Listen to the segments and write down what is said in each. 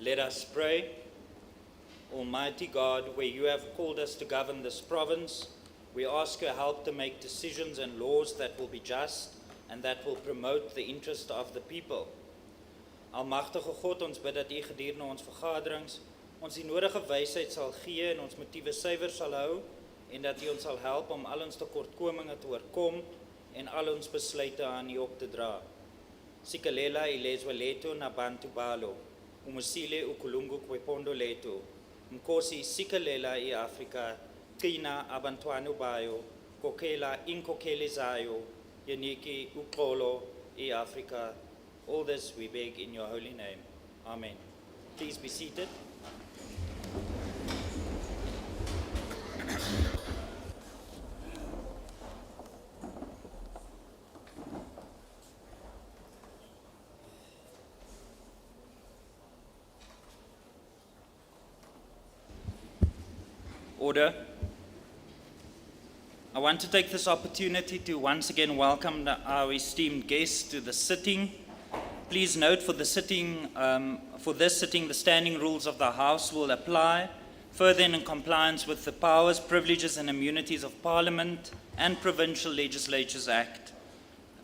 Let us pray. Almighty God, where you have called us to govern this province, we ask your help to make decisions and laws that will be just and that will promote the interest of the people. Almagtige God, ons bid dat u gedurende ons vergaderings ons die nodige wysheid sal gee en ons motiewe suiwer sal hou en dat u ons sal help om al ons tekortkominge te oorkom en al ons besluite aan u op te dra. Sikelela ilezwe letu na bantu balo, umusile ukulungu kwepondo letu, mkosi sikelela Afrika, kina abantwana bayo, kokela inkokeli zayo, yeniki uxolo Afrika. All this we beg in your holy name. Amen. Please be seated. Order. I want to take this opportunity to once again welcome our esteemed guests to the sitting. Please note for this sitting, the standing rules of the House will apply, further in compliance with the powers, privileges and immunities of Parliament and Provincial Legislatures Act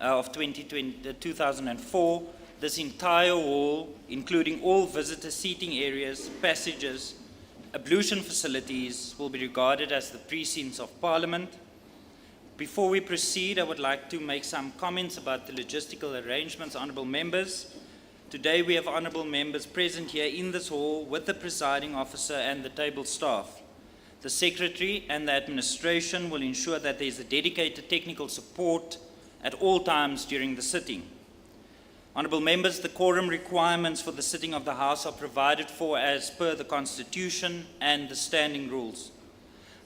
of 2004. This entire hall, including all visitor seating areas, passages, ablution facilities, will be regarded as the precincts of Parliament. Before we proceed, I would like to make some comments about the logistical arrangements, honourable members. Today we have honourable members present here in this hall with the presiding officer and the table staff. The secretary and the administration will ensure that there is a dedicated technical support at all times during the sitting. Honourable members, the quorum requirements for the sitting of the House are provided for as per the Constitution and the standing rules.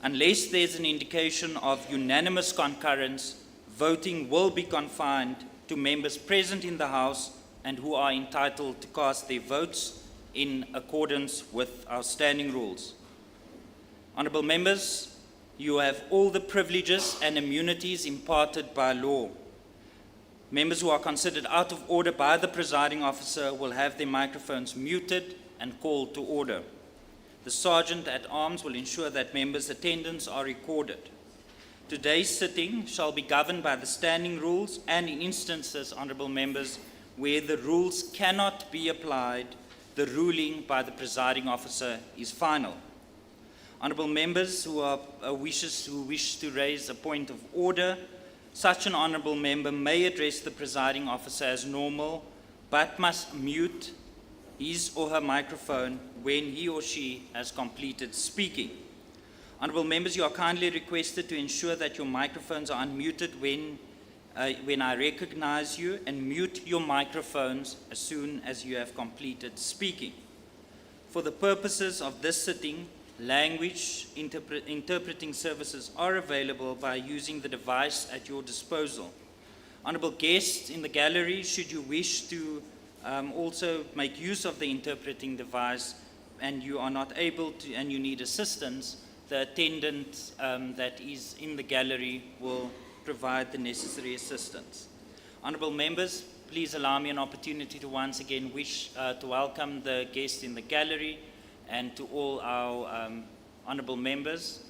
Unless there is an indication of unanimous concurrence, voting will be confined to members present in the House and who are entitled to cast their votes in accordance with our standing rules. Honourable members, you have all the privileges and immunities imparted by law. Members who are considered out of order by the presiding officer will have their microphones muted and called to order. The Sergeant at Arms will ensure that members' attendance are recorded. Today's sitting shall be governed by the standing rules and in instances, honourable members, where the rules cannot be applied, the ruling by the presiding officer is final. Honourable members who wish to raise a point of order, such an honourable member may address the presiding officer as normal, but must mute his or her microphone when he or she has completed speaking. Honourable members, you are kindly requested to ensure that your microphones are unmuted when I recognize you, and mute your microphones as soon as you have completed speaking. For the purposes of this sitting, language interpreting services are available by using the device at your disposal. Honourable guests in the gallery, should you wish to also make use of the interpreting device and you are not able to and you need assistance, the attendant that is in the gallery will provide the necessary assistance. Honourable members, please allow me an opportunity to once again to welcome the guests in the gallery and to all our honourable members.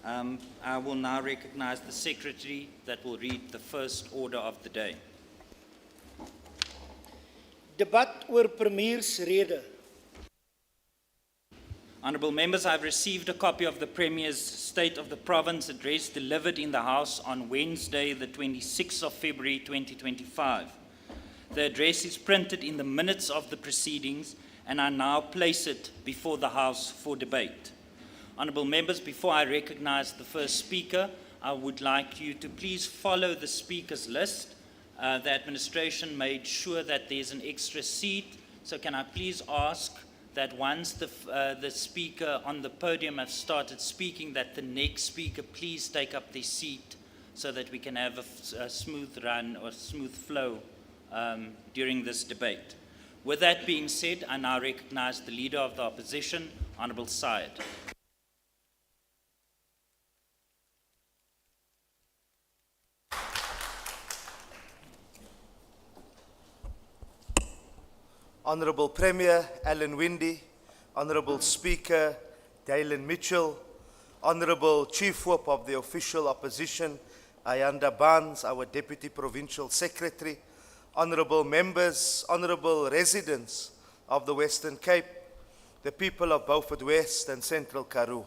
I will now recognize the secretary that will read the first order of the day. Debat oor Premier's rede. Honourable members, I have received a copy of the Premier's State of the Province address delivered in the House on Wednesday, the 26th of February 2025. The address is printed in the minutes of the proceedings and I now place it before the House for debate. Honourable members, before I recognize the first speaker, I would like you to please follow the speakers list. The administration made sure that there's an extra seat, so can I please ask that once the speaker on the podium has started speaking, that the next speaker please take up their seat so that we can have a smooth run or smooth flow during this debate. With that being said, I now recognize the Leader of the Opposition, Honourable Syed. Honourable Premier Alan Winde, Honourable Speaker Dalen Mitchell, Honourable Chief Whip of the Official Opposition, Ayanda Barnes, our Deputy Provincial Secretary, Honourable Members, Honourable Residents of the Western Cape, the people of Beaufort West and Central Karoo.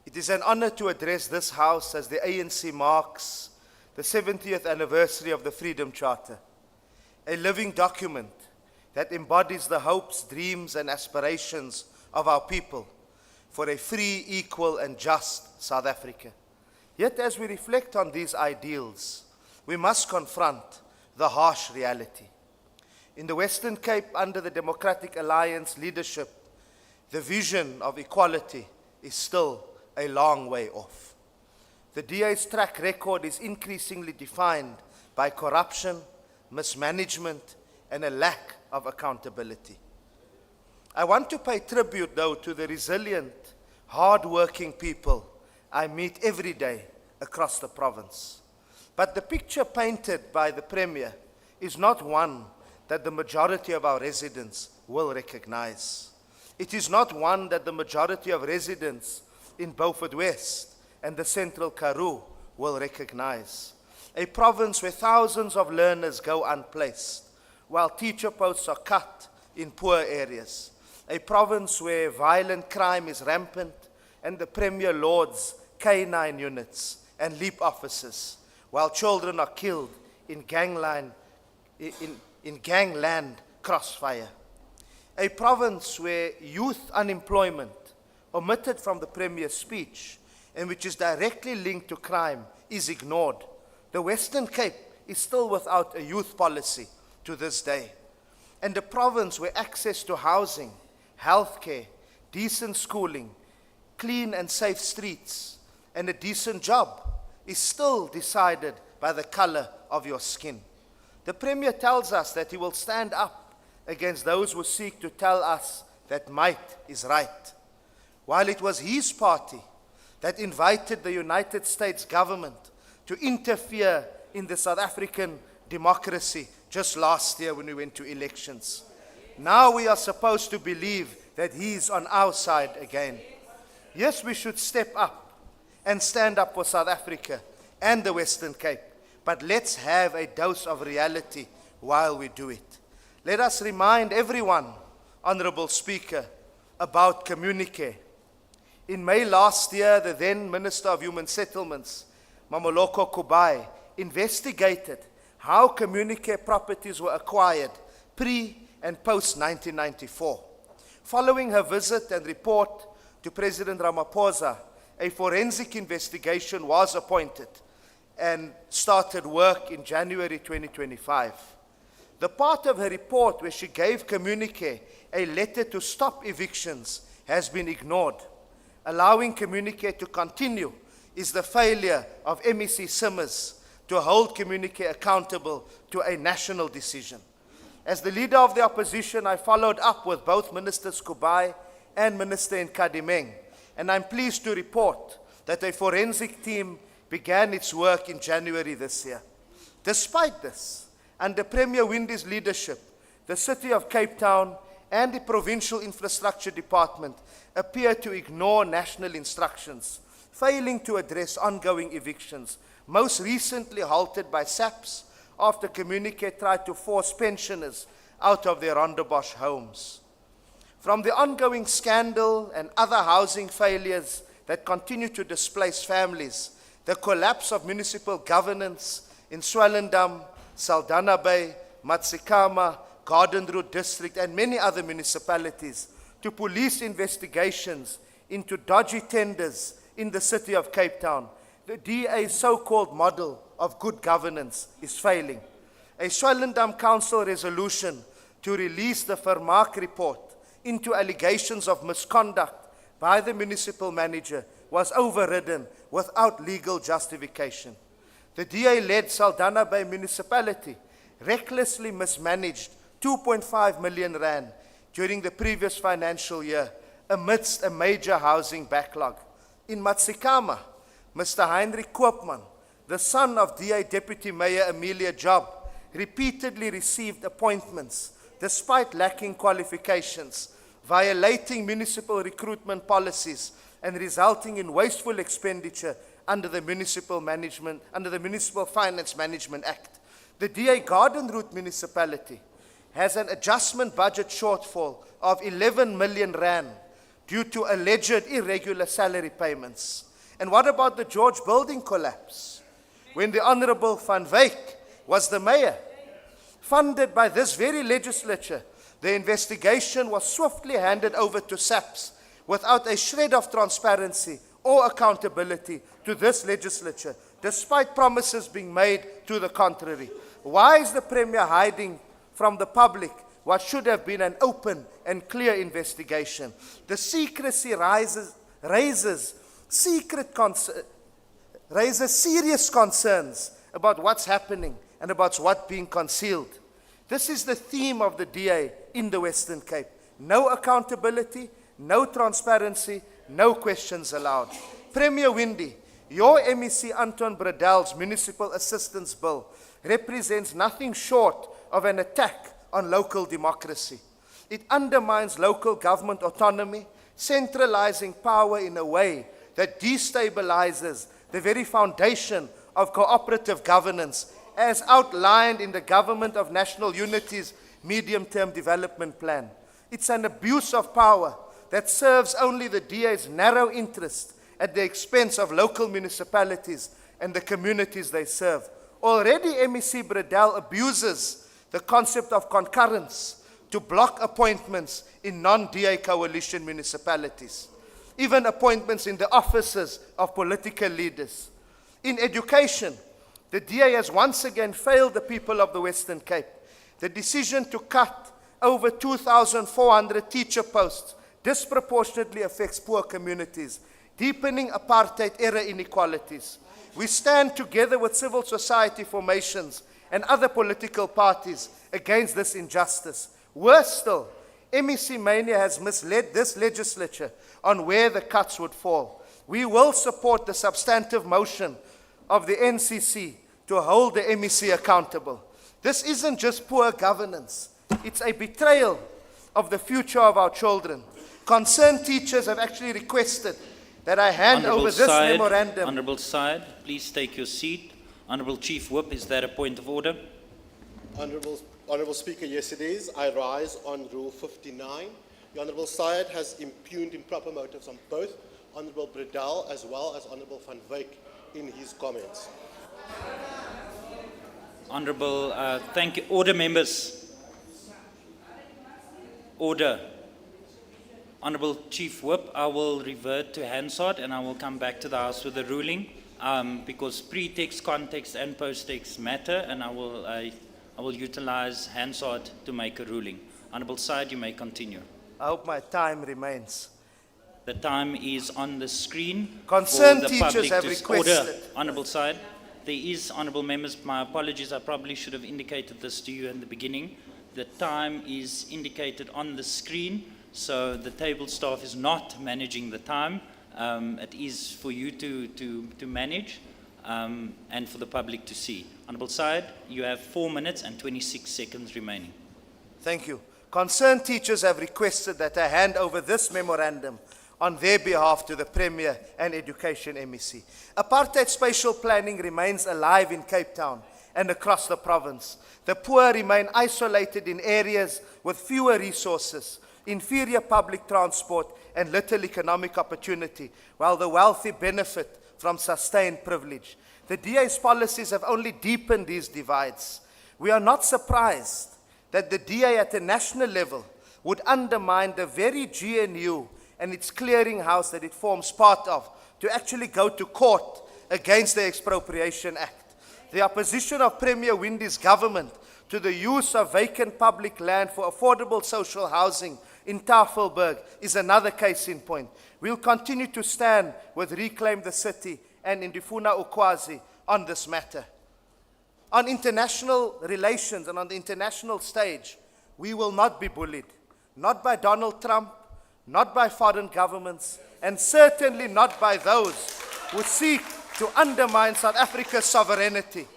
It is an honour to address this House as the ANC marks the 70th anniversary of the Freedom Charter, a living document that embodies the hopes, dreams and aspirations of our people for a free, equal and just South Africa. Yet as we reflect on these ideals, we must confront the harsh reality. In the Western Cape, under the Patriotic Alliance leadership, the vision of equality is still a long way off. The DA's track record is increasingly defined by corruption, mismanagement, and a lack of accountability. I want to pay tribute, though, to the resilient, hard-working people I meet every day across the province. But the picture painted by the Premier is not one that the majority of our residents will recognize. It is not one that the majority of residents in Beaufort West and the Central Karoo will recognize. A province where thousands of learners go unplaced, while teacher posts are cut in poor areas. A province where violent crime is rampant and the Premier lauds K9 units and leap officers, while children are killed in gangland crossfire. A province where youth unemployment, omitted from the Premier's speech, and which is directly linked to crime, is ignored. The Western Cape is still without a youth policy to this day. And a province where access to housing, healthcare, decent schooling, clean and safe streets, and a decent job is still decided by the color of your skin. The Premier tells us that he will stand up against those who seek to tell us that might is right, while it was his party that invited the United States government to interfere in the South African democracy just last year when we went to elections. Now we are supposed to believe that he's on our side again. Yes, we should step up and stand up for South Africa and the Western Cape, but let's have a dose of reality while we do it. Let us remind everyone, Honourable Speaker, about Communique. In May last year, the then Minister of Human Settlements, Mamoloko Kubai, investigated how Communique properties were acquired pre- and post-1994. Following her visit and report to President Ramaphosa, a forensic investigation was appointed and started work in January 2025. The part of her report where she gave Communique a letter to stop evictions has been ignored. Allowing Communique to continue is the failure of MEC Simmers to hold Communique accountable to a national decision. As the leader of the opposition, I followed up with both Ministers Kubai and Minister Nkadimeng, and I'm pleased to report that a forensic team began its work in January this year. Despite this, under Premier Windy's leadership, the City of Cape Town and the Provincial Infrastructure Department appear to ignore national instructions, failing to address ongoing evictions, most recently halted by SAPS after Communique tried to force pensioners out of their Rondebosch homes. From the ongoing scandal and other housing failures that continue to displace families, the collapse of municipal governance in Swellendam, Saldanha Bay, Matsikama, Garden Route District, and many other municipalities, to police investigations into dodgy tenders in the City of Cape Town, the DA's so-called model of good governance is failing. A Swellendam Council resolution to release the Vermaak report into allegations of misconduct by the municipal manager was overridden without legal justification. The DA-led Saldanha Bay municipality recklessly mismanaged 2.5 million rand during the previous financial year amidst a major housing backlog. In Matsikama, Mr. Heinrich Koopman, the son of DA Deputy Mayor Amelia Job, repeatedly received appointments despite lacking qualifications violating municipal recruitment policies and resulting in wasteful expenditure under the Municipal Finance Management Act. The DA Garden Route municipality has an adjustment budget shortfall of 11 million rand due to alleged irregular salary payments. And what about the George building collapse? When the Honorable Van Wyk was the mayor, funded by this very legislature, the investigation was swiftly handed over to SAPS without a shred of transparency or accountability to this legislature, despite promises being made to the contrary. Why is the Premier hiding from the public what should have been an open and clear investigation? The secrecy raises serious concerns about what's happening and about what's being concealed. This is the theme of the DA in the Western Cape. No accountability, no transparency, no questions allowed. Premier Windy, your MEC Anton Bredel's Municipal Assistance Bill represents nothing short of an attack on local democracy. It undermines local government autonomy, centralizing power in a way that destabilizes the very foundation of cooperative governance as outlined in the Government of National Unity's medium-term development plan. It's an abuse of power that serves only the DA's narrow interest at the expense of local municipalities and the communities they serve. Already MEC Bredel abuses the concept of concurrence to block appointments in non-DA coalition municipalities, even appointments in the offices of political leaders. In education, the DA has once again failed the people of the Western Cape. The decision to cut over 2,400 teacher posts disproportionately affects poor communities, deepening apartheid-era inequalities. We stand together with civil society formations and other political parties against this injustice. Worse still, MEC Mania has misled this legislature on where the cuts would fall. We will support the substantive motion of the NCC to hold the MEC accountable. This isn't just poor governance, it's a betrayal of the future of our children. Concerned teachers have actually requested that I hand over this memorandum. Honourable Side, please take your seat. Honourable Chief Whip, is that a point of order? Honourable Speaker, yes it is. I rise on Rule 59. The Honourable Side has impugned improper motives on both Honourable Bredel as well as Honourable Van Wyk in his comments. Honourable, thank you. Order, members. Order. Honourable Chief Whip, I will revert to Hansard and I will come back to the House with a ruling because pretext, context and post-text matter, and I will utilize Hansard to make a ruling. Honourable Side, you may continue. I hope my time remains. The time is on the screen. Concerned for the teachers public have to requested. Order. Honourable Side, there is, honourable members, my apologies, I probably should have indicated this to you in the beginning. The time is indicated on the screen, so the table staff is not managing the time. It is for you to manage and for the public to see. Honourable Side, you have 4 minutes and 26 seconds remaining. Thank you. Concerned teachers have requested that I hand over this memorandum on their behalf to the Premier and Education MEC. Apartheid spatial planning remains alive in Cape Town and across the province. The poor remain isolated in areas with fewer resources, inferior public transport and little economic opportunity, while the wealthy benefit from sustained privilege. The DA's policies have only deepened these divides. We are not surprised that the DA at a national level would undermine the very GNU and its clearinghouse that it forms part of to actually go to court against the Expropriation Act. The opposition of Premier Windy's government to the use of vacant public land for affordable social housing in Tafelberg is another case in point. We'll continue to stand with Reclaim the City and Indifuna Ukwazi on this matter. On international relations and on the international stage, we will not be bullied. Not by Donald Trump, not by foreign governments, and certainly not by those who seek to undermine South Africa's sovereignty.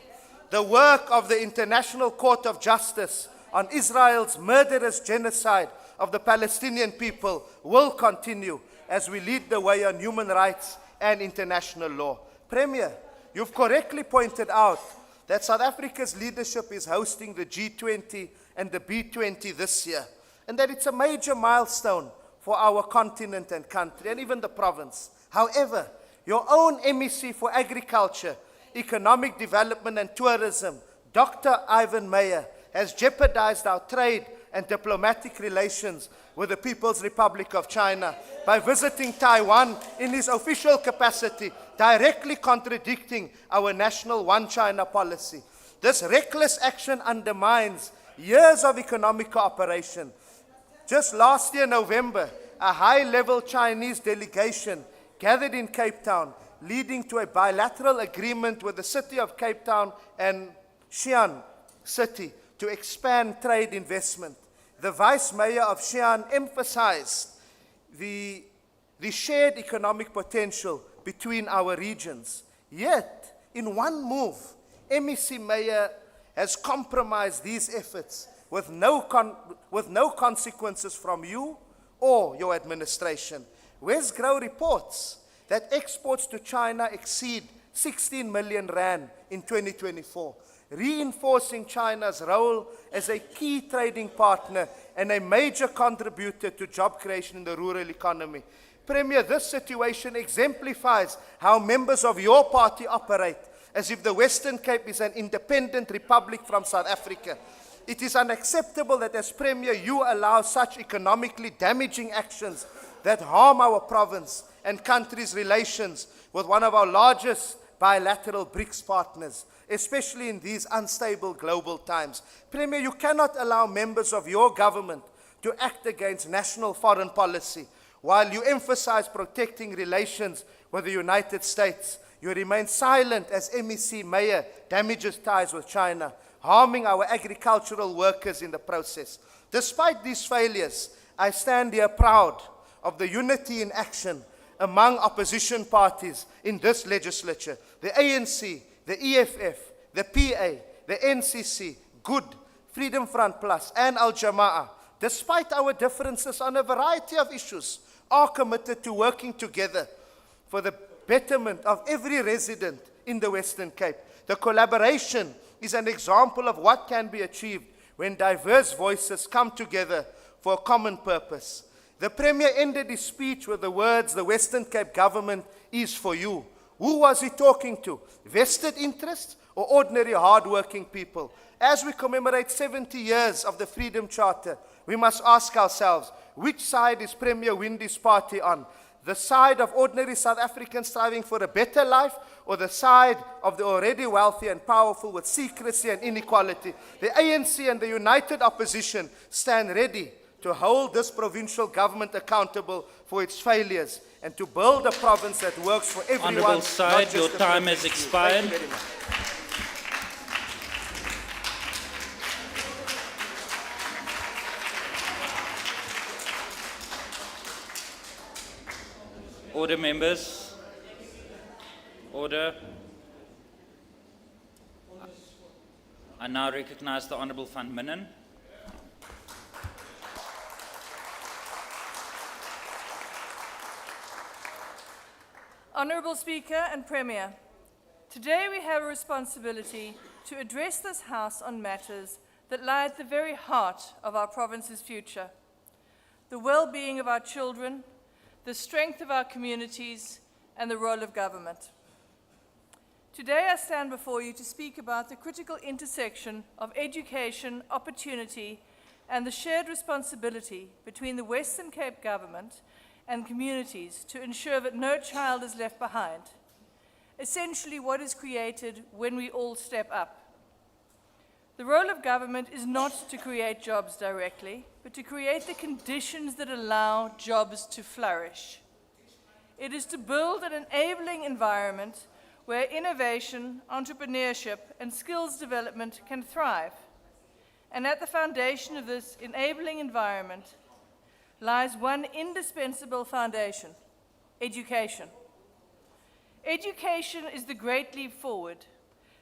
The work of the International Court of Justice on Israel's murderous genocide of the Palestinian people will continue as we lead the way on human rights and international law. Premier, you've correctly pointed out that South Africa's leadership is hosting the G20 and the B20 this year, and that it's a major milestone for our continent and country, and even the province. However, your own MEC for Agriculture, Economic Development and Tourism, Dr. Ivan Meyer, has jeopardized our trade and diplomatic relations with the People's Republic of China by visiting Taiwan in his official capacity, directly contradicting our national One China policy. This reckless action undermines years of economic cooperation. Just last year, November, a high-level Chinese delegation gathered in Cape Town, leading to a bilateral agreement with the city of Cape Town and Xi'an City to expand trade investment. The Vice Mayor of Xi'an emphasized the shared economic potential between our regions. Yet, in one move, MEC Mayor has compromised these efforts with no consequences from you or your administration. Westgrow reports that exports to China exceed 16 million rand in 2024, reinforcing China's role as a key trading partner and a major contributor to job creation in the rural economy. Premier, this situation exemplifies how members of your party operate, as if the Western Cape is an independent republic from South Africa. It is unacceptable that as Premier you allow such economically damaging actions that harm our province and country's relations with one of our largest bilateral BRICS partners, especially in these unstable global times. Premier, you cannot allow members of your government to act against national foreign policy. While you emphasize protecting relations with the United States, you remain silent as MEC Mayor damages ties with China, harming our agricultural workers in the process. Despite these failures, I stand here proud of the unity in action among opposition parties in this legislature. The ANC, the EFF, the PA, the NCC, Good, Freedom Front Plus, and Al-Jama, despite our differences on a variety of issues, are committed to working together for the betterment of every resident in the Western Cape. The collaboration is an example of what can be achieved when diverse voices come together for a common purpose. The Premier ended his speech with the words, "The Western Cape government is for you." Who was he talking to? Vested interests or ordinary hard-working people? As we commemorate 70 years of the Freedom Charter, we must ask ourselves, which side is Premier Windy's party on? The side of ordinary South Africans striving for a better life, or the side of the already wealthy and powerful with secrecy and inequality? The ANC and the united opposition stand ready to hold this provincial government accountable for its failures and to build a province that works for everyone. Honourable Syed, your time has Thank expired. you very much. Order, members. Order. I now recognize the Honourable Van Minnen. Honourable Speaker and Premier, today we have a responsibility to address this House on matters that lie at the very heart of our province's future: the well-being of our children, the strength of our communities, and the role of government. Today I stand before you to speak about the critical intersection of education, opportunity, and the shared responsibility between the Western Cape government and communities to ensure that no child is left behind. Essentially, what is created when we all step up. The role of government is not to create jobs directly, but to create the conditions that allow jobs to flourish. It is to build an enabling environment where innovation, entrepreneurship, and skills development can thrive. And at the foundation of this enabling environment lies one indispensable foundation: education. Education is the great leap forward,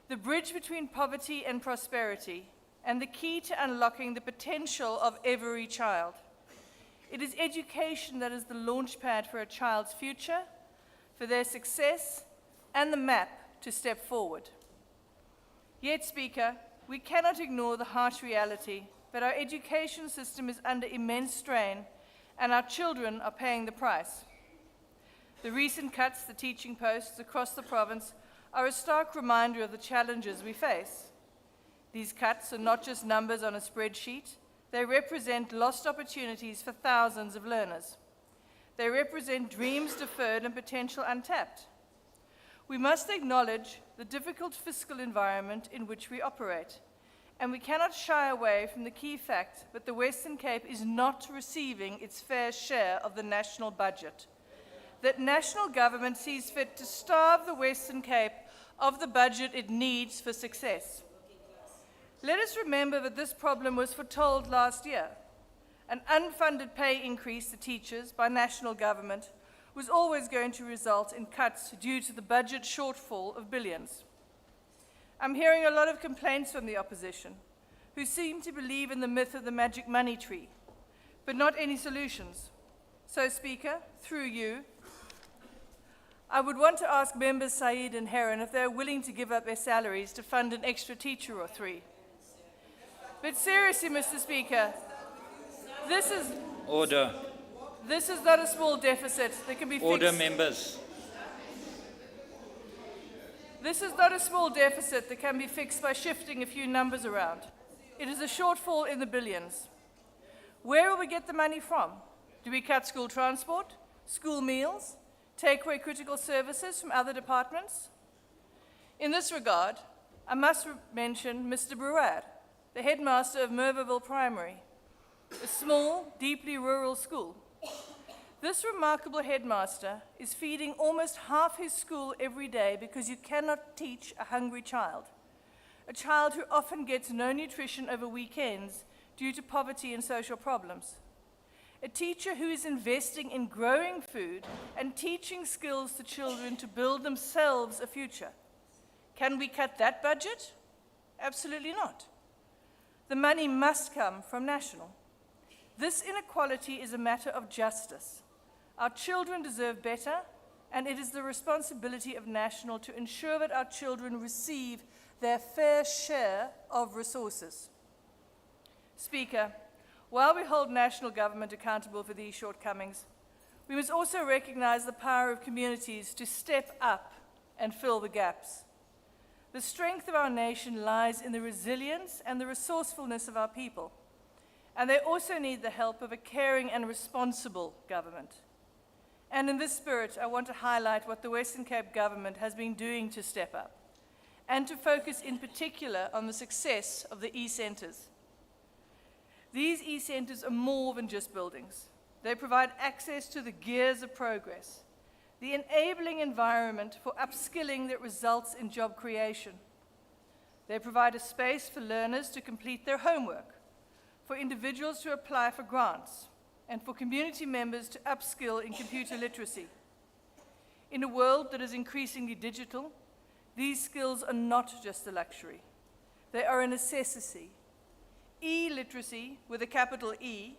the bridge between poverty and prosperity, and the key to unlocking the potential of every child. It is education that is the launchpad for a child's future, for their success, and the map to step forward. Yet, Speaker, we cannot ignore the harsh reality that our education system is under immense strain and our children are paying the price. The recent cuts to teaching posts across the province are a stark reminder of the challenges we face. These cuts are not just numbers on a spreadsheet, they represent lost opportunities for thousands of learners. They represent dreams deferred and potential untapped. We must acknowledge the difficult fiscal environment in which we operate, and we cannot shy away from the key fact that the Western Cape is not receiving its fair share of the national budget. That national government sees fit to starve the Western Cape of the budget it needs for success. Let us remember that this problem was foretold last year. An unfunded pay increase to teachers by national government was always going to result in cuts due to the budget shortfall of billions. I'm hearing a lot of complaints from the opposition, who seem to believe in the myth of the magic money tree, but not any solutions. So, Speaker, through you, I would want to ask members Said and Heron if they are willing to give up their salaries to fund an extra teacher or three. But seriously, Mr. Speaker, this is not a small deficit that can be fixed. Order, members. This is not a small deficit that can be fixed by shifting a few numbers around. It is a shortfall in the billions. Where will we get the money from? Do we cut school transport, school meals, take away critical services from other departments? In this regard, I must mention Mr. Brouard, the headmaster of Merveville Primary, a small, deeply rural school. This remarkable headmaster is feeding almost half his school every day because you cannot teach a hungry child, a child who often gets no nutrition over weekends due to poverty and social problems, a teacher who is investing in growing food and teaching skills to children to build themselves a future. Can we cut that budget? Absolutely not. The money must come from national. This inequality is a matter of justice. Our children deserve better, and it is the responsibility of national to ensure that our children receive their fair share of resources. Speaker, while we hold national government accountable for these shortcomings, we must also recognize the power of communities to step up and fill the gaps. The strength of our nation lies in the resilience and the resourcefulness of our people, and they also need the help of a caring and responsible government. And in this spirit, I want to highlight what the Western Cape government has been doing to step up, and to focus in particular on the success of the e-centres. These e-centres are more than just buildings. They provide access to the gears of progress, the enabling environment for upskilling that results in job creation. They provide a space for learners to complete their homework, for individuals to apply for grants, and for community members to upskill in computer literacy. In a world that is increasingly digital, these skills are not just a luxury. They are a necessity. E-literacy, with a capital E,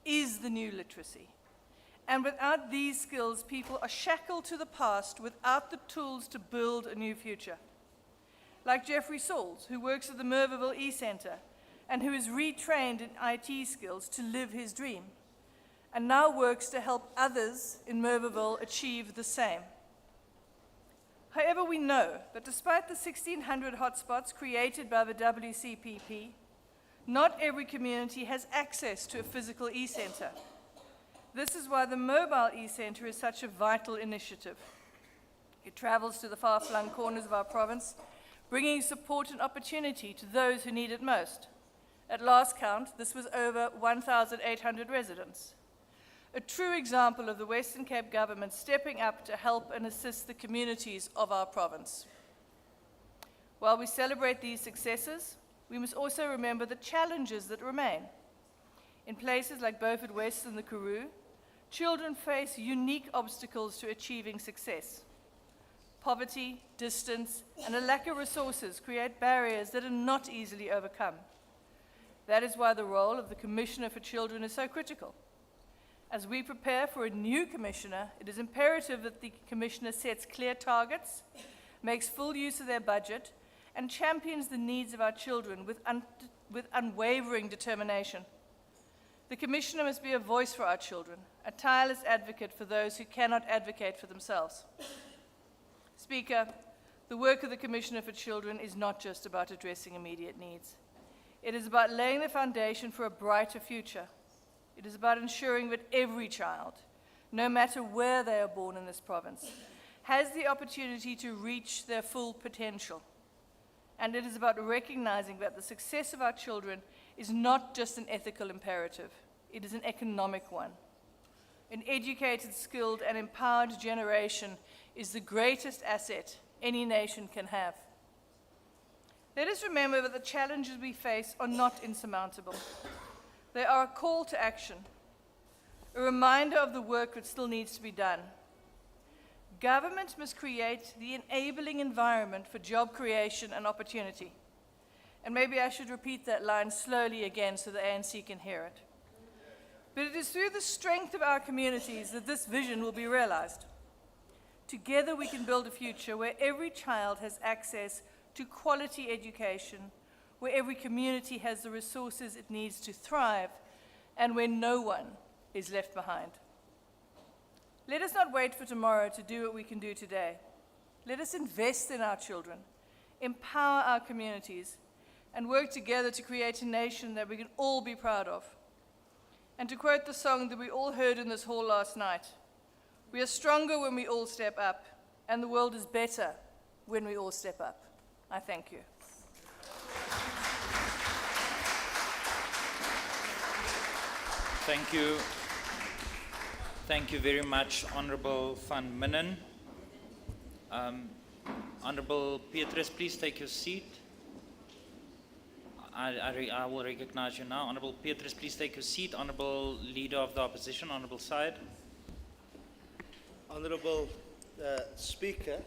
is the new literacy. And without these skills, people are shackled to the past without the tools to build a new future. Like Jeffrey Sauls, who works at the Merveville E-Centre and who is retrained in IT skills to live his dream, and now works to help others in Merveville achieve the same. However, we know that despite the 1,600 hotspots created by the WCPP, not every community has access to a physical e-centre. This is why the mobile e-centre is such a vital initiative. It travels to the far-flung corners of our province, bringing support and opportunity to those who need it most. At last count, this was over 1,800 residents. A true example of the Western Cape government stepping up to help and assist the communities of our province. While we celebrate these successes, we must also remember the challenges that remain. In places like Beaufort West and the Karoo, children face unique obstacles to achieving success. Poverty, distance, and a lack of resources create barriers that are not easily overcome. That is why the role of the Commissioner for Children is so critical. As we prepare for a new commissioner, it is imperative that the commissioner sets clear targets, makes full use of their budget, and champions the needs of our children with unwavering determination. The commissioner must be a voice for our children, a tireless advocate for those who cannot advocate for themselves. Speaker, the work of the Commissioner for Children is not just about addressing immediate needs. It is about laying the foundation for a brighter future. It is about ensuring that every child, no matter where they are born in this province, has the opportunity to reach their full potential. And it is about recognizing that the success of our children is not just an ethical imperative, it is an economic one. An educated, skilled, and empowered generation is the greatest asset any nation can have. Let us remember that the challenges we face are not insurmountable. They are a call to action, a reminder of the work that still needs to be done. Government must create the enabling environment for job creation and opportunity. And maybe I should repeat that line slowly again so the ANC can hear it. But it is through the strength of our communities that this vision will be realized. Together we can build a future where every child has access to quality education, where every community has the resources it needs to thrive, and where no one is left behind. Let us not wait for tomorrow to do what we can do today. Let us invest in our children, empower our communities, and work together to create a nation that we can all be proud of. And to quote the song that we all heard in this hall last night, we are stronger when we all step up, and the world is better when we all step up. I thank you. Thank you. Thank you very much, Honourable Van Minnen. Honourable Petrus, please take your seat. I will recognize you now. Honourable Petrus, please take your seat. Honourable Leader of the Opposition, Honourable Syed. Honourable Speaker,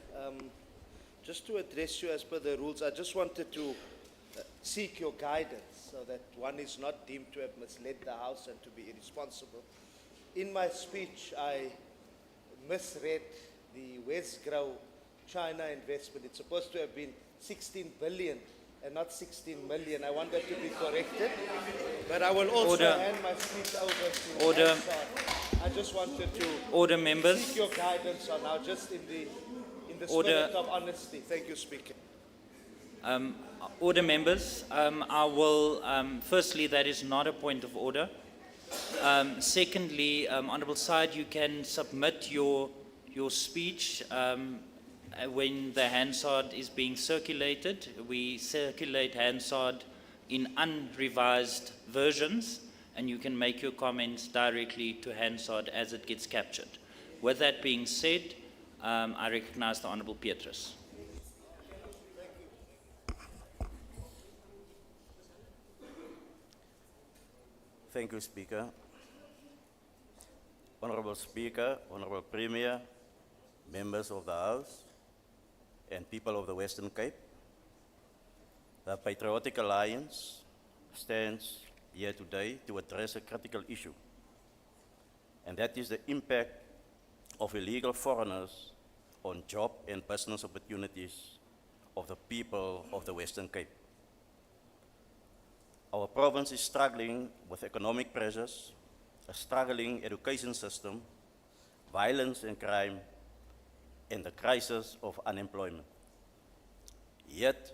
just to address you as per the rules, I just wanted to seek your guidance so that one is not deemed to have misled the House and to be irresponsible. In my speech, I misread the Westgrow China investment. It's supposed to have been 16 billion and not 16 million. I want that to be corrected. But I will also hand my speech over to Hansard. I just wanted to seek your guidance on now, just in the spirit of honesty. Thank you, Speaker. Order, members. I will, firstly, that is not a point of order. Secondly, Honourable Syed, you can submit your speech when the Hansard is being circulated. We circulate Hansard in unrevised versions, and you can make your comments directly to Hansard as it gets captured. With that being said, I recognize the Honourable Petrus. Thank you, Speaker. Honourable Speaker, Honourable Premier, members of the House, and people of the Western Cape, the Patriotic Alliance stands here today to address a critical issue, and that is the impact of illegal foreigners on job and business opportunities of the people of the Western Cape. Our province is struggling with economic pressures, a struggling education system, violence and crime, and the crisis of unemployment. Yet,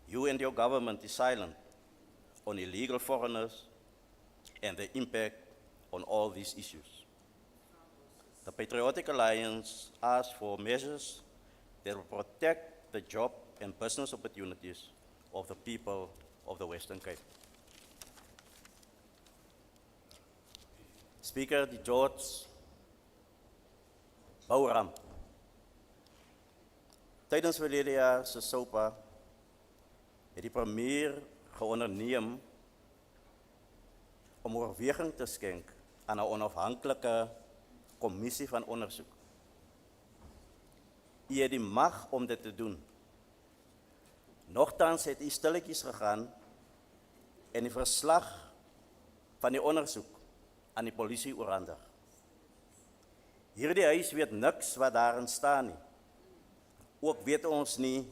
you and your government is silent on illegal foreigners and the impact on all these issues. The Patriotic Alliance asks for measures that will protect the job and business opportunities of the people of the Western Cape. Speaker, die George bouramp. Tijdens verlede jaar se SOPA het die premier geonderneem om oorweging te skenk aan 'n onafhanklike kommissie van ondersoek. U het die mag om dit te doen. Nogtans het u stilletjies gegaan en die verslag van die ondersoek aan die polisie oorhandig. Hierdie huis weet niks wat daarin staan nie. Ook weet ons nie,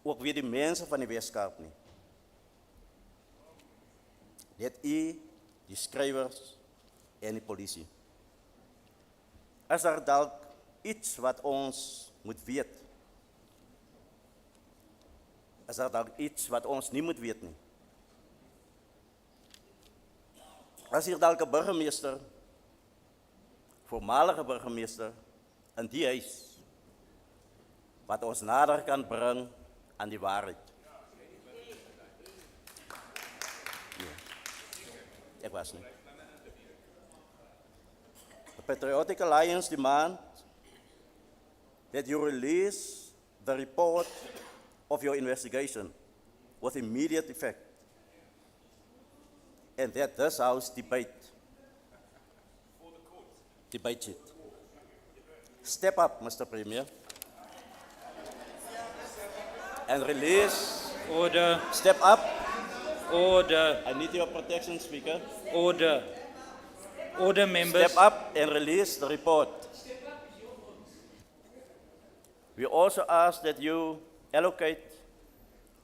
ook weet die mense van die Weskaap nie. Net u, die skrywers en die polisie. Is daar dalk iets wat ons moet weet? Is daar dalk iets wat ons nie moet weet nie? As hier dalk 'n burgemeester, voormalige burgemeester, in die huis, wat ons nader kan bring aan die waarheid. Nee, ek was nie. The Patriotic Alliance demand that you release the report of your investigation with immediate effect, and that this House debate it. Step up, Mr. Premier, and release. Order, Step up. order, I need your protection, Speaker. order. Order, members. Step up and release the report. We also ask that you allocate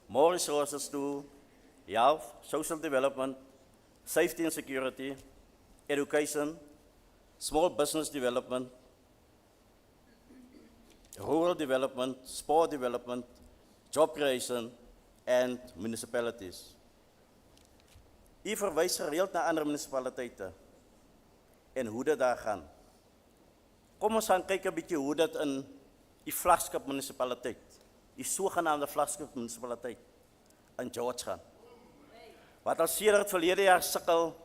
more resources to health, social development, safety and security, education, small business development, rural development, sport development, job creation, and municipalities. U verwys gereeld na ander munisipaliteite en hoe dit daar gaan. Kom ons gaan kyk 'n bietjie hoe dit in die vlaggenskap munisipaliteit, die sogenaamde vlaggenskap munisipaliteit in George gaan. Wat al sedert verlede jaar sukkel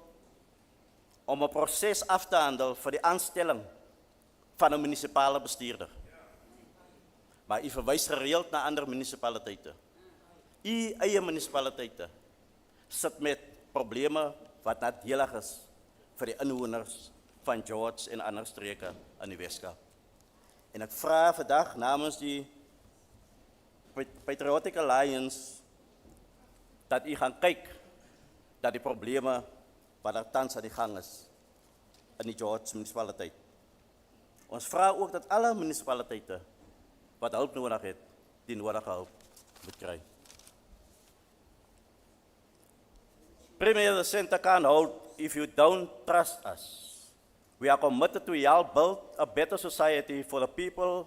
om 'n proses af te handel vir die aanstelling van 'n munisipale bestuurder. Maar u verwys gereeld na ander munisipaliteite. U eie munisipaliteite sit met probleme wat nadelig is vir die inwoners van George en ander streke in die Weskaap. En ek vra vandag namens die Patriotic Alliance dat u gaan kyk dat die probleme wat daar tans aan die gang is in die George munisipaliteit. Ons vra ook dat alle munisipaliteite wat hulp nodig het, die nodige hulp moet kry. Premier, the center can't hold if you don't trust us. We are committed to help build a better society for the people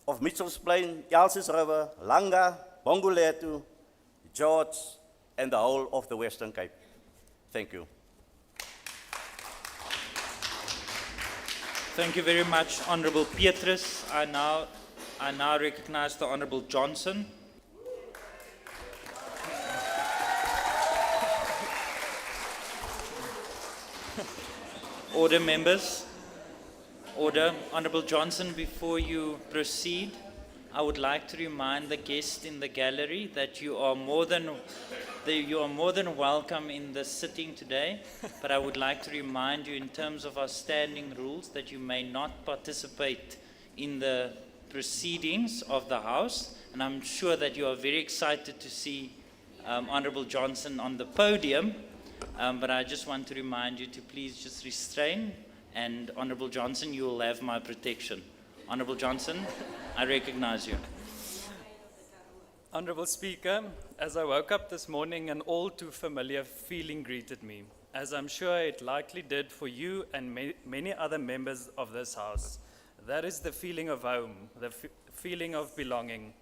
of Mitchell's Plain, Elsie's River, Langa, Bongoletu, George, and the whole of the Western Cape. Thank you. Thank you very much, Honourable Petrus. I now recognize the Honourable Johnson. Order, members. Order. Honourable Johnson, before you proceed, I would like to remind the guests in the gallery that you are more than welcome in the sitting today, but I would like to remind you in terms of our standing rules that you may not participate in the proceedings of the House, and I'm sure that you are very excited to see Honourable Johnson on the podium, but I just want to remind you to please just restrain, and Honourable Johnson, you will have my protection. Honourable Johnson, I recognize you. Honourable Speaker, as I woke up this morning, an all too familiar feeling greeted me, as I'm sure it likely did for you and many other members of this House. That is the feeling of home, the feeling of belonging.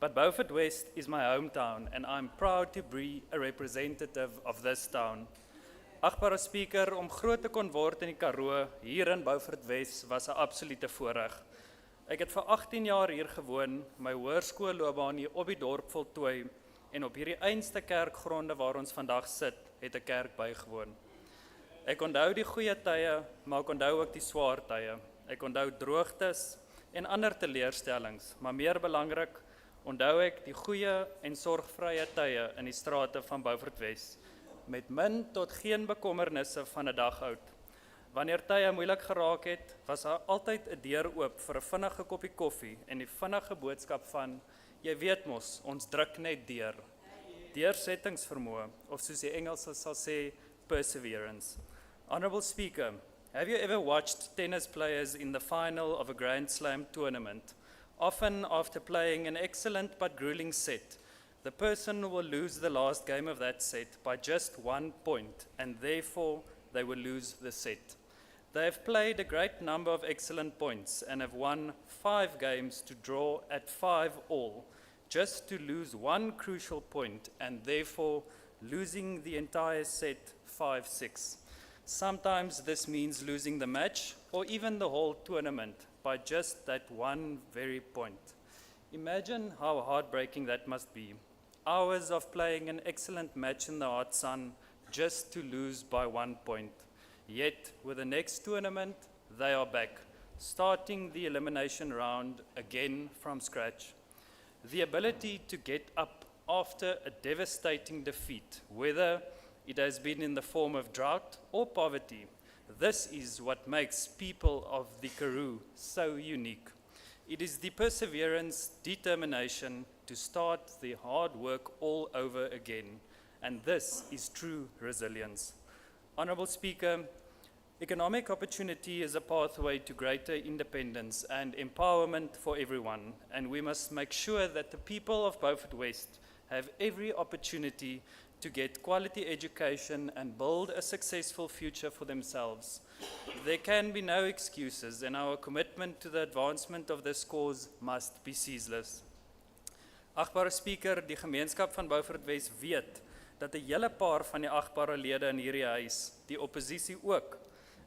But Beaufort West is my hometown, and I'm proud to be a representative of this town. Agbare Speaker, om groot te kon word in die Karoo, hier in Beaufort West, was 'n absolute voorreg. Ek het vir 18 jaar hier gewoon, my hoërskoolloopbaan hier op die dorp voltooi, en op hierdie einste kerkgronde waar ons vandag sit, het 'n kerk bygewoon. Ek onthou die goeie tye, maar ek onthou ook die swaar tye. Ek onthou droogtes en ander teleurstellings, maar meer belangrik, onthou ek die goeie en sorgvrye tye in die strate van Beaufort West, met min tot geen bekommernisse van 'n dag oud. Wanneer tye moeilik geraak het, was daar altyd 'n deur oop vir 'n vinnige koppie koffie en die vinnige boodskap van, jy weet mos, ons druk net deur. Deursettingsvermoë, of soos die Engelse sal sê, perseverance. Honourable Speaker, Have you ever watched tennis players in the final of a Grand Slam tournament? Often, after playing an excellent but grueling set, the person will lose the last game of that set by just 1 point, and therefore they will lose the set. They have played a great number of excellent points and have won 5 games to draw at 5-all, just to lose one crucial point and therefore losing the entire set 5-6. Sometimes this means losing the match or even the whole tournament by just that one very point. Imagine how heartbreaking that must be. Hours of playing an excellent match in the hot sun just to lose by 1 point. Yet, with the next tournament, they are back, starting the elimination round again from scratch. The ability to get up after a devastating defeat, whether it has been in the form of drought or poverty, this is what makes people of the Karoo so unique. It is the perseverance, determination to start the hard work all over again, and this is true resilience. Honourable Speaker, economic opportunity is a pathway to greater independence and empowerment for everyone, and we must make sure that the people of Beaufort West have every opportunity to get quality education and build a successful future for themselves. There can be no excuses, and our commitment to the advancement of this cause must be ceaseless. Agbare Speaker, die gemeenskap van Beaufort West weet dat 'n hele paar van die agbare lede in hierdie huis, die oppositie ook,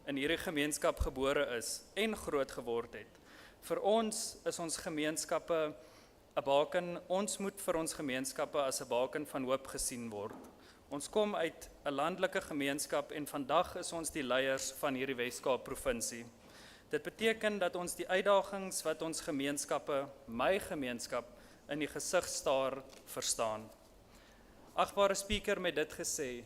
in hierdie gemeenskap gebore is en groot geword het. Vir ons is ons gemeenskappe 'n baken, ons moet vir ons gemeenskappe as 'n baken van hoop gesien word. Ons kom uit 'n landelike gemeenskap en vandag is ons die leiers van hierdie Wes-Kaap provinsie. Dit beteken dat ons die uitdagings wat ons gemeenskappe, my gemeenskap, in die gesig staar, verstaan. Agbare Speaker, met dit gesê,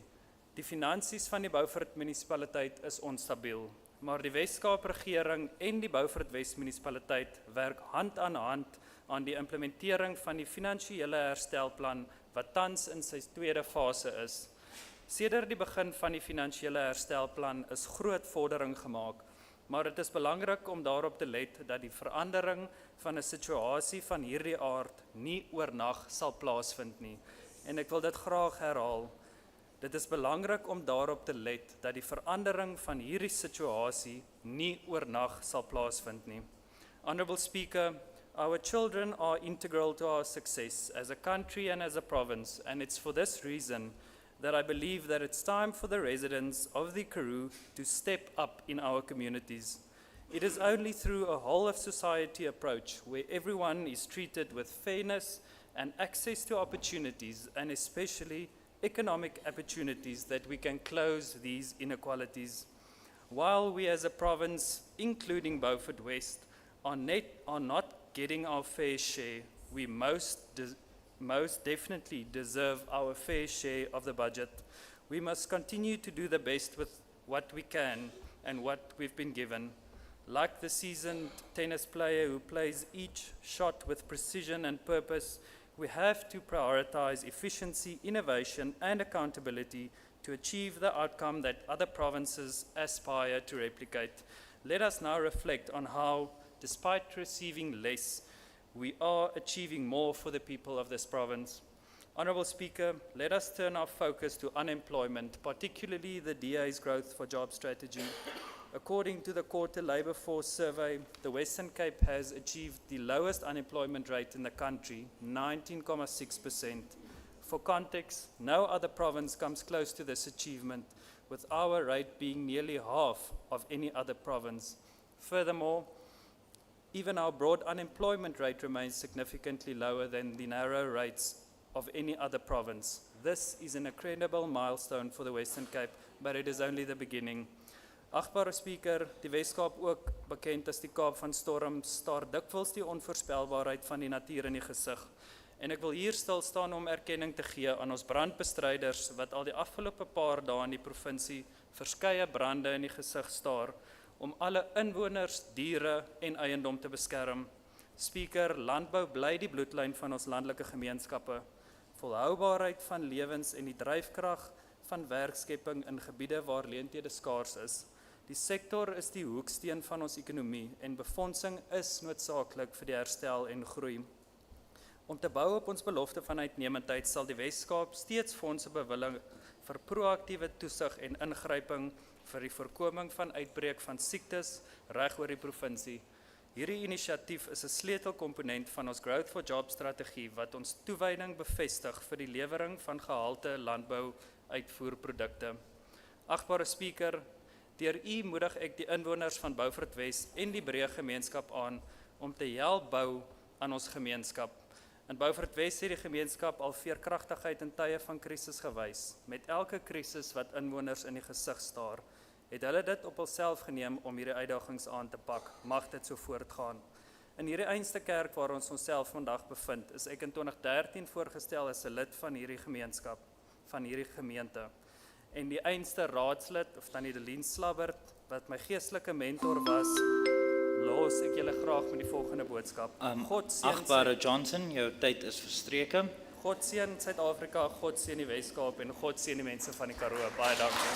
die finansies van die Beaufort munisipaliteit is onstabiel, maar die Wes-Kaap regering en die Beaufort West munisipaliteit werk hand aan die implementering van die finansiële herstelplan wat tans in sy tweede fase is. Sedert die begin van die finansiële herstelplan is groot vordering gemaak, maar dit is belangrik om daarop te let dat die verandering van 'n situasie van hierdie aard nie oornag sal plaasvind nie. En ek wil dit graag herhaal. Dit is belangrik om daarop te let dat die verandering van hierdie situasie nie oornag sal plaasvind nie. Honourable Speaker, our children are integral to our success as a country and as a province, and it's for this reason that I believe that it's time for the residents of the Karoo to step up in our communities. It is only through a whole-of-society approach where everyone is treated with fairness and access to opportunities, and especially economic opportunities, that we can close these inequalities. While we as a province, including Beaufort West, are not getting our fair share, we most definitely deserve our fair share of the budget. We must continue to do the best with what we can and what we've been given. Like the seasoned tennis player who plays each shot with precision and purpose, we have to prioritize efficiency, innovation, and accountability to achieve the outcome that other provinces aspire to replicate. Let us now reflect on how, despite receiving less, we are achieving more for the people of this province. Honourable Speaker, let us turn our focus to unemployment, particularly the DA's growth for job strategy. According to the Quarter Labour Force Survey, the Western Cape has achieved the lowest unemployment rate in the country, 19.6%. For context, no other province comes close to this achievement, with our rate being nearly half of any other province. Furthermore, even our broad unemployment rate remains significantly lower than the narrow rates of any other province. This is an incredible milestone for the Western Cape, but it is only the beginning. Agbare Speaker, die Wes-Kaap, ook bekend as die Kaap van storms, staar dikwels die onvoorspelbaarheid van die natuur in die gesig. En ek wil hier stil staan om erkenning te gee aan ons brandbestryders wat al die afgelope paar dae in die provinsie verskeie brande in die gesig staar om alle inwoners, diere en eiendom te beskerm. Speaker, landbou bly die bloedlyn van ons landelike gemeenskappe. Volhoubaarheid van lewens en die dryfkrag van werkskepping in gebiede waar leenthede skaars is. Die sektor is die hoeksteen van ons ekonomie en befondsing is noodsaaklik vir die herstel en groei. Om te bou op ons belofte van uitnemendheid sal die Wes-Kaap steeds fondse bewillig vir proaktiewe toesig en ingryping vir die voorkoming van uitbreek van siektes reg oor die provinsie. Hierdie inisiatief is 'n sleutelkomponent van ons Growth for Jobs strategie wat ons toewyding bevestig vir die lewering van gehalte landbou-uitvoerprodukte. Agbare Spreker, deur u moedig ek die inwoners van Beaufort Wes en die breë gemeenskap aan om te help bou aan ons gemeenskap. In Beaufort Wes het die gemeenskap al veerkragtigheid in tye van krisis gewys. Met elke krisis wat inwoners in die gesig staar, het hulle dit op hulself geneem om hierdie uitdagings aan te pak. Mag dit so voortgaan. In hierdie einste kerk waar ons onsself vandag bevind, is ek in 2013 voorgestel as 'n lid van hierdie gemeenskap, van hierdie gemeente. En die einste raadslid, of Tannie Delien Slabbert, wat my geestelike mentor was, los ek julle graag met die volgende boodskap. God seën Agbare Johnson, jou tyd is verstreke. God seën Suid-Afrika, God seën die Wes-Kaap en God seën die mense van die Karoo. Baie dankie.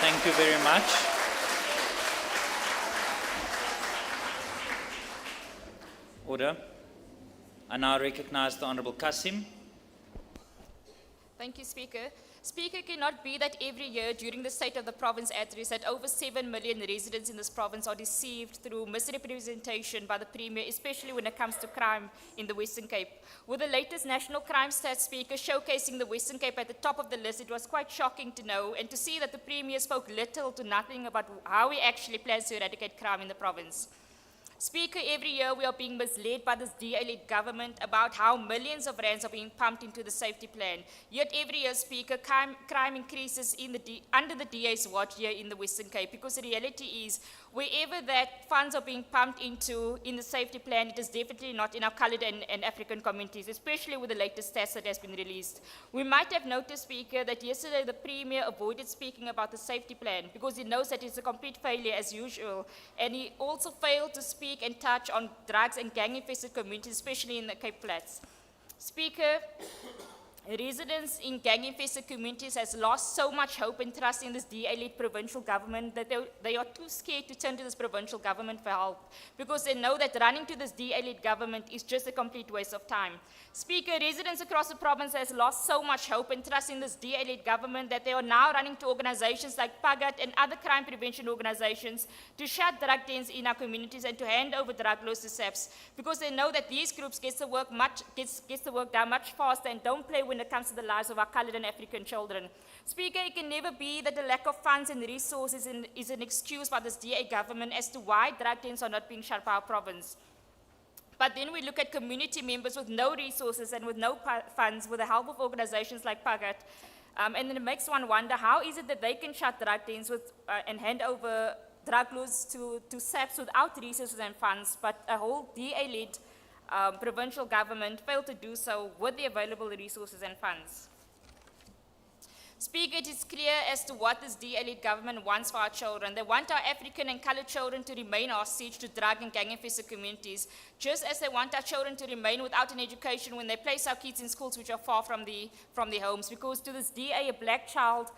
Thank you very much. Order. I now recognize the Honourable Kasim. Thank you, Speaker. Speaker, it cannot be that every year during the State of the Province address that over 7 million residents in this province are deceived through misrepresentation by the Premier, especially when it comes to crime in the Western Cape. With the latest National Crime Stats, Speaker, showcasing the Western Cape at the top of the list, it was quite shocking to know and to see that the Premier spoke little to nothing about how he actually plans to eradicate crime in the province. Speaker, every year we are being misled by this DA-led government about how millions of rands are being pumped into the safety plan. Yet every year, Speaker, crime increases under the DA's watch here in the Western Cape, because the reality is wherever that funds are being pumped into in the safety plan, it is definitely not in our coloured and African communities, especially with the latest stats that has been released. We might have noticed, Speaker, that yesterday the Premier avoided speaking about the safety plan because he knows that it's a complete failure as usual, and he also failed to speak and touch on drugs and gang-infested communities, especially in the Cape Flats. Speaker, residents in gang-infested communities has lost so much hope and trust in this DA-led provincial government that they are too scared to turn to this provincial government for help, because they know that running to this DA-led government is just a complete waste of time. Speaker, residents across the province has lost so much hope and trust in this DA-led government that they are now running to organizations like PAGAT and other crime prevention organizations to shut drug dens in our communities and to hand over drug laws to SAPS, because they know that these groups gets the work done much faster and don't play when it comes to the lives of our coloured and African children. Speaker, it can never be that the lack of funds and resources is an excuse by this DA government as to why drug dens are not being shut by our province. But then we look at community members with no resources and with no funds, with the help of organizations like PAGAT, and then it makes one wonder, how is it that they can shut drug dens and hand over drug laws to SAPS without resources and funds, but a whole DA-led provincial government failed to do so with the available resources and funds. Speaker, it is clear as to what this DA-led government wants for our children. They want our African and coloured children to remain hostage to drug and gang-infested communities, just as they want our children to remain without an education when they place our kids in schools which are far from their homes. Because to this DA, a black child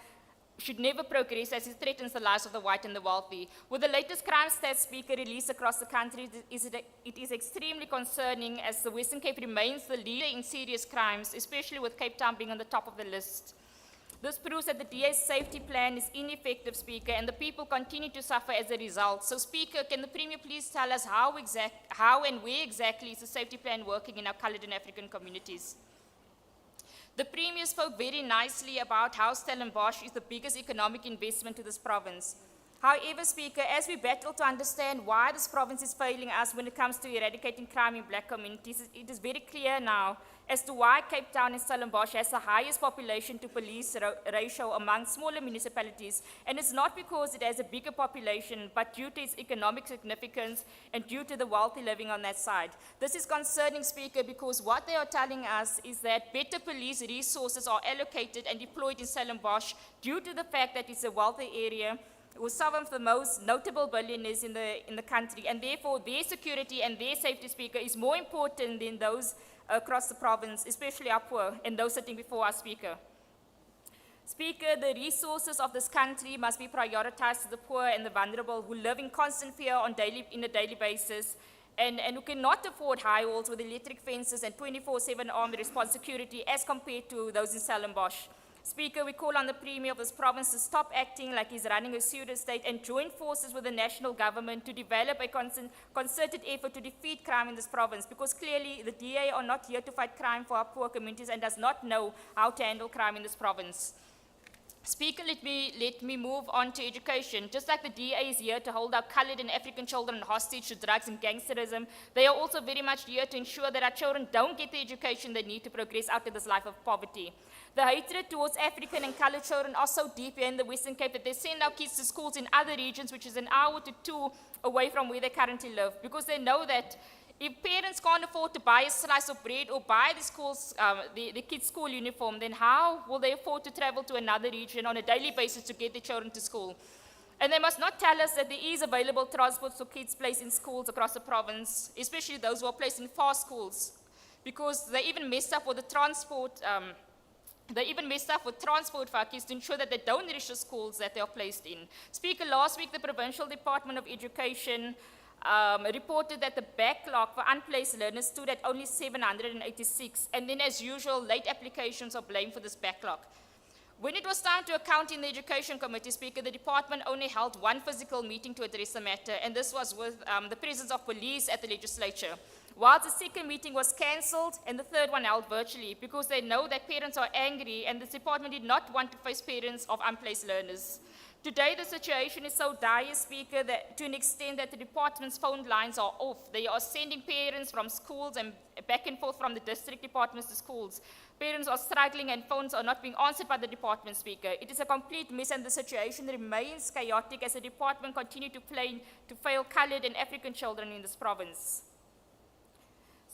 should never progress as it threatens the lives of the white and the wealthy. With the latest crime stats, Speaker, released across the country, it is extremely concerning as the Western Cape remains the leader in serious crimes, especially with Cape Town being on the top of the list. This proves that the DA's safety plan is ineffective, Speaker, and the people continue to suffer as a result. So, Speaker, can the Premier please tell us how and where exactly is the safety plan working in our coloured and African communities? The Premier spoke very nicely about how Stellenbosch is the biggest economic investment to this province. However, Speaker, as we battle to understand why this province is failing us when it comes to eradicating crime in black communities, it is very clear now as to why Cape Town and Stellenbosch has the highest population to police ratio among smaller municipalities. And it's not because it has a bigger population, but due to its economic significance and due to the wealthy living on that side. This is concerning, Speaker, because what they are telling us is that better police resources are allocated and deployed in Stellenbosch due to the fact that it's a wealthy area with some of the most notable billionaires in the country, and therefore their security and their safety, Speaker, is more important than those across the province, especially our poor and those sitting before our Speaker. Speaker, the resources of this country must be prioritized to the poor and the vulnerable who live in constant fear on a daily basis and who cannot afford high walls with electric fences and 24/7 armed response security as compared to those in Stellenbosch. Speaker, we call on the Premier of this province to stop acting like he's running a pseudo state and join forces with the national government to develop a concerted effort to defeat crime in this province, because clearly the DA are not here to fight crime for our poor communities and does not know how to handle crime in this province. Speaker, let me move on to education. Just like the DA is here to hold our colored and African children hostage to drugs and gangsterism, they are also very much here to ensure that our children don't get the education they need to progress out of this life of poverty. The hatred towards African and colored children are so deep here in the Western Cape that they send our kids to schools in other regions, which is an hour to 2 away from where they currently live, because they know that if parents can't afford to buy a slice of bread or buy the kids' school uniform, then how will they afford to travel to another region on a daily basis to get their children to school? And they must not tell us that there is available transport for kids placed in schools across the province, especially those who are placed in far schools, because they even messed up with the transport. They even messed up with transport for our kids to ensure that they don't reach the schools that they are placed in. Speaker, last week the Provincial Department of Education reported that the backlog for unplaced learners stood at only 786, and then as usual, late applications are blamed for this backlog. When it was time to account in the Education Committee, Speaker, the department only held one physical meeting to address the matter, and this was with the presence of police at the legislature. Whilst the second meeting was cancelled and the third one held virtually, because they know that parents are angry and the department did not want to face parents of unplaced learners. Today, the situation is so dire, Speaker, that to an extent that the department's phone lines are off. They are sending parents from schools and back and forth from the district departments to schools. Parents are struggling and phones are not being answered by the department, Speaker. It is a complete mess and the situation remains chaotic as the department continues to fail colored and African children in this province.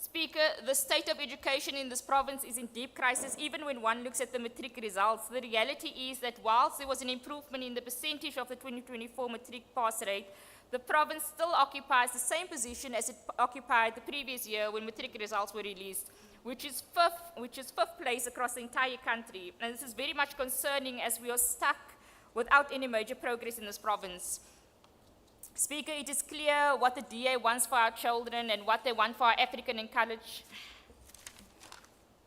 Speaker, the state of education in this province is in deep crisis even when one looks at the matric results. The reality is that whilst there was an improvement in the percentage of the 2024 matric pass rate, the province still occupies the same position as it occupied the previous year when matric results were released, which is fifth place across the entire country. And this is very much concerning as we are stuck without any major progress in this province. Speaker, it is clear what the DA wants for our children and what they want for our African and colored.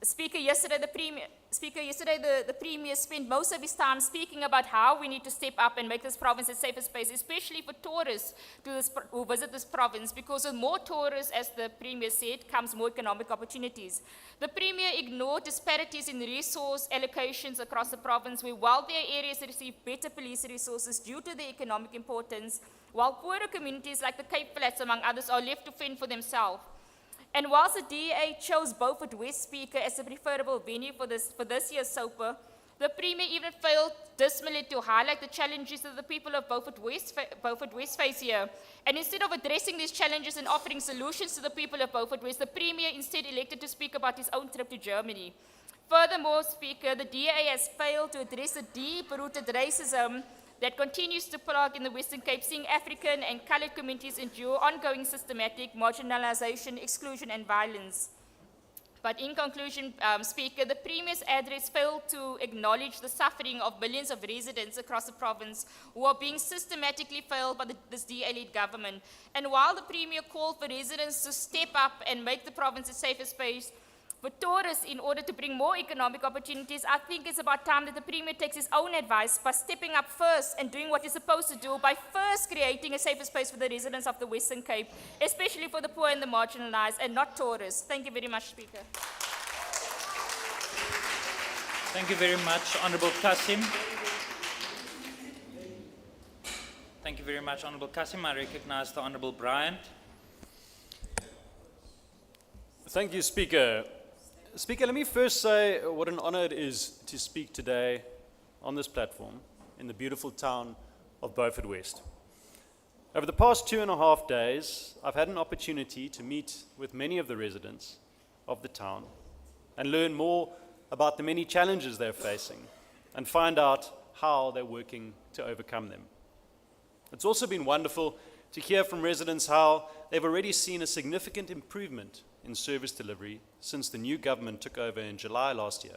Speaker, yesterday the Premier spent most of his time speaking about how we need to step up and make this province a safer space, especially for tourists who visit this province, because with more tourists, as the Premier said, comes more economic opportunities. The Premier ignored disparities in resource allocations across the province, where wealthier areas receive better police resources due to their economic importance, while poorer communities like the Cape Flats, among others, are left to fend for themselves. And whilst the DA chose Beaufort West, Speaker, as the preferable venue for this year's SOPA, the Premier even failed dismally to highlight the challenges that the people of Beaufort West face here. And instead of addressing these challenges and offering solutions to the people of Beaufort West, the Premier instead elected to speak about his own trip to Germany. Furthermore, Speaker, the DA has failed to address the deep-rooted racism that continues to plague in the Western Cape, seeing African and colored communities endure ongoing systematic marginalization, exclusion, and violence. But in conclusion, Speaker, the Premier's address failed to acknowledge the suffering of millions of residents across the province who are being systematically failed by this DA-led government. And while the Premier called for residents to step up and make the province a safer space for tourists in order to bring more economic opportunities, I think it's about time that the Premier takes his own advice by stepping up first and doing what he's supposed to do by first creating a safer space for the residents of the Western Cape, especially for the poor and the marginalized, and not tourists. Thank you very much, Speaker. Thank you very much, Honourable Kasim. Thank you very much, Honourable Kasim. I recognise the Honourable Bryant. Thank you, Speaker. Speaker, let me first say what an honor it is to speak today on this platform in the beautiful town of Beaufort West. Over the past 2.5 days, I've had an opportunity to meet with many of the residents of the town and learn more about the many challenges they're facing and find out how they're working to overcome them. It's also been wonderful to hear from residents how they've already seen a significant improvement in service delivery since the new government took over in July last year,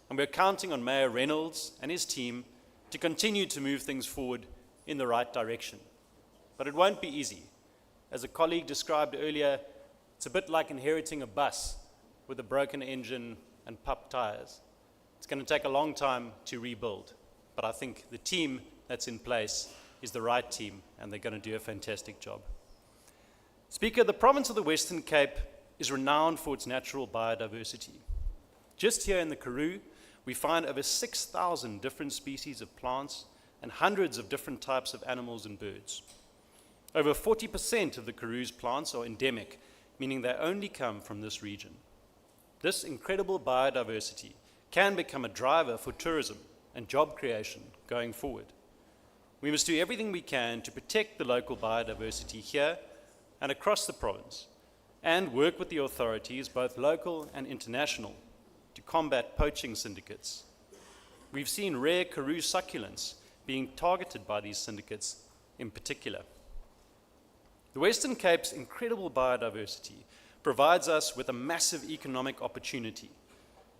and we're counting on Mayor Reynolds and his team to continue to move things forward in the right direction. But it won't be easy. As a colleague described earlier, it's a bit like inheriting a bus with a broken engine and pup tires. It's going to take a long time to rebuild, but I think the team that's in place is the right team, and they're going to do a fantastic job. Speaker, the province of the Western Cape is renowned for its natural biodiversity. Just here in the Karoo, we find over 6,000 different species of plants and hundreds of different types of animals and birds. Over 40% of the Karoo's plants are endemic, meaning they only come from this region. This incredible biodiversity can become a driver for tourism and job creation going forward. We must do everything we can to protect the local biodiversity here and across the province, and work with the authorities, both local and international, to combat poaching syndicates. We've seen rare Karoo succulents being targeted by these syndicates in particular. The Western Cape's incredible biodiversity provides us with a massive economic opportunity,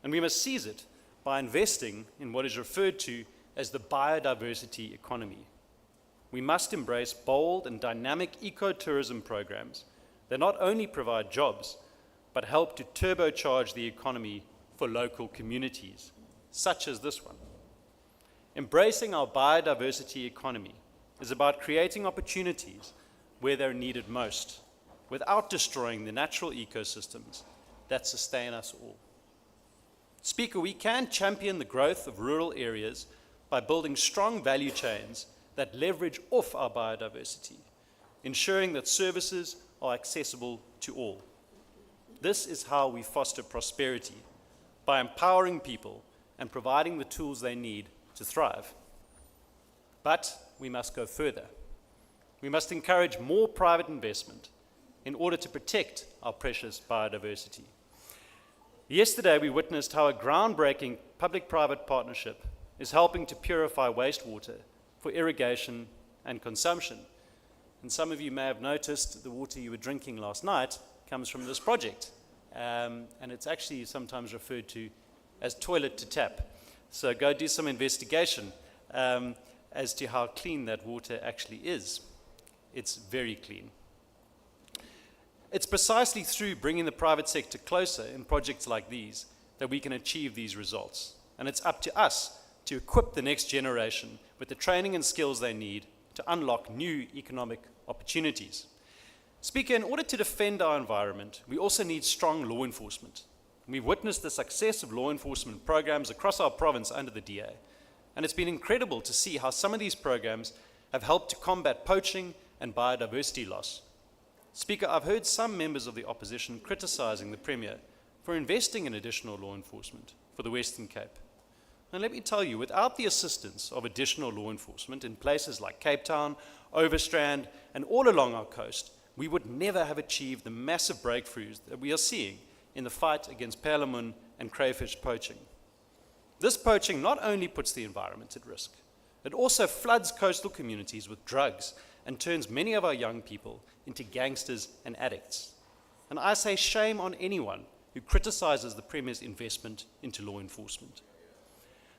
and we must seize it by investing in what is referred to as the biodiversity economy. We must embrace bold and dynamic ecotourism programs that not only provide jobs, but help to turbocharge the economy for local communities, such as this one. Embracing our biodiversity economy is about creating opportunities where they're needed most, without destroying the natural ecosystems that sustain us all. Speaker, we can champion the growth of rural areas by building strong value chains that leverage off our biodiversity, ensuring that services are accessible to all. This is how we foster prosperity, by empowering people and providing the tools they need to thrive. But we must go further. We must encourage more private investment in order to protect our precious biodiversity. Yesterday, we witnessed how a groundbreaking public-private partnership is helping to purify wastewater for irrigation and consumption. And some of you may have noticed the water you were drinking last night comes from this project. And it's actually sometimes referred to as toilet to tap. So go do some investigation as to how clean that water actually is. It's very clean. It's precisely through bringing the private sector closer in projects like these that we can achieve these results. And it's up to us to equip the next generation with the training and skills they need to unlock new economic opportunities. Speaker, in order to defend our environment, we also need strong law enforcement. We've witnessed the success of law enforcement programs across our province under the DA, and it's been incredible to see how some of these programs have helped to combat poaching and biodiversity loss. Speaker, I've heard some members of the opposition criticizing the Premier for investing in additional law enforcement for the Western Cape. And let me tell you, without the assistance of additional law enforcement in places like Cape Town, Overstrand, and all along our coast, we would never have achieved the massive breakthroughs that we are seeing in the fight against perlemoen and crayfish poaching. This poaching not only puts the environment at risk, it also floods coastal communities with drugs and turns many of our young people into gangsters and addicts. And I say shame on anyone who criticizes the Premier's investment into law enforcement.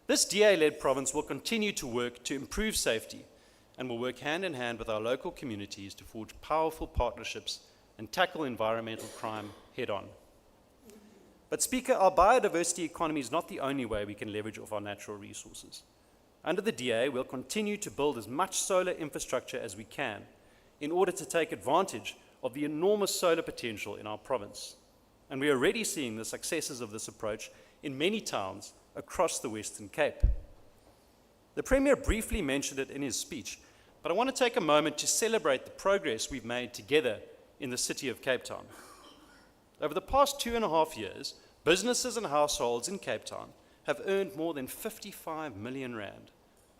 This DA-led province will continue to work to improve safety and will work hand in hand with our local communities to forge powerful partnerships and tackle environmental crime head-on. But Speaker, our biodiversity economy is not the only way we can leverage off our natural resources. Under the DA, we'll continue to build as much solar infrastructure as we can in order to take advantage of the enormous solar potential in our province. And we are already seeing the successes of this approach in many towns across the Western Cape. The Premier briefly mentioned it in his speech, but I want to take a moment to celebrate the progress we've made together in the city of Cape Town. Over the past 2.5 years, businesses and households in Cape Town have earned more than 55 million rand,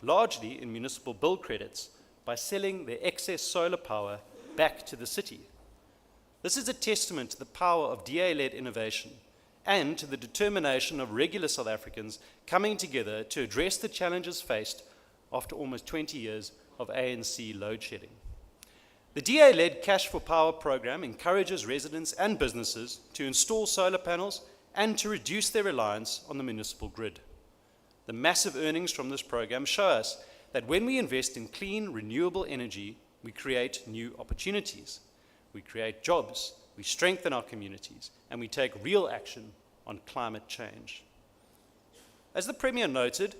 largely in municipal bill credits, by selling their excess solar power back to the city. This is a testament to the power of DA-led innovation and to the determination of regular South Africans coming together to address the challenges faced after almost 20 years of ANC load shedding. The DA-led Cash for Power program encourages residents and businesses to install solar panels and to reduce their reliance on the municipal grid. the massive earnings from this program show us that when we invest in clean, renewable energy, we create new opportunities. We create jobs, we strengthen our communities, and we take real action on climate change. As the Premier noted,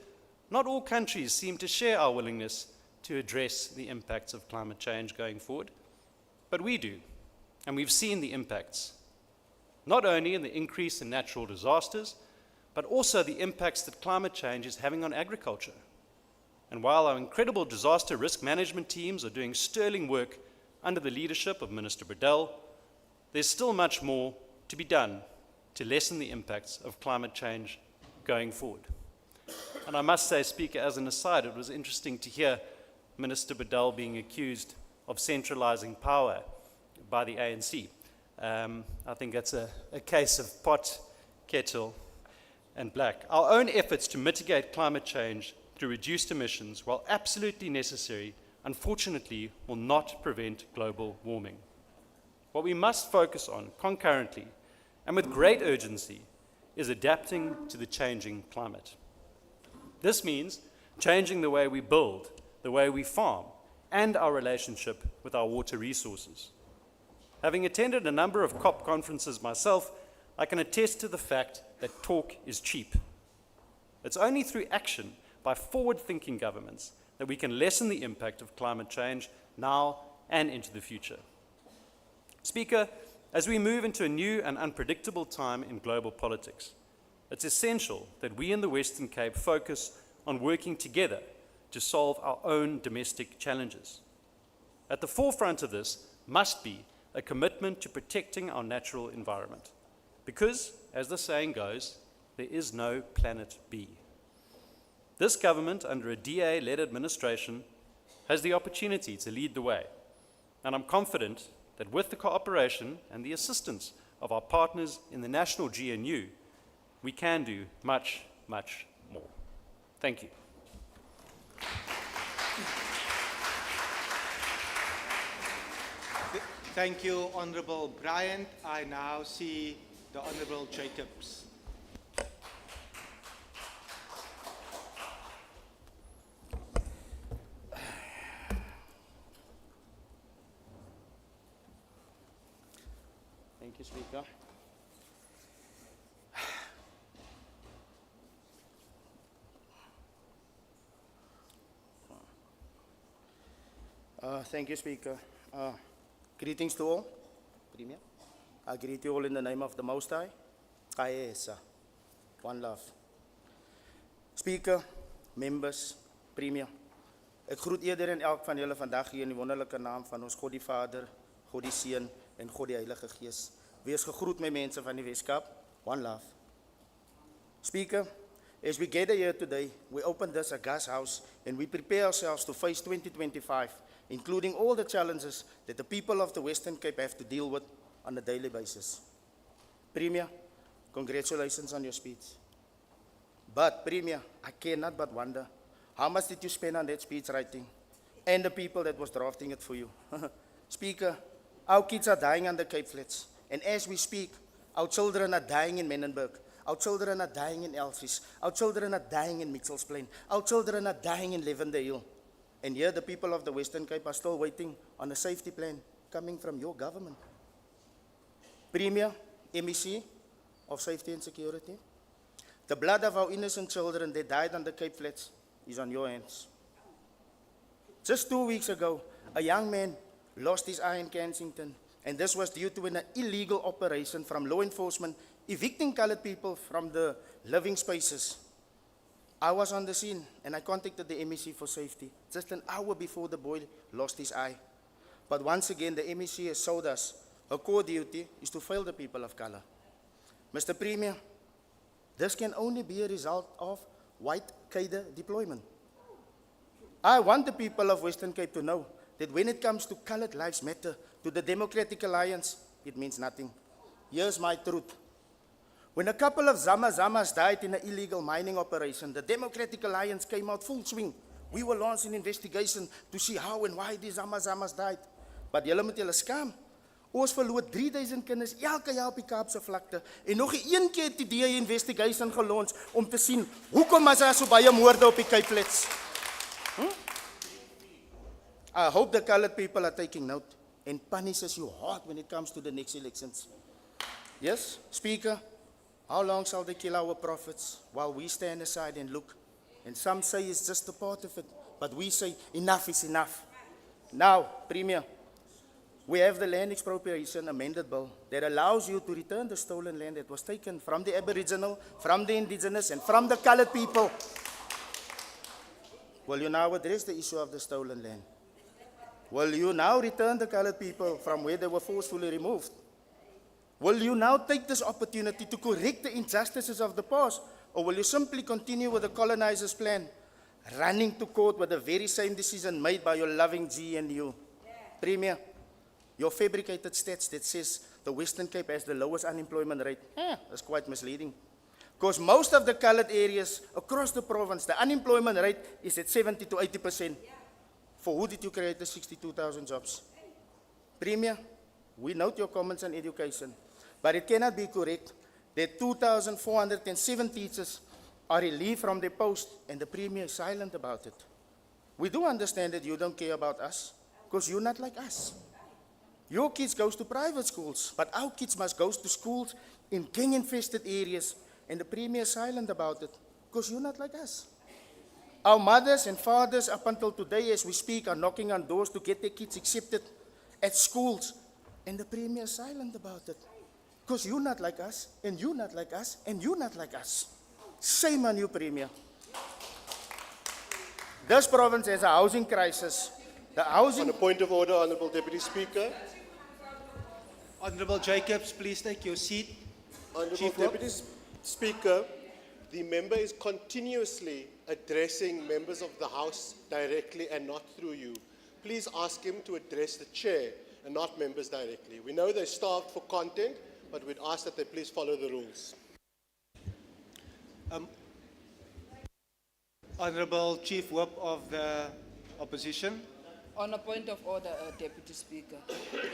not all countries seem to share our willingness to address the impacts of climate change going forward, but we do, and we've seen the impacts, not only in the increase in natural disasters, but also the impacts that climate change is having on agriculture. And while our incredible disaster risk management teams are doing sterling work under the leadership of Minister Bradell, there's still much more to be done to lessen the impacts of climate change going forward. And I must say, Speaker, as an aside, it was interesting to hear Minister Bradell being accused of centralizing power by the ANC. I think that's a case of pot, kettle, and black. Our own efforts to mitigate climate change through reduced emissions, while absolutely necessary, unfortunately will not prevent global warming. What we must focus on concurrently and with great urgency is adapting to the changing climate. This means changing the way we build, the way we farm, and our relationship with our water resources. Having attended a number of COP conferences myself, I can attest to the fact that talk is cheap. It's only through action by forward-thinking governments that we can lessen the impact of climate change now and into the future. Speaker, as we move into a new and unpredictable time in global politics, it's essential that we in the Western Cape focus on working together to solve our own domestic challenges. At the forefront of this must be a commitment to protecting our natural environment. Because, as the saying goes, there is no planet B. This government, under a DA-led administration, has the opportunity to lead the way. And I'm confident that with the cooperation and the assistance of our partners in the national GNU, we can do much, much more. Thank you. Thank you, Honourable Bryant. I now see the Honourable Jacobs. Thank you, Speaker. Thank you, Speaker. Greetings to all. Premier. I greet you all in the name of the Most High. Kaesa. One love. Speaker, members, Premier. Ek groet eerder en elk van julle vandag hier in die wonderlike naam van ons God die Vader, God die Seun en God die Heilige Gees. Wees gegroet my mense van die Weskaap. One love. Speaker, as we gather here today, we open this august house and we prepare ourselves to face 2025, including all the challenges that the people of the Western Cape have to deal with on a daily basis. Premier, congratulations on your speech. But Premier, I cannot but wonder, how much did you spend on that speech writing and the people that was drafting it for you? Speaker, our kids are dying on the Cape Flats, and as we speak, our children are dying in Menenberg. Our children are dying in Elsies. Our children are dying in Mitchell's Plain. Our children are dying in Lavender Hill. And here the people of the Western Cape are still waiting on a safety plan coming from your government. Premier, MEC of Safety and Security, the blood of our innocent children that died on the Cape Flats is on your hands. Just 2 weeks ago, a young man lost his eye in Kensington, and this was due to an illegal operation from law enforcement evicting colored people from the living spaces. I was on the scene and I contacted the MEC for safety just an hour before the boy lost his eye. But once again, the MEC has showed us her core duty is to fail the people of color. Mr. Premier, this can only be a result of white cadre deployment. I want the people of Western Cape to know that when it comes to colored lives matter, to the Democratic Alliance, it means nothing. Here's my truth. When a couple of Zamas died in an illegal mining operation, the Democratic Alliance came out full swing. We will launch an investigation to see how and why these Zamas died. But julle moet julle skaam. Ons verloor 3000 kinders elke jaar op die Kaapse vlakte. En nog een keer het die DA investigation gelons om te sien, hoekom is daar so baie moorde op die Cape Flats? I hope the colored people are taking note and punishes you hard when it comes to the next elections. Yes, Speaker, how long shall they kill our prophets while we stand aside and look? And some say it's just a part of it, but we say enough is enough. Now, Premier, we have the Land Expropriation Amended Bill that allows you to return the stolen land that was taken from the Aboriginal, from the Indigenous, and from the colored people. Will you now address the issue of the stolen land? Will you now return the colored people from where they were forcefully removed? Will you now take this opportunity to correct the injustices of the past? Or will you simply continue with the colonizers' plan, running to court with the very same decision made by your loving GNU? Premier, your fabricated stats that says the Western Cape has the lowest unemployment rate, that's quite misleading. Because most of the colored areas across the province, the unemployment rate is at 70 to 80%. For who did you create the 62,000 jobs? Premier, we note your comments on education, but it cannot be correct that 2,407 teachers are relieved from their post and the Premier is silent about it. We do understand that you don't care about us, because you're not like us. Your kids go to private schools, but our kids must go to schools in gang-infested areas, and the Premier is silent about it, because you're not like us. Our mothers and fathers, up until today as we speak, are knocking on doors to get their kids accepted at schools, and the Premier is silent about it. Because you're not like us, and you're not like us, and you're not like us. Shame on you, Premier. This province has a housing crisis. The housing... On a point of order, Honourable Deputy Speaker. Honourable Jacobs, please take your seat. Honourable Chief Whip. Deputy Speaker, the member is continuously addressing members of the House directly and not through you. Please ask him to address the chair and not members directly. We know they're starved for content, but we'd ask that they please follow the rules. Honourable Chief Whip of the Opposition. On a point of order, Deputy Speaker,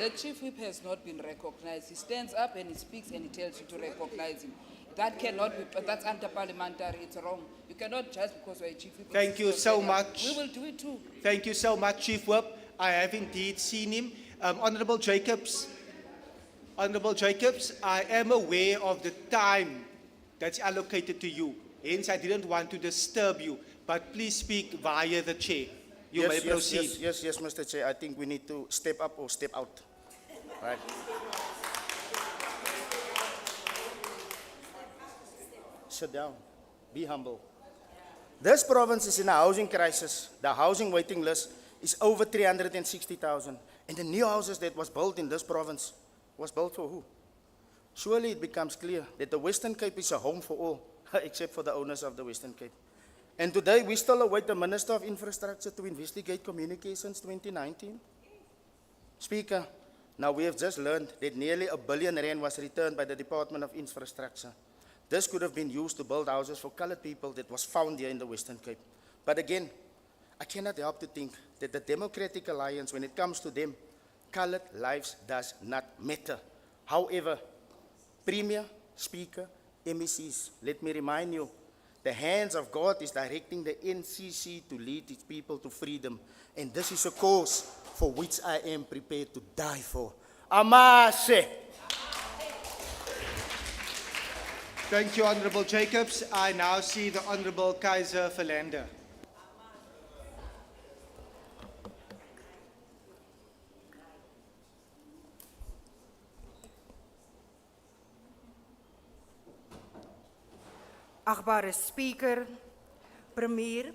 the Chief Whip has not been recognized. He stands up and he speaks and he tells you to recognize him. That cannot be, but that's anti-parliamentary, it's wrong. You cannot just because you're a Chief Whip. Thank you so much. We will do it too. Thank you so much, Chief Whip. I have indeed seen him. Honourable Jacobs, I am aware of the time that's allocated to you. Hence, I didn't want to disturb you, but please speak via the chair. You may proceed. Yes, Mr. Chair. I think we need to step up or step out. Right. Sit down. Be humble. This province is in a housing crisis. The housing waiting list is over 360,000. And the new houses that was built in this province was built for who? Surely it becomes clear that the Western Cape is a home for all, except for the owners of the Western Cape. And today we still await the Minister of Infrastructure to investigate communications 2019. Speaker, now we have just learned that nearly R1 billion was returned by the Department of Infrastructure. This could have been used to build houses for colored people that was found here in the Western Cape. But again, I cannot help to think that the Patriotic Alliance, when it comes to them, colored lives does not matter. However, Premier, Speaker, MECs, let me remind you, the hands of God is directing the NCC to lead its people to freedom. And this is a cause for which I am prepared to die for. Amase. Thank you, Honourable Jacobs. I now see the Honourable Kaiser Philander. Agbare Speaker, Premier,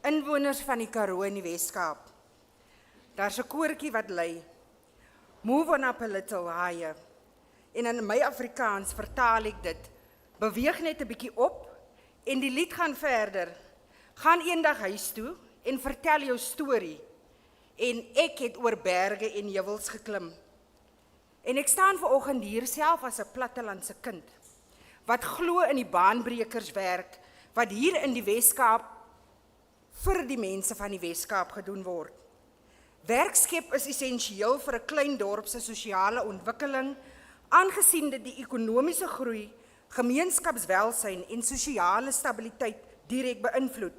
inwoners van die Karoo in die Weskaap. Daar's 'n koortjie wat lui. Move on up a little higher. En in my Afrikaans vertaal ek dit. Beweeg net 'n bietjie op en die lied gaan verder. Gaan eendag huis toe en vertel jou storie. En ek het oor berge en heuwels geklim. En ek staan vanoggend hier self as 'n plattelandse kind wat glo in die baanbrekerswerk wat hier in die Weskaap vir die mense van die Weskaap gedoen word. Werkskep is essensieel vir 'n klein dorp se sosiale ontwikkeling, aangesien dit die ekonomiese groei, gemeenskapswelsyn en sosiale stabiliteit direk beïnvloed.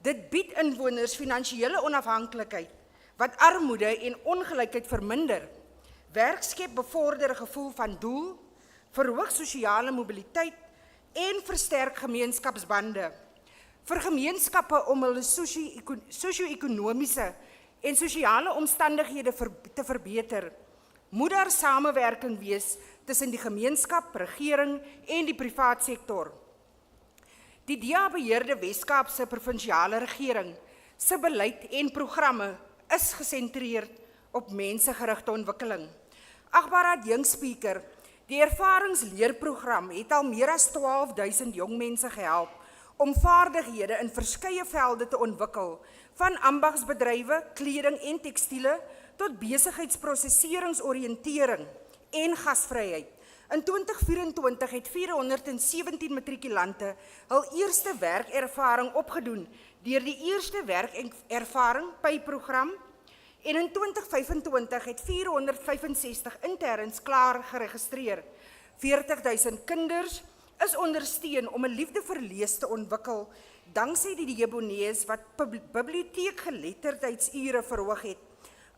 Dit bied inwoners finansiële onafhanklikheid, wat armoede en ongelykheid verminder. Werkskep bevorder 'n gevoel van doel, verhoog sosiale mobiliteit en versterk gemeenskapsbande. Vir gemeenskappe om hulle sosio-ekonomiese en sosiale omstandighede te verbeter, moet daar samewerking wees tussen die gemeenskap, regering en die privaat sektor. Die DA-beheerde Wes-Kaapse provinsiale regering se beleid en programme is gesentreerd op mensegerigte ontwikkeling. Agbare Speaker, die ervaringsleerprogram het al meer as 12.000 jong mense gehelp om vaardighede in verskeie velde te ontwikkel, van ambagsbedrywe, kleding en tekstiele tot besigheidsprosesseringsoriëntering en gasvryheid. In 2024 het 417 matrikulante hul eerste werkervaring opgedoen deur die eerste werkervaring PY-program en in 2025 het 465 interns klaar geregistreer. 40.000 kinders is ondersteun om 'n liefde vir lees te ontwikkel, dankse die diabonees wat biblioteekgeletterdheidsure verhoog het.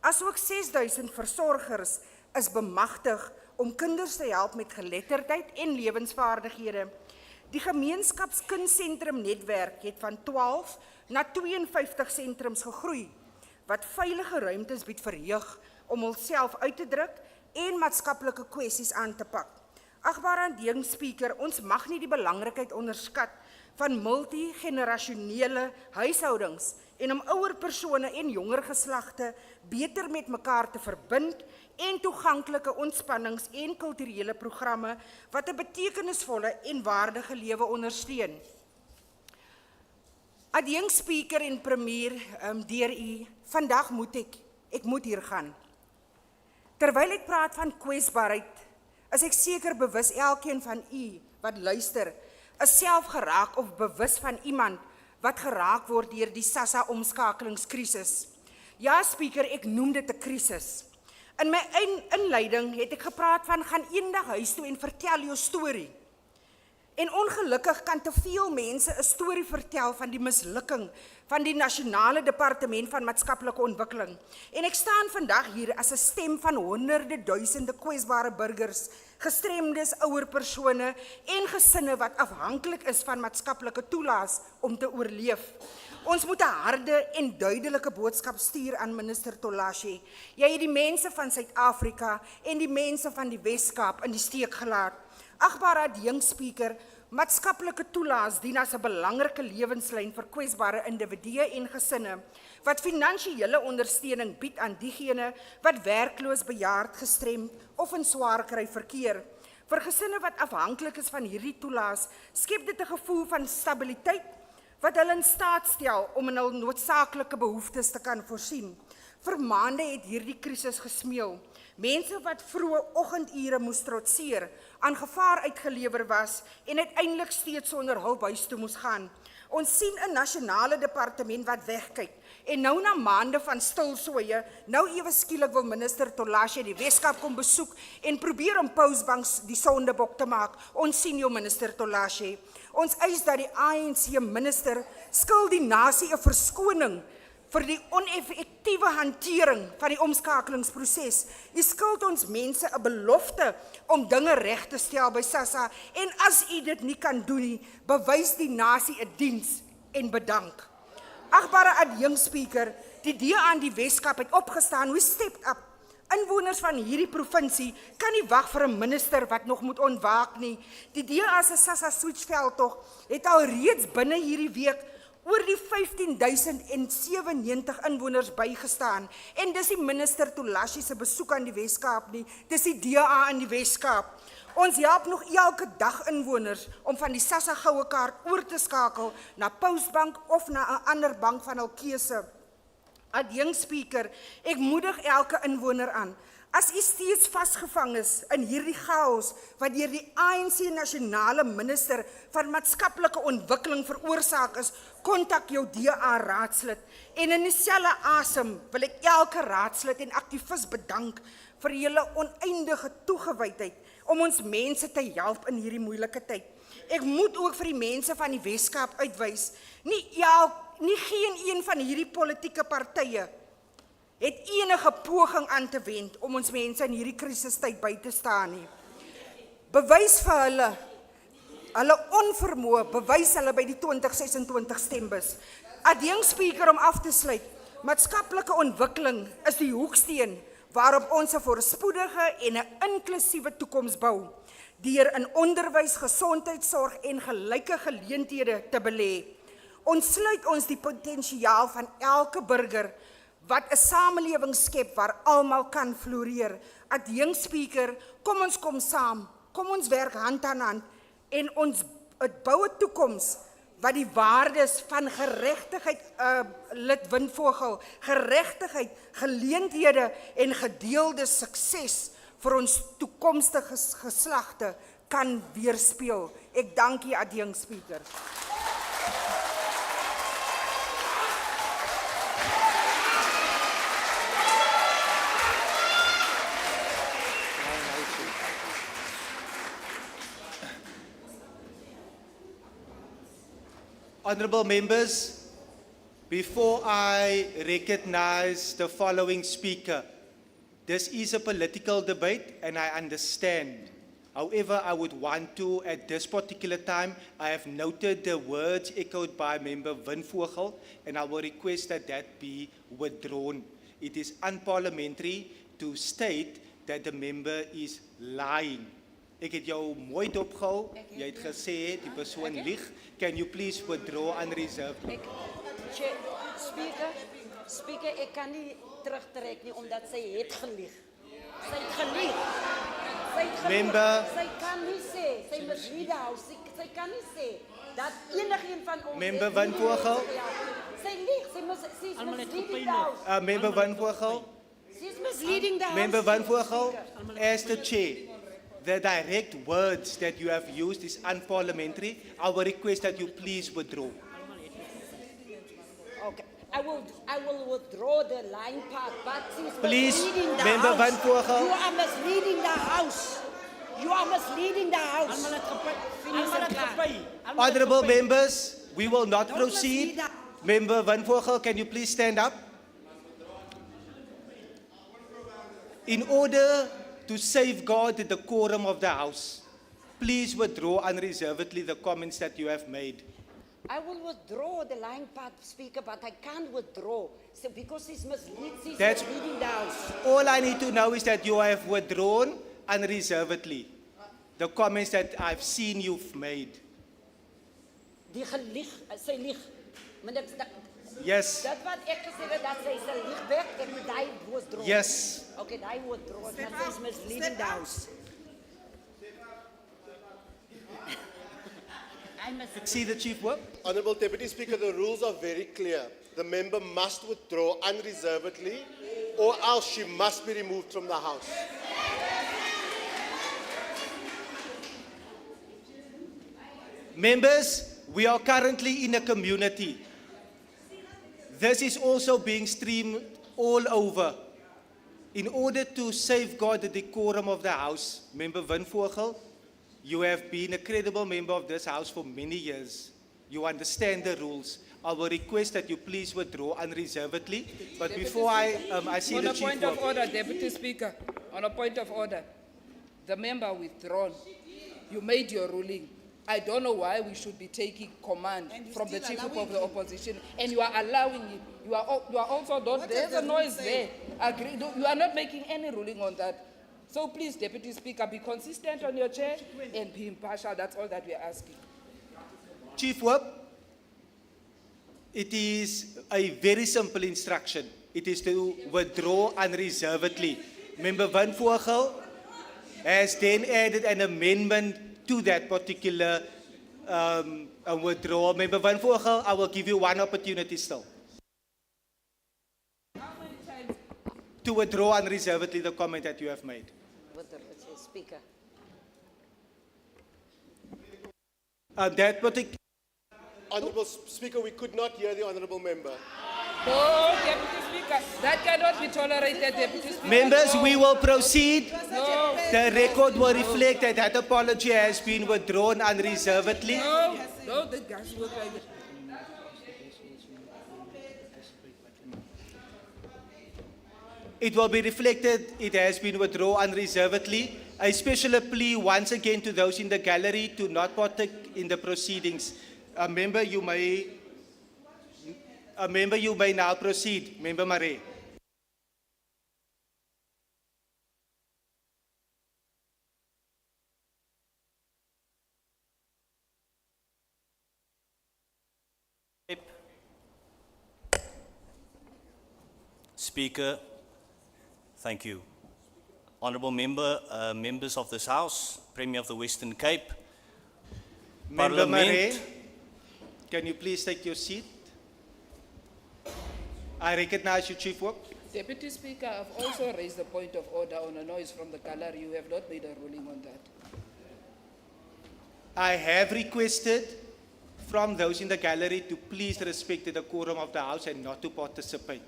Asook 6.000 versorgers is bemagtig om kinders te help met geletterdheid en lewensvaardighede. Die gemeenskapskundsentrum netwerk het van 12 na 52 sentrums gegroei, wat veilige ruimtes bied vir jeug om hulself uit te druk en maatskaplike kwessies aan te pak. Agbare Speaker, ons mag nie die belangrikheid onderskat van multigenerasionele huishoudings en om ouer persone en jonger geslagte beter met mekaar te verbind en toeganklike ontspannings- en kulturele programme wat 'n betekenisvolle en waardige lewe ondersteun. Speaker en Premier, deur u, vandag moet ek moet hier gaan. Terwyl ek praat van kwesbaarheid, is ek seker bewus elkeen van u wat luister, is self geraak of bewus van iemand wat geraak word deur die SASSA omskakelingskrisis. Ja, Speaker, ek noem dit 'n krisis. In my inleiding het ek gepraat van gaan eendag huis toe en vertel jou storie. En ongelukkig kan te veel mense 'n storie vertel van die mislukking van die Nasionale Departement van Maatskaplike Ontwikkeling. En ek staan vandag hier as 'n stem van honderde duisende kwesbare burgers, gestremdes, ouer persone en gesinne wat afhanklik is van maatskaplike toelaas om te oorleef. Ons moet 'n harde en duidelike boodskap stuur aan minister Tolashe. Jy het die mense van Suid-Afrika en die mense van die Wes-Kaap in die steek gelaat. Agbare Speaker, maatskaplike toelaas dien as 'n belangrike lewenslyn vir kwesbare individue en gesinne wat finansiële ondersteuning bied aan diegene wat werkloos, bejaard, gestremd of in swaar kry verkeer. Vir gesinne wat afhanklik is van hierdie toelaas, skep dit 'n gevoel van stabiliteit wat hulle in staat stel om in hul noodsaaklike behoeftes te kan voorsien. Vir maande het hierdie krisis gesmeel. Mense wat vroeë oggendure moes trotseer, aan gevaar uitgelewer was en uiteindelik steeds sonder hulp huis toe moes gaan. Ons sien 'n nasionale departement wat wegkyk en nou na maande van stilswye, nou ewe skielik wil minister Tolashe die Wes-Kaap kom besoek en probeer om Pausbanks die sondebok te maak. Ons sien jou minister Tolashe. Ons eis dat die ANC minister skuld die nasie 'n verskoning vir die oneffektiewe hantering van die omskakelingsproses. U skuld ons mense 'n belofte om dinge reg te stel by SASSA en as u dit nie kan doen nie, bewys die nasie 'n diens en bedank. Agbare Speaker, die DA in die Wes-Kaap het opgestaan, we stepped up. Inwoners van hierdie provinsie kan nie wag vir 'n minister wat nog moet ontwaak nie. Die DA se SASSA switchveldtog het al reeds binne hierdie week oor die 15.097 inwoners bygestaan. En dis die minister Tolashe se besoek aan die Wes-Kaap nie, dis die DA in die Wes-Kaap. Ons help nog elke dag inwoners om van die SASSA goue kaart oor te skakel na Postbank of na 'n ander bank van hul keuse. Speaker, ek moedig elke inwoner aan. As u steeds vasgevang is in hierdie chaos wat deur die ANC nasionale minister van maatskaplike ontwikkeling veroorsaak is, kontak jou DA raadslid. En in dieselfde asem wil ek elke raadslid en aktivis bedank vir julle oneindige toegewydheid om ons mense te help in hierdie moeilike tyd. Ek moet ook vir die mense van die Weskaap uitwys, nie geen een van hierdie politieke partye het enige poging aan te wend om ons mense in hierdie krisistyd by te staan nie. Bewys vir hulle onvermoë, bewys hulle by die 2026 stembus. Adjunk Speaker, om af te sluit, maatskaplike ontwikkeling is die hoeksteen waarop ons 'n voorspoedige en 'n inklusiewe toekoms bou, deur in onderwys, gesondheidsorg en gelyke geleenthede te belê. Ontsluit ons die potensiaal van elke burger wat 'n samelewing skep waar almal kan floreer. Adjunk Speaker, kom ons kom saam, kom ons werk hand aan hand en ons bou 'n toekoms wat die waardes van geregtigheid, lid Windvogel, geregtigheid, geleenthede en gedeelde sukses vir ons toekomstige geslagte kan weerspieël. Ek dank u, Adjunk Speaker. Honorable members, before I recognize the following speaker, this is a political debate and I understand. However, I would want to, at this particular time, I have noted the words echoed by Member Windvogel and I will request that that be withdrawn. It is unparliamentary to state that the member is lying. Ek het jou mooi dopgehou. Jy het gesê die persoon lieg. Can you please withdraw unreserved? Speaker, ek kan nie terugtrek nie omdat sy het gelieg. Sy het gelieg. Member, sy kan nie sê, sy mislead die house. Sy kan nie sê dat enigeen van ons Member Windvogel. Sy lieg, sy is misleading die house. Member Windvogel. She's misleading the house. Member Windvogel, as the chair, the direct words that you have used is unparliamentary. I will request that you please withdraw. Okay, I will withdraw the line part, but she's Please, misleading the Member house. Van Vogel. You are misleading the house. You are misleading the house. Honorable members, we will not proceed. Member Van Vogel, can you please stand up? In order to safeguard the decorum of the House, please withdraw unreservedly the comments that you have made. I will withdraw the line part, Speaker, but I can't withdraw because she's misleading the house. All I need to know is that you have withdrawn unreservedly the comments that I've seen you've made. Die gelieg, sy lieg. Maar Yes. dat wat ek gesê het dat sy se lieg weg, ek moet daai withdraw. Yes. Okay, daai withdraw, want sy's misleading the house. See the Chief Whip? Honourable Deputy Speaker, the rules are very clear. The member must withdraw unreservedly or else she must be removed from the House. Members, we are currently in a community. This is also being streamed all over. In order to safeguard the decorum of the House, Member Windvogel, you have been a credible member of this House for many years. You understand the rules. I will request that you please withdraw unreservedly. But before I see the Chief On a point of Whip. order, Deputy Speaker, on a point of order, the member withdrawn. You made your ruling. I don't know why we should be taking command from the Chief Whip of the Opposition, and you are allowing it. You are also not. There's a noise there. Agree. You are not making any ruling on that. So please, Deputy Speaker, be consistent on your chair and be impartial. That's all that we are asking. Chief Whip, it is a very simple instruction. It is to withdraw unreservedly. Member Windvogel has then added an amendment to that particular withdrawal. Member Windvogel, I will give you one opportunity still. to withdraw unreservedly the comment that you have made. With the Speaker. That particular. Honourable Speaker, we could not hear the Honourable Member. No, Deputy Speaker, that cannot be tolerated, Deputy Speaker. Members, No. we will proceed. No. The record will reflect that that apology has been withdrawn unreservedly. No, the guys will try it. It will be reflected it has been withdrawn unreservedly. A special plea once again to those in the gallery to not partake in the proceedings. A member, you may now proceed. Member Marais. Speaker, thank you. Honourable Member, members of this House, Premier of the Western Cape, Member Marais, Parliament. can you please take your seat? I recognize you, Chief Whip. Deputy Speaker, I've also raised a point of order on a noise from the gallery. You have not made a ruling on that. I have requested from those in the gallery to please respect the decorum of the House and not to participate.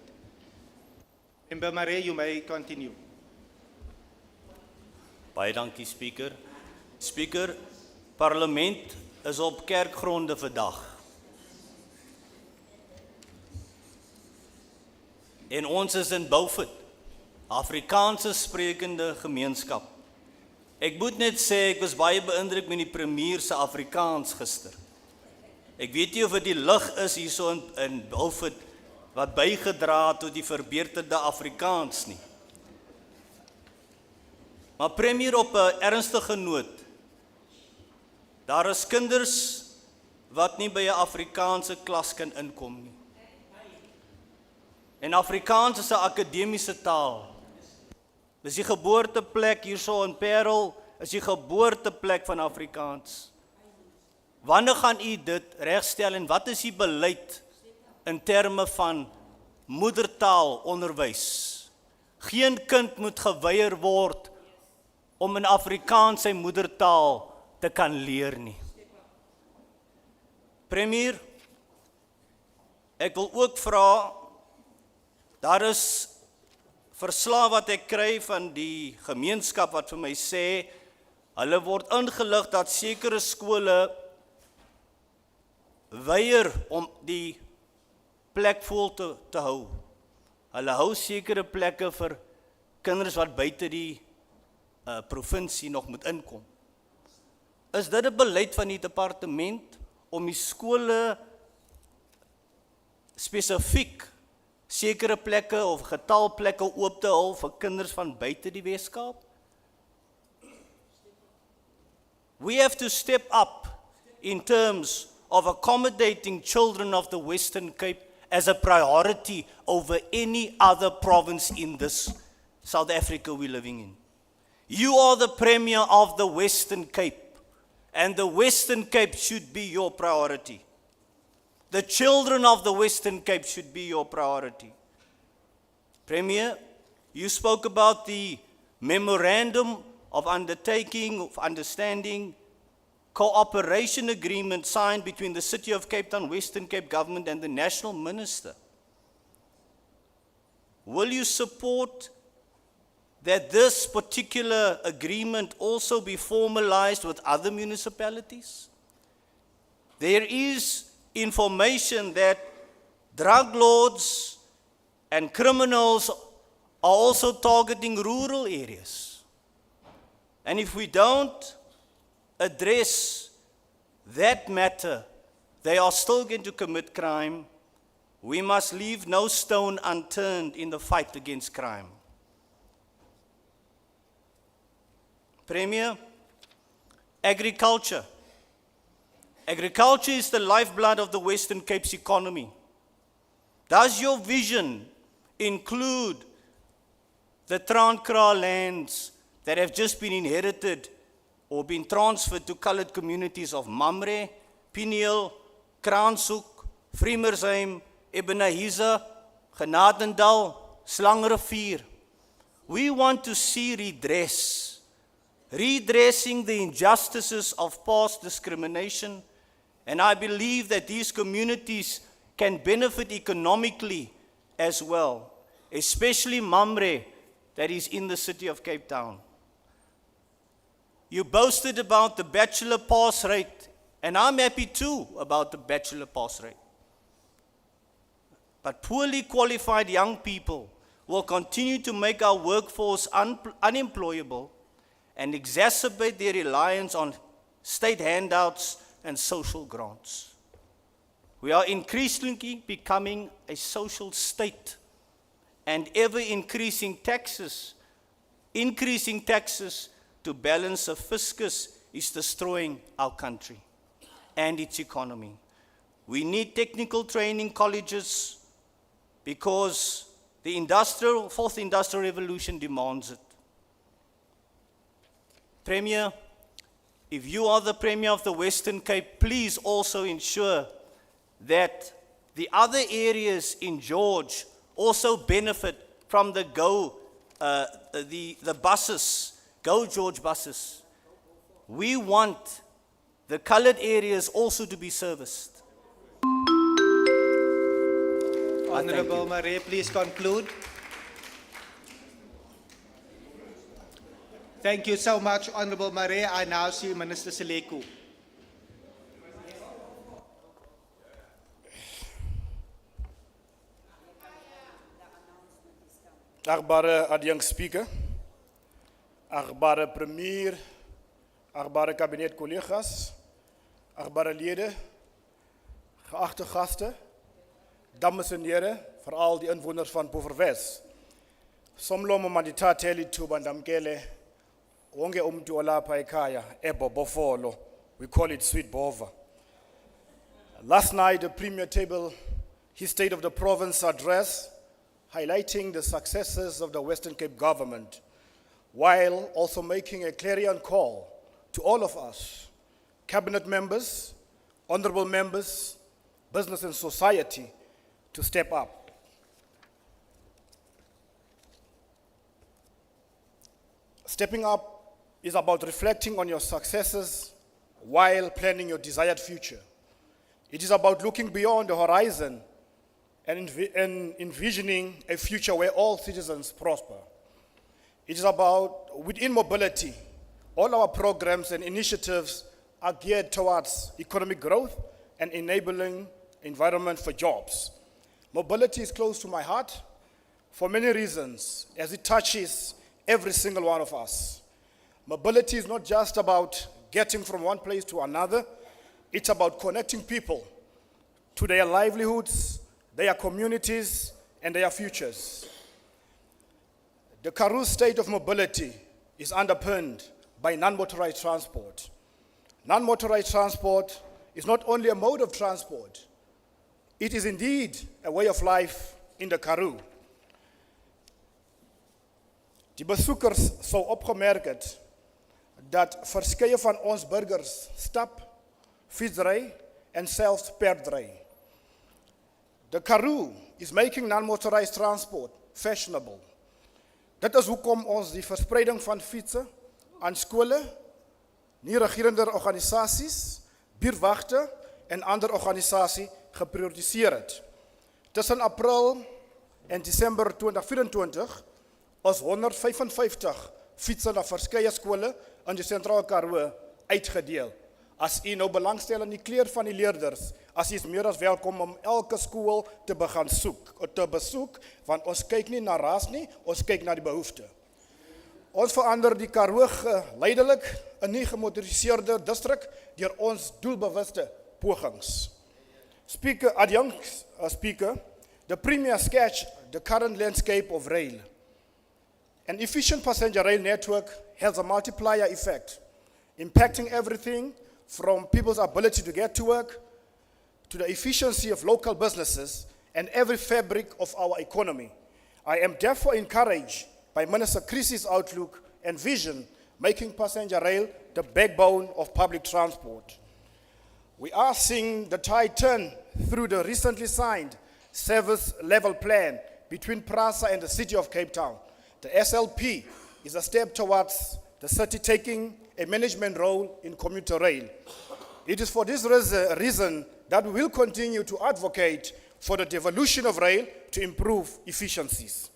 Member Marais, you may continue. Baie dankie, Speaker. Speaker, Parlement is op kerkgronde vandag. En ons is in Beaufort, Afrikaanse sprekende gemeenskap. Ek moet net sê, ek was baie beïndruk met die premier se Afrikaans gister. Ek weet nie of dit die lig is hierso in Beaufort wat bygedra het tot die verbeterde Afrikaans nie. Maar premier, op 'n ernstige noot, daar is kinders wat nie by 'n Afrikaanse klas kan inkom nie. En Afrikaans is 'n akademiese taal. Dis die geboorteplek hierso in Parel, is die geboorteplek van Afrikaans. Wanneer gaan u dit regstel en wat is die beleid in terme van moedertaalonderwys? Geen kind moet geweier word om in Afrikaans sy moedertaal te kan leer nie. Premier, ek wil ook vra, daar is verslae wat ek kry van die gemeenskap wat vir my sê, hulle word ingelig dat sekere skole weier om die plek vol te hou. Hulle hou sekere plekke vir kinders wat buite die provinsie nog moet inkom. Is dit 'n beleid van die departement om die skole spesifiek sekere plekke of getal plekke oop te hou vir kinders van buite die Weskaap? We have to step up in terms of accommodating children of the Western Cape as a priority over any other province in this South Africa we're living in. You are the Premier of the Western Cape, and the Western Cape should be your priority. The children of the Western Cape should be your priority. Premier, you spoke about the memorandum of understanding, cooperation agreement signed between the City of Cape Town, Western Cape Government and the National Minister. Will you support that this particular agreement also be formalized with other municipalities? There is information that drug lords and criminals are also targeting rural areas. And if we don't address that matter, they are still going to commit crime. We must leave no stone unturned in the fight against crime. Premier, agriculture. Agriculture is the lifeblood of the Western Cape's economy. Does your vision include the Trankra lands that have just been inherited or been transferred to coloured communities of Mamre, Piniel, Kranshoek, Vremersheim, Ebenezer, Genadendal, Slangrivier? We want to see redress, redressing the injustices of past discrimination, and I believe that these communities can benefit economically as well, especially Mamre, that is in the city of Cape Town. You boasted about the bachelor pass rate, and I'm happy too about the bachelor pass rate. But poorly qualified young people will continue to make our workforce unemployable and exacerbate their reliance on state handouts and social grants. We are increasingly becoming a social state, and ever increasing taxes to balance a fiscus is destroying our country and its economy. We need technical training colleges because the fourth industrial revolution demands it. Premier, if you are the Premier of the Western Cape, please also ensure that the other areas in George also benefit from the buses, Go George buses. We want the colored areas also to be serviced. Honorable Marais, please conclude. Thank you so much, Honorable Marais. I now see Minister Seleku. Achtbare adjunct speaker, achtbare premier, achtbare kabinetcollega's, achtbare leden, geachte gasten, dames en heren, vooral die inwoners van Provincial. Somlomo mandithathela ithuba ndamkele wonke umuntu olapha ekhaya eBobofolo. We call it Sweet Bova. Last night the Premier tabled his State of the Province address, highlighting the successes of the Western Cape government, while also making a clarion call to all of us, cabinet members, honorable members, business and society, to step up. Stepping up is about reflecting on your successes while planning your desired future. It is about looking beyond the horizon and envisioning a future where all citizens prosper. It is about, within mobility, all our programs and initiatives are geared towards economic growth and enabling environment for jobs. Mobility is close to my heart for many reasons, as it touches every single one of us. Mobility is not just about getting from one place to another, it's about connecting people to their livelihoods, their communities, and their futures. The Karoo state of mobility is underpinned by non-motorized transport. Non-motorized transport is not only a mode of transport, it is indeed a way of life in the Karoo. Die besoekers sou opgemerk het dat verskeie van ons burgers stap, fietsry en selfs perdry. The Karoo is making non-motorized transport fashionable. Dit is hoekom ons die verspreiding van fietsen aan skole, nie-regerende organisasies, buurtwagte en ander organisasie geprioritiseer het. Tussen April en Desember 2024 is 155 fietsen na verskeie skole in die Sentraal Karoo uitgedeel. As u nou belangstel in die kleer van die leerders, as u is meer as welkom om elke skool te besoek, want ons kyk nie na ras nie, ons kyk na die behoefte. Ons verander die Karoo geleidelik in nie gemotoriseerde distrik deur ons doelbewuste pogings. Speaker, the Premier sketched the current landscape of rail. An efficient passenger rail network has a multiplier effect, impacting everything from people's ability to get to work, to the efficiency of local businesses, and every fabric of our economy. I am therefore encouraged by Minister Chrissy's outlook and vision, making passenger rail the backbone of public transport. We are seeing the tide turn through the recently signed service level plan between PRASA and the City of Cape Town. The SLP is a step towards the city taking a management role in commuter rail. It is for this reason that we will continue to advocate for the devolution of rail to improve efficiencies.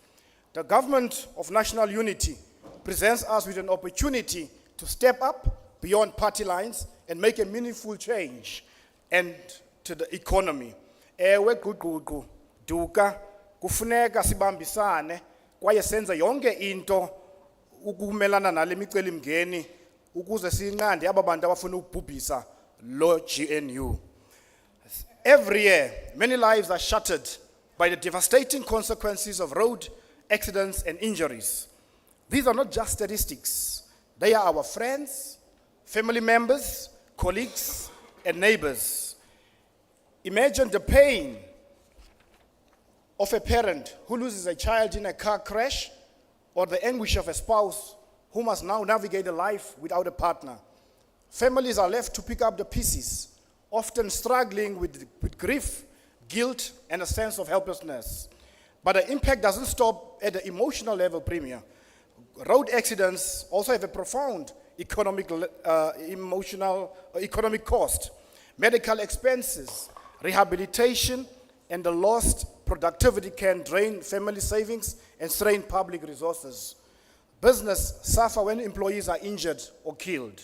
The government of national unity presents us with an opportunity to step up beyond party lines and make a meaningful change and to the economy. Ewe gugugu, duka, kufuneka sibambisane, kwaye senze yonke into ukumelana nale micelimngeni ukuze sinqande aba bantu abafuna ukubhubhisa lo GNU. Every year, many lives are shattered by the devastating consequences of road accidents and injuries. These are not just statistics. They are our friends, family members, colleagues, and neighbors. Imagine the pain of a parent who loses a child in a car crash, or the anguish of a spouse who must now navigate a life without a partner. Families are left to pick up the pieces, often struggling with grief, guilt, and a sense of helplessness. But the impact doesn't stop at the emotional level, Premier. Road accidents also have a profound economic cost. Medical expenses, rehabilitation, and the lost productivity can drain family savings and strain public resources. Business suffer when employees are injured or killed,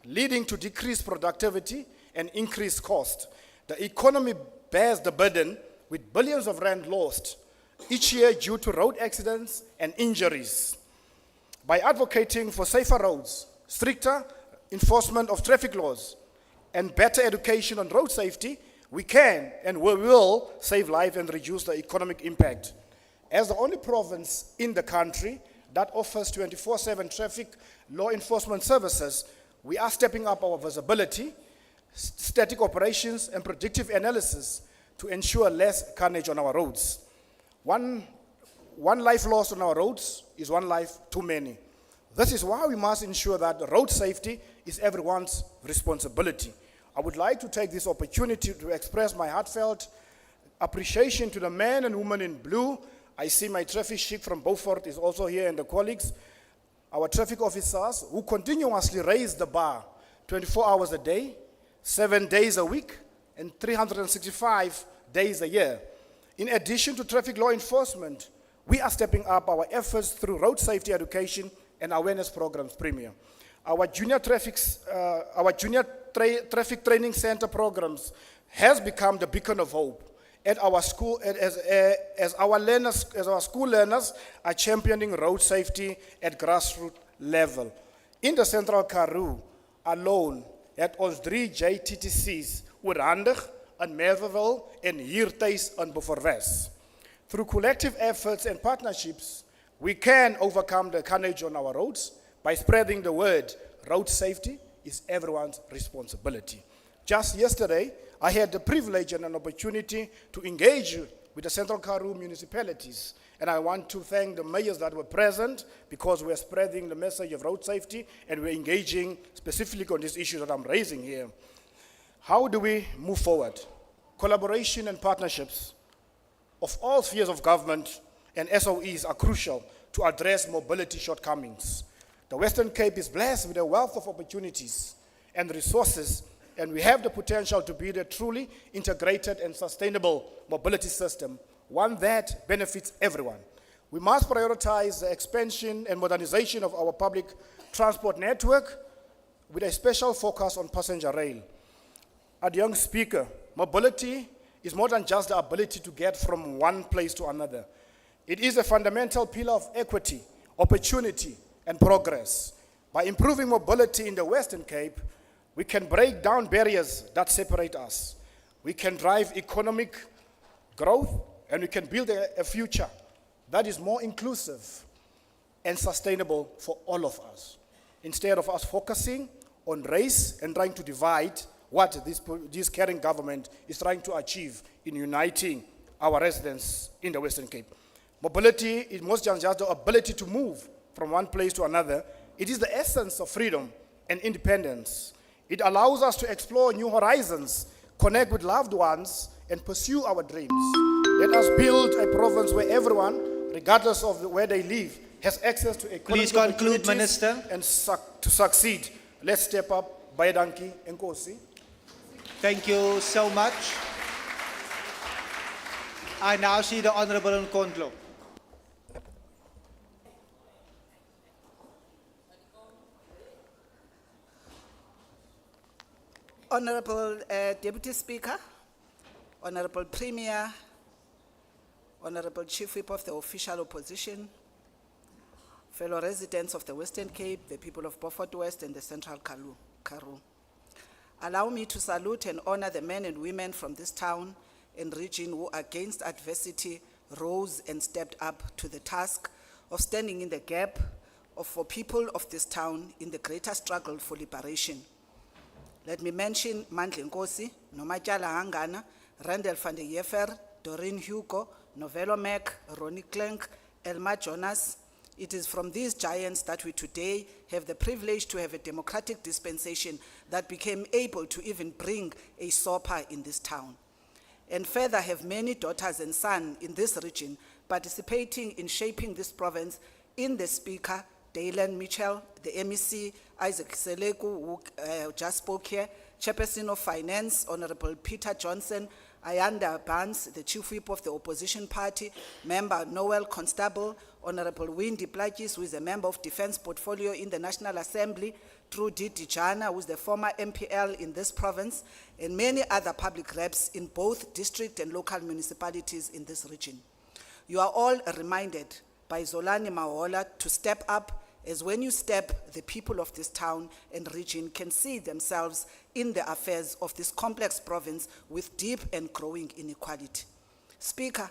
leading to decreased productivity and increased cost. The economy bears the burden with billions of rand lost each year due to road accidents and injuries. By advocating for safer roads, stricter enforcement of traffic laws, and better education on road safety, we can and we will save lives and reduce the economic impact. As the only province in the country that offers 24/7 traffic law enforcement services, we are stepping up our visibility, static operations, and predictive analysis to ensure less carnage on our roads. One life lost on our roads is one life too many. This is why we must ensure that road safety is everyone's responsibility. I would like to take this opportunity to express my heartfelt appreciation to the men and women in blue. I see my traffic chief from Beaufort is also here, and the colleagues, our traffic officers who continuously raise the bar 24 hours a day, 7 days a week, and 365 days a year. In addition to traffic law enforcement, we are stepping up our efforts through road safety education and awareness programs, Premier. Our junior traffic training center programs has become the beacon of hope at our school as our school learners are championing road safety at grassroots level. In the Central Karoo alone, at ons 3 JTTC's Oorhandig in Merweville and Hiertuis in Beaufort. Through collective efforts and partnerships, we can overcome the carnage on our roads by spreading the word. Road safety is everyone's responsibility. Just yesterday, I had the privilege and an opportunity to engage with the Central Karoo municipalities, and I want to thank the mayors that were present because we're spreading the message of road safety and we're engaging specifically on this issue that I'm raising here. How do we move forward? Collaboration and partnerships of all spheres of government and SOEs are crucial to address mobility shortcomings. The Western Cape is blessed with a wealth of opportunities and resources, and we have the potential to build a truly integrated and sustainable mobility system, one that benefits everyone. We must prioritize the expansion and modernization of our public transport network with a special focus on passenger rail. Young Speaker, mobility is more than just the ability to get from one place to another. It is a fundamental pillar of equity, opportunity, and progress. By improving mobility in the Western Cape, we can break down barriers that separate us. We can drive economic growth, and we can build a future that is more inclusive and sustainable for all of us, instead of us focusing on race and trying to divide what this caring government is trying to achieve in uniting our residents in the Western Cape. Mobility is more than just the ability to move from one place to another. It is the essence of freedom and independence. It allows us to explore new horizons, connect with loved ones, and pursue our dreams. Let us build a province where everyone, regardless of where they live, has access to equality Please conclude, opportunities Minister. and to succeed. Let's step up. Baie dankie, enkosi. Thank you so much. I now see the Honorable Nkondlo. Honorable Deputy Speaker, Honorable Premier, Honorable Chief Whip of the Official Opposition, fellow residents of the Western Cape, the people of Beaufort West and the Central Karoo. Allow me to salute and honor the men and women from this town and region who, against adversity, rose and stepped up to the task of standing in the gap for people of this town in the greater struggle for liberation. Let me mention Mandla Nkosi, Nomatyala Hangana, Randall van der Yefer, Doreen Hugo, Novelo Mac, Ronnie Clank, Elma Jonas. It is from these giants that we today have the privilege to have a democratic dispensation that became able to even bring a SOPA in this town. And further have many daughters and sons in this region participating in shaping this province in the Speaker, Daylan Mitchell, the MEC, Isaac Seleku, who just spoke here, Chairperson of Finance, Honorable Peter Johnson, Ayanda Barnes, the Chief Whip of the Opposition Party, Member Noel Constable, Honorable Windy Plakis, who is a member of Defense Portfolio in the National Assembly, Trudy Dijana, who is the former MPL in this province, and many other public reps in both district and local municipalities in this region. You are all reminded by Zolani Mahola to step up, as when you step, the people of this town and region can see themselves in the affairs of this complex province with deep and growing inequality. Speaker,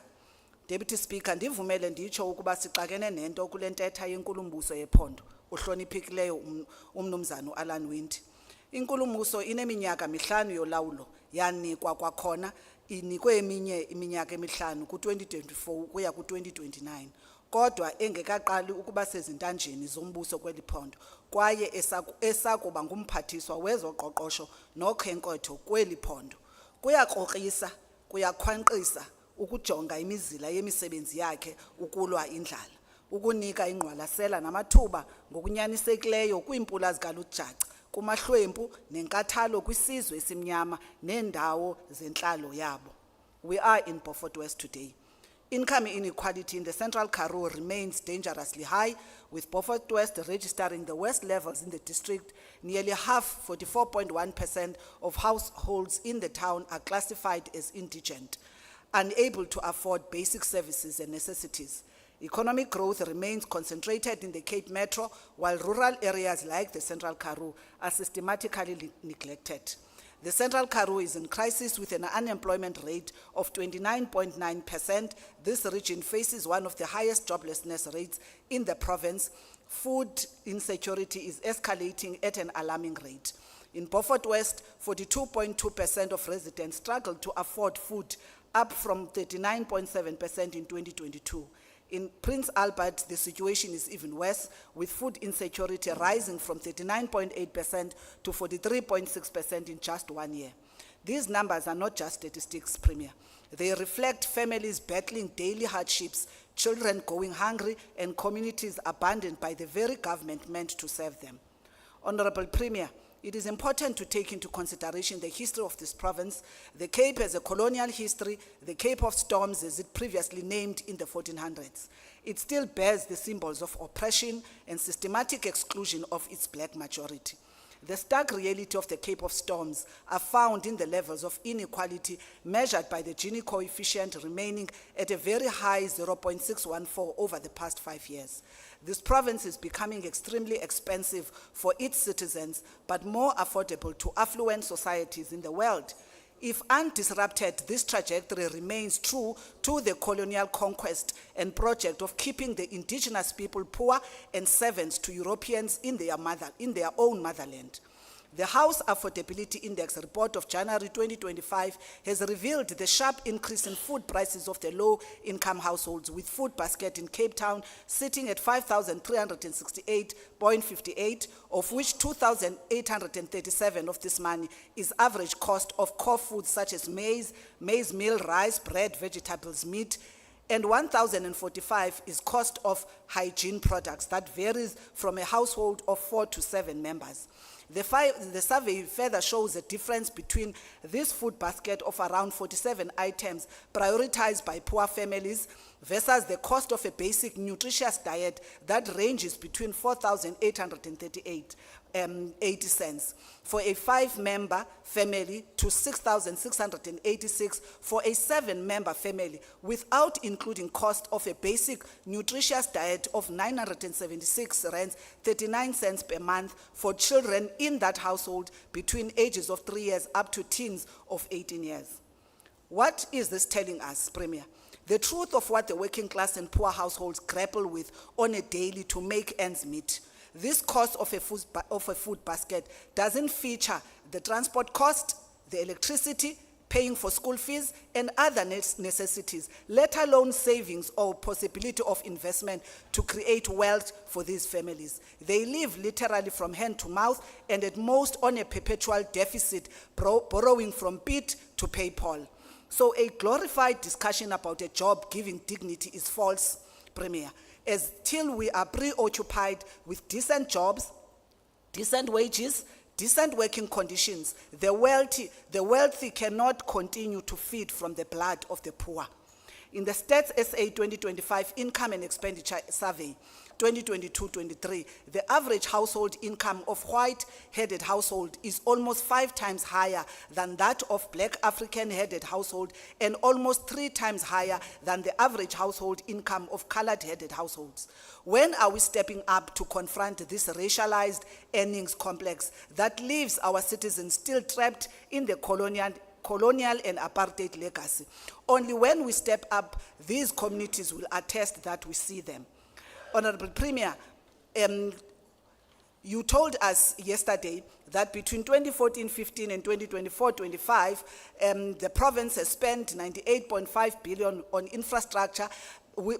Deputy Speaker, ndivumele nditsho ukuba sixakene nento kule ntetha yenkulumbuso yephondo, uhloniphekileyo umnumzana uAlan Windi. Inkulumbuso ineminyaka 5 yolawulo, yanikwa kwakhona inikwe eminye iminyaka emihlanu ku-2024 kuya ku-2029. Kodwa engekaqali ukuba sezintanjeni zombuso kweli phondo, kwaye esakuba ngumphathiswa wezoqoqosho nokhenkotho kweli phondo. Kuyakrokrisa, kuyakhwanqisa ukujonga imizila yemisebenzi yakhe ukulwa indlala, ukunika ingqwalasela namathuba ngokunyanisekileyo kwiimpula zikalujaca, kumahlwempu nenkathalo kwisizwe esimnyama nendawo zentlalo yabo. We are in Beaufort West today. Income inequality in the Central Karoo remains dangerously high, with Beaufort West registering the worst levels in the district. Nearly half, 44.1% of households in the town are classified as indigent, unable to afford basic services and necessities. Economic growth remains concentrated in the Cape Metro, while rural areas like the Central Karoo are systematically neglected. The Central Karoo is in crisis with an unemployment rate of 29.9%. This region faces one of the highest joblessness rates in the province. Food insecurity is escalating at an alarming rate. In Beaufort West, 42.2% of residents struggle to afford food, up from 39.7% in 2022. In Prince Albert, the situation is even worse, with food insecurity rising from 39.8% to 43.6% in just 1 year. These numbers are not just statistics, Premier. They reflect families battling daily hardships, children going hungry, and communities abandoned by the very government meant to serve them. Honorable Premier, it is important to take into consideration the history of this province. The Cape has a colonial history, the Cape of Storms as it previously named in the 1400s. It still bears the symbols of oppression and systematic exclusion of its black majority. The stark reality of the Cape of Storms are found in the levels of inequality measured by the Gini coefficient remaining at a very high 0.614 over the past 5 years. This province is becoming extremely expensive for its citizens, but more affordable to affluent societies in the world. If undisrupted, this trajectory remains true to the colonial conquest and project of keeping the indigenous people poor and servants to Europeans in their own motherland. The House Affordability Index report of January 2025 has revealed the sharp increase in food prices of the low-income households, with food basket in Cape Town sitting at 5,368.58, of which 2,837 of this money is average cost of core foods such as maize meal, rice, bread, vegetables, meat, And 1,045 is cost of hygiene products that varies from a household of 4 to 7 members. The survey further shows a difference between this food basket of around 47 items prioritized by poor families versus the cost of a basic nutritious diet that ranges between 4,838 80 cents for a 5-member family to 6,686 for a 7-member family, without including cost of a basic nutritious diet of 976 rands 39 cents per month for children in that household between ages of 3 years up to teens of 18 years. What is this telling us, Premier? The truth of what the working class and poor households grapple with on a daily to make ends meet. This cost of a food basket doesn't feature the transport cost, the electricity, paying for school fees, and other necessities, let alone savings or possibility of investment to create wealth for these families. They live literally from hand to mouth and at most on a perpetual deficit, borrowing from bit to PayPal. So a glorified discussion about a job giving dignity is false, Premier, as till we are preoccupied with decent jobs, decent wages, decent working conditions, the wealthy cannot continue to feed from the blood of the poor. In the Stats SA 2025 Income and Expenditure Survey, 2022-23, the average household income of white-headed household is almost 5 times higher than that of black African-headed household and almost 3 times higher than the average household income of colored-headed households. When are we stepping up to confront this racialized earnings complex that leaves our citizens still trapped in the colonial and apartheid legacy? Only when we step up, these communities will attest that we see them. Honorable Premier, you told us yesterday that between 2014-15 and 2024-25, the province has spent 98.5 billion on infrastructure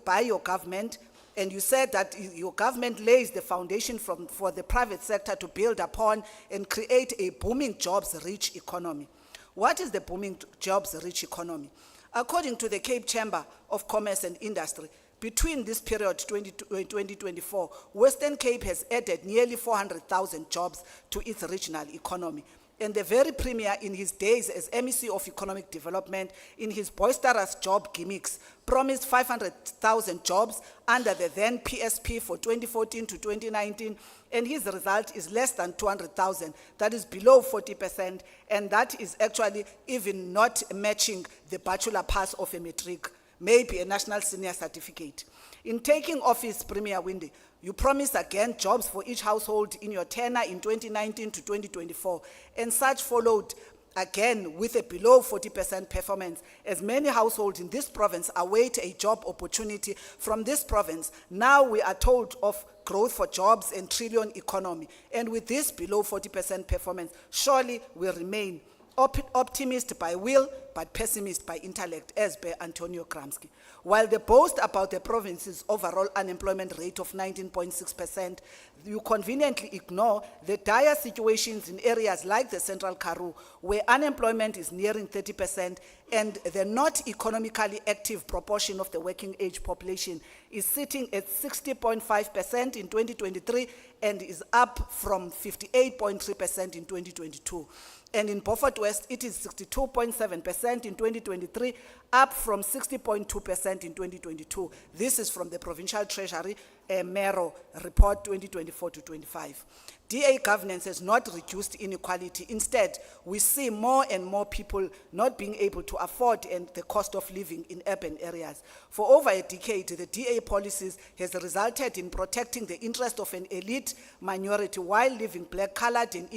by your government, and you said that your government lays the foundation for the private sector to build upon and create a booming jobs-rich economy. What is the booming jobs-rich economy? According to the Cape Chamber of Commerce and Industry, between this period, 2024, Western Cape has added nearly 400,000 jobs to its regional economy. And the very Premier, in his days as MEC of Economic Development, in his boisterous job gimmicks, promised 500,000 jobs under the then PSP for 2014 to 2019, and his result is less than 200,000. That is below 40%, and that is actually even not matching the bachelor pass of a matric, maybe a national senior certificate. In taking office, Premier Winde, you promised again jobs for each household in your tenure in 2019 to 2024, and such followed again with a below 40% performance, as many households in this province await a job opportunity from this province. Now we are told of growth for jobs and trillion economy, and with this below 40% performance, surely we remain optimist by will, but pessimist by intellect, as by Antonio Gramsci. While the boast about the province's overall unemployment rate of 19.6%, you conveniently ignore the dire situations in areas like the Central Karoo, where unemployment is nearing 30%, and the not economically active proportion of the working age population is sitting at 60.5% in 2023 and is up from 58.3% in 2022. And in Beaufort West, it is 62.7% in 2023, up from 60.2% in 2022. This is from the Provincial Treasury Mero Report 2024 to 25. DA governance has not reduced inequality. Instead, we see more and more people not being able to afford and the cost of living in urban areas. For over a decade, the DA policies has resulted in protecting the interest of an elite minority while leaving black, colored, and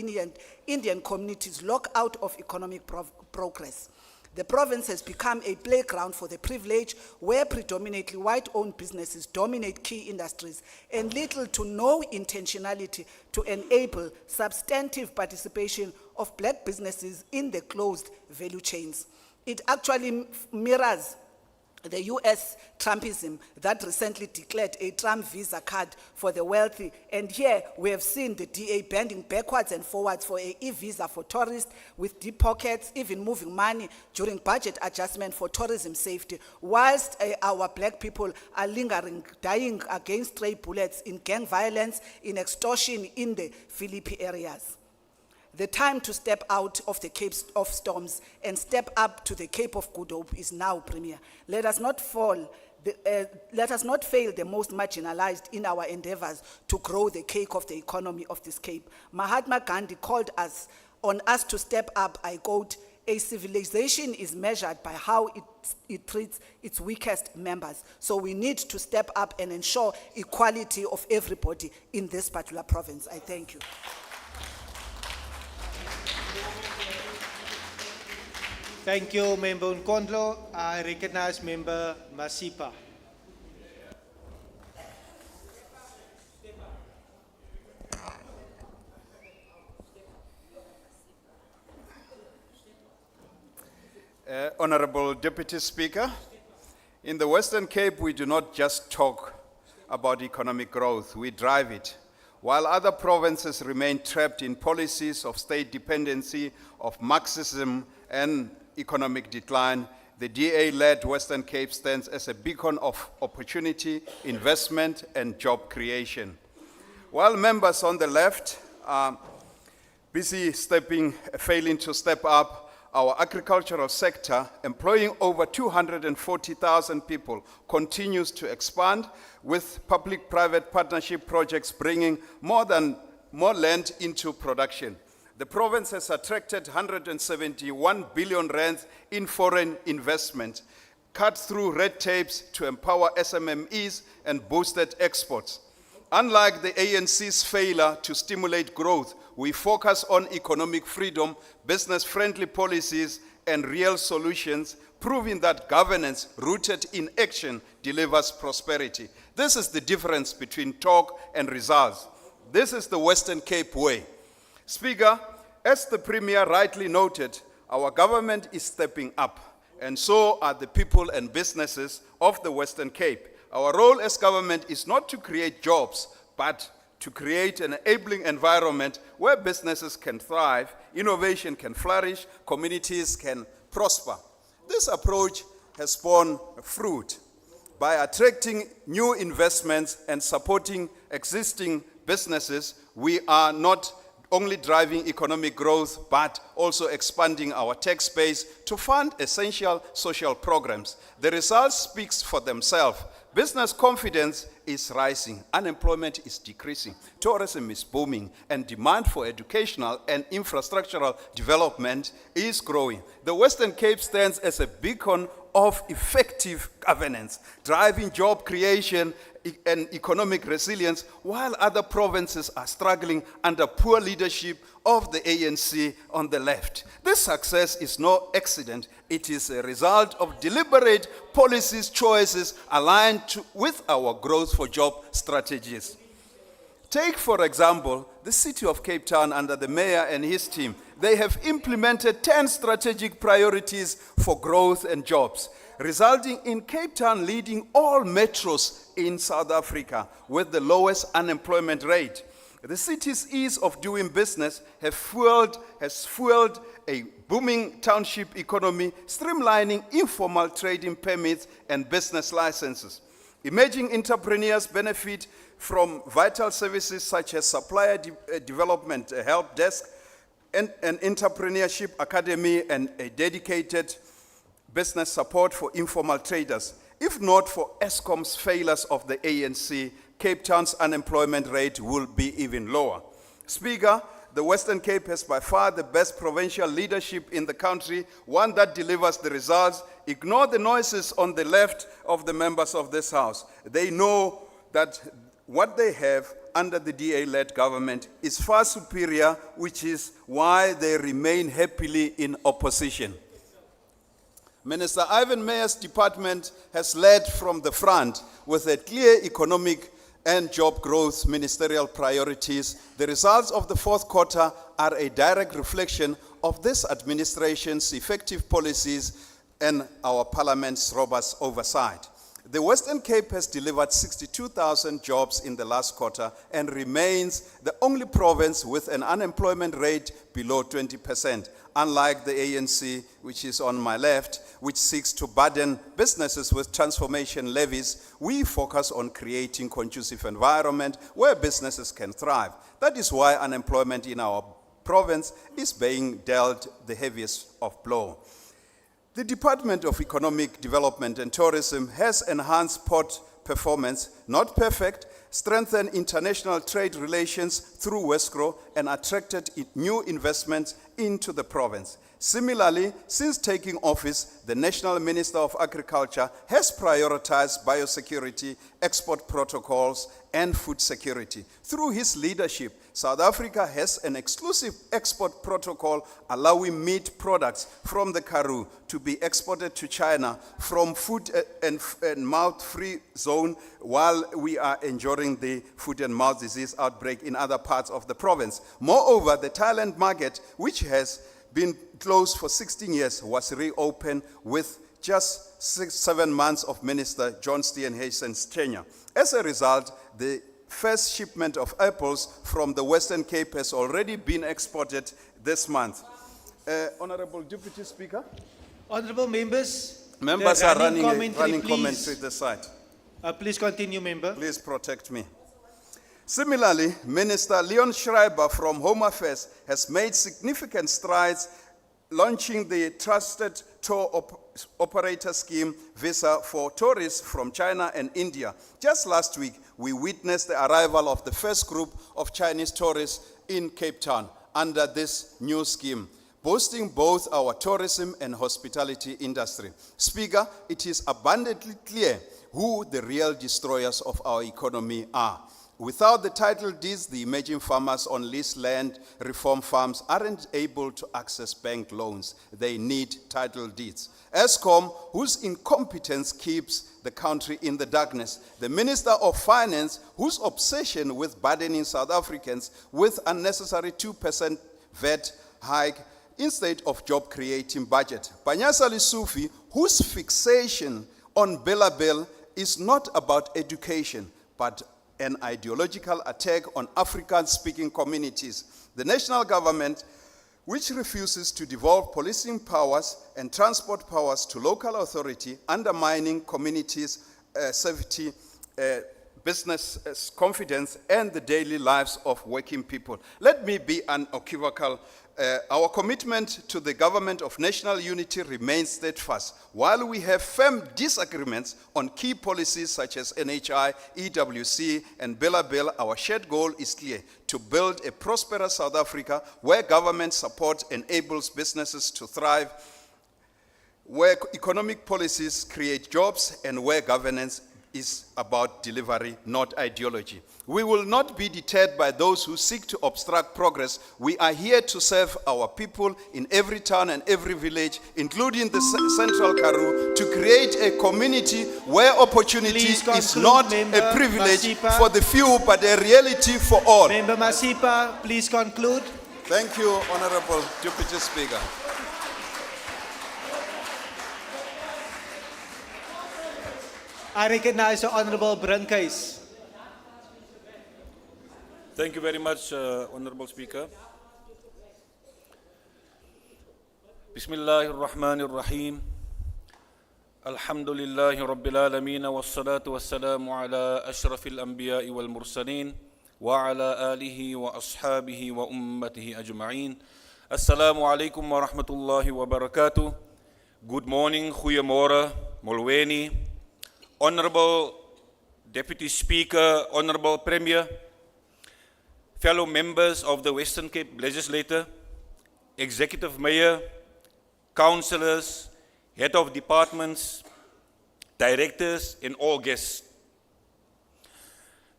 Indian communities locked out of economic progress. The province has become a playground for the privileged, where predominantly white-owned businesses dominate key industries, and little to no intentionality to enable substantive participation of black businesses in the closed value chains. It actually mirrors the US Trumpism that recently declared a Trump visa card for the wealthy. And here we have seen the DA bending backwards and forwards for a e-visa for tourists with deep pockets, even moving money during budget adjustment for tourism safety, whilst our black people are lingering, dying against stray bullets in gang violence, in extortion in the Philippi areas. The time to step out of the Cape of Storms and step up to the Cape of Good Hope is now, Premier. Let us not fail the most marginalized in our endeavors to grow the cake of the economy of this Cape. Mahatma Gandhi called on us to step up, I quote, "A civilization is measured by how it treats its weakest members." So we need to step up and ensure equality of everybody in this particular province. I thank you. Thank you, Member Nkondlo. I recognize Member Masipa. Honorable Deputy Speaker, in the Western Cape, we do not just talk about economic growth, we drive it. While other provinces remain trapped in policies of state dependency, of Marxism and economic decline, the DA-led Western Cape stands as a beacon of opportunity, investment, and job creation. While members on the left are busy failing to step up, our agricultural sector, employing over 240,000 people, continues to expand, with public-private partnership projects bringing more land into production. The province has attracted 171 billion rands in foreign investment, cut through red tapes to empower SMMEs and boosted exports. Unlike the ANC's failure to stimulate growth, we focus on economic freedom, business-friendly policies, and real solutions, proving that governance rooted in action delivers prosperity. This is the difference between talk and results. This is the Western Cape way. Speaker, as the Premier rightly noted, our government is stepping up, and so are the people and businesses of the Western Cape. Our role as government is not to create jobs, but to create an enabling environment where businesses can thrive, innovation can flourish, communities can prosper. This approach has borne fruit. By attracting new investments and supporting existing businesses, we are not only driving economic growth, but also expanding our tax base to fund essential social programs. The results speak for themselves. Business confidence is rising, unemployment is decreasing, tourism is booming, and demand for educational and infrastructural development is growing. The Western Cape stands as a beacon of effective governance, driving job creation and economic resilience, while other provinces are struggling under poor leadership of the ANC on the left. This success is no accident. It is a result of deliberate policies, choices aligned with our growth for job strategies. Take, for example, the city of Cape Town under the mayor and his team. They have implemented 10 strategic priorities for growth and jobs, resulting in Cape Town leading all metros in South Africa with the lowest unemployment rate. The city's ease of doing business has fueled a booming township economy, streamlining informal trading permits and business licenses. Emerging entrepreneurs benefit from vital services such as supplier development, a help desk, and an entrepreneurship academy, and a dedicated business support for informal traders. If not for Eskom's failures of the ANC, Cape Town's unemployment rate will be even lower. Speaker, the Western Cape has by far the best provincial leadership in the country, one that delivers the results. Ignore the noises on the left of the members of this House. They know that what they have under the DA-led government is far superior, which is why they remain happily in opposition. Minister Ivan Meyer's department has led from the front with a clear economic and job growth ministerial priorities. The results of the fourth quarter are a direct reflection of this administration's effective policies and our Parliament's robust oversight. The Western Cape has delivered 62,000 jobs in the last quarter and remains the only province with an unemployment rate below 20%, unlike the ANC, which is on my left, which seeks to burden businesses with transformation levies. We focus on creating conducive environment where businesses can thrive. That is why unemployment in our province is being dealt the heaviest of blow. The Department of Economic Development and Tourism has enhanced port performance, not perfect, strengthened international trade relations through Westgro, and attracted new investments into the province. Similarly, since taking office, the National Minister of Agriculture has prioritized biosecurity, export protocols, and food security. Through his leadership, South Africa has an exclusive export protocol allowing meat products from the Karoo to be exported to China from foot and mouth-free zone while we are enduring the foot and mouth disease outbreak in other parts of the province. Moreover, the Thailand market, which has been closed for 16 years, was reopened with just 7 months of Minister John Steenhuisen's tenure. As a result, the first shipment of apples from the Western Cape has already been exported this month. Honorable Deputy Speaker. Honorable members. Members the are running please. commentary this side. Please continue, member. Please protect me. Similarly, Minister Leon Schreiber from Home Affairs has made significant strides launching the Trusted Tour Operator Scheme visa for tourists from China and India. Just last week, we witnessed the arrival of the first group of Chinese tourists in Cape Town under this new scheme, boosting both our tourism and hospitality industry. Speaker, it is abundantly clear who the real destroyers of our economy are. Without the title deeds, the emerging farmers on leased land reform farms aren't able to access bank loans. They need title deeds. ESCOM, whose incompetence keeps the country in the darkness. The Minister of Finance, whose obsession with burdening South Africans with unnecessary 2% VAT hike instead of job-creating budget. Panyasa Lesufi, whose fixation on Bela Bill is not about education, but an ideological attack on African-speaking communities. The national government, which refuses to devolve policing powers and transport powers to local authority, undermining communities' safety, business confidence, and the daily lives of working people. Let me be unequivocal. Our commitment to the government of national unity remains steadfast. While we have firm disagreements on key policies such as NHI, EWC, and Bela Bill, our shared goal is clear: to build a prosperous South Africa where government support enables businesses to thrive, where economic policies create jobs, and where governance is about delivery, not ideology. We will not be deterred by those who seek to obstruct progress. We are here to serve our people in every town and every village, including the Central Karoo, to create a community where opportunity is not a privilege for the few, but a reality for all. Member Masipa, please conclude. Thank you, Honorable Deputy Speaker. I recognize the Honorable Brinkhuis. Thank you very much, Honorable Speaker. Bismillahir Rahmanir Rahim. Alhamdulillahi Rabbil Alameen wassalatu wassalamu ala ashrafil anbiya'i wal mursalin wa ala alihi wa ashabihi wa ummatihi ajma'in. Assalamu alaikum wa rahmatullahi wa barakatuh. Good morning, goeiemorgen, molweni. Honorable Deputy Speaker, Honorable Premier, fellow members of the Western Cape Legislature, Executive Mayor, councillors, head of departments, directors, and all guests.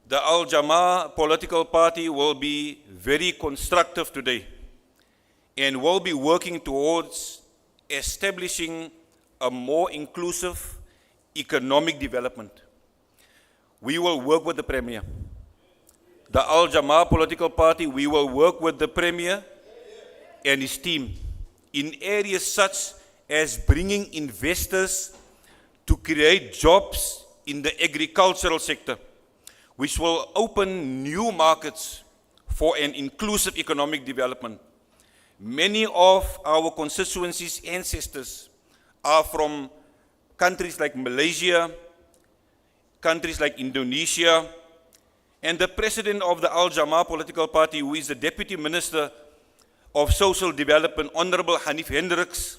The Jama political party will be very constructive today and will be working towards establishing a more inclusive economic development. We will work with the Premier. The Jama political party, we will work with the Premier and his team in areas such as bringing investors to create jobs in the agricultural sector, which will open new markets for an inclusive economic development. Many of our constituency's ancestors are from countries like Malaysia, countries like Indonesia, and the president of the Jama political party, who is the Deputy Minister of Social Development, Honorable Hanif Hendricks,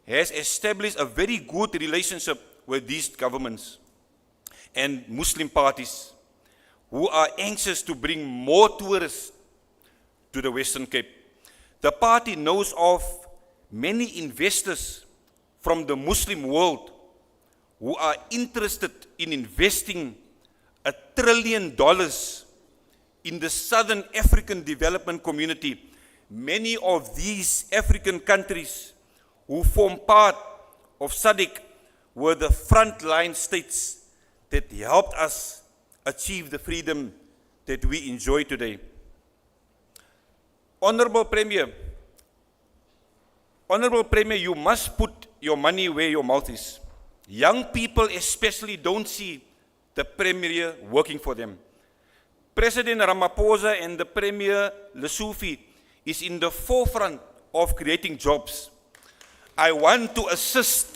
has established a very good relationship with these governments and Muslim parties who are anxious to bring more tourists to the Western Cape. The party knows of many investors from the Muslim world who are interested in investing $1 trillion in the Southern African Development Community. Many of these African countries who form part of SADC were the frontline states that helped us achieve the freedom that we enjoy today. Honorable Premier, you must put your money where your mouth is. Young people especially don't see the Premier working for them. President Ramaphosa and the Premier Lessufi is in the forefront of creating jobs. I want to assist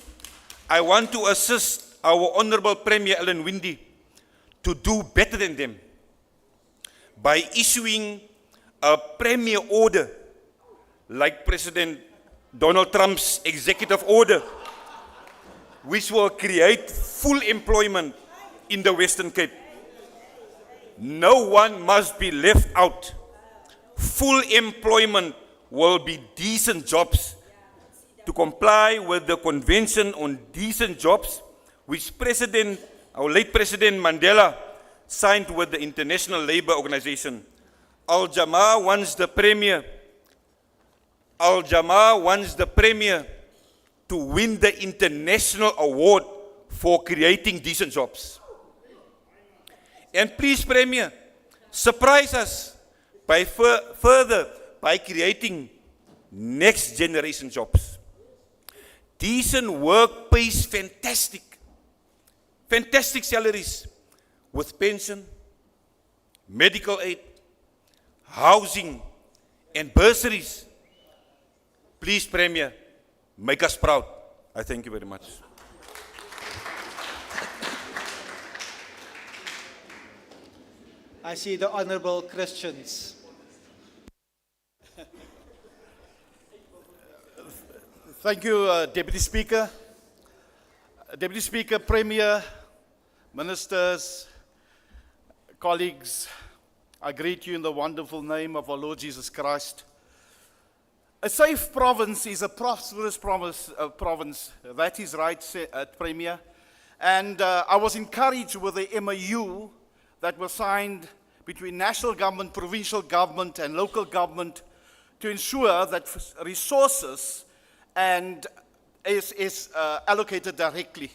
our Honorable Premier Ellen Windy to do better than them by issuing a Premier order like President Donald Trump's executive order, which will create full employment in the Western Cape. No one must be left out. Full employment will be decent jobs to comply with the Convention on Decent Jobs, which our late President Mandela signed with the International Labour Organization. Jama wants the Premier to win the international award for creating decent jobs. And please, Premier, surprise us by by creating next generation jobs. Decent work pays fantastic salaries with pension, medical aid, housing, and bursaries. Please, Premier, make us proud. I thank you very much. I see the Honorable Christians. Thank you, Deputy Speaker. Deputy Speaker, Premier, Ministers, colleagues, I greet you in the wonderful name of our Lord Jesus Christ. A safe province is a prosperous province. That is right, Premier. And I was encouraged with the MOU that was signed between national government, provincial government, and local government to ensure that resources is allocated directly.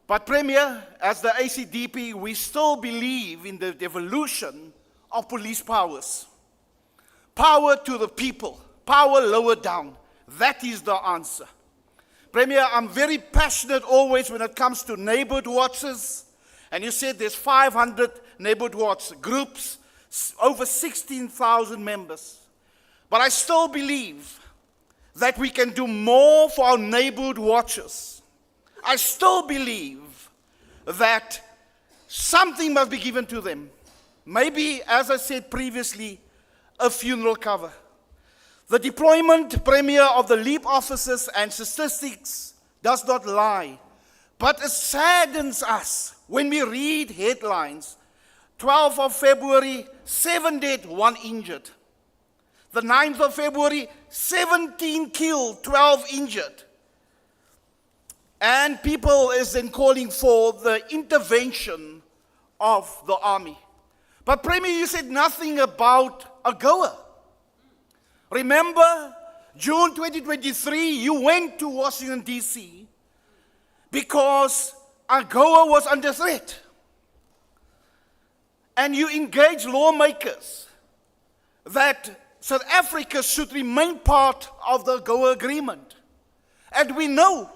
But Premier, as the ACDP, we still believe in the devolution of police powers. Power to the people, power lower down. That is the answer. Premier, I'm very passionate always when it comes to neighborhood watches. And you said there's 500 neighborhood watch groups, over 16,000 members. But I still believe that we can do more for our neighborhood watches. I still believe that something must be given to them. Maybe, as I said previously, a funeral cover. The deployment, Premier, of the LEAP officers and statistics does not lie. But it saddens us when we read headlines. 12th of February, 7 dead, 1 injured. The 9th of February, 17 killed, 12 injured. And people is then calling for the intervention of the army. But Premier, you said nothing about AGOA. Remember, June 2023, you went to Washington, D.C. because AGOA was under threat. And you engaged lawmakers that South Africa should remain part of the AGOA agreement. And we know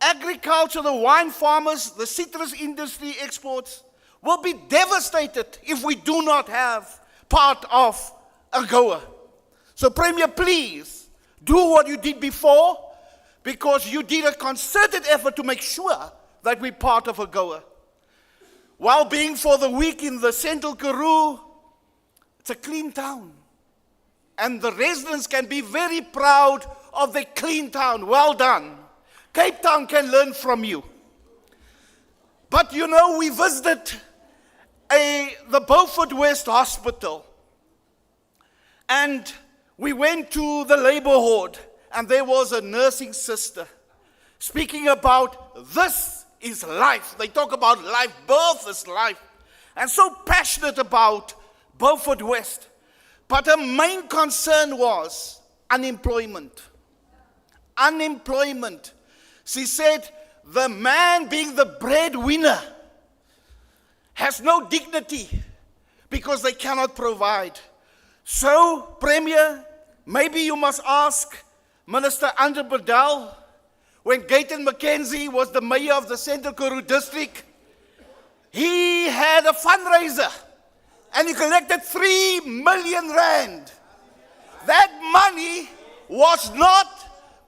agriculture, the wine farmers, the citrus industry exports will be devastated if we do not have part of AGOA. So Premier, please do what you did before, because you did a concerted effort to make sure that we're part of AGOA. While being for the week in the Central Karoo, it's a clean town. And the residents can be very proud of the clean town. Well done. Cape Town can learn from you. But you know, we visited the Beaufort West Hospital. And we went to the labor ward, and there was a nursing sister speaking about this is life. They talk about life, birth is life. And so passionate about Beaufort West. But her main concern was unemployment. Unemployment. She said, the man being the breadwinner has no dignity because they cannot provide. So, Premier, maybe you must ask Minister Andre Bedell, when Gayton McKenzie was the mayor of the Central Karoo district, he had a fundraiser and he collected 3 million rand. That money was not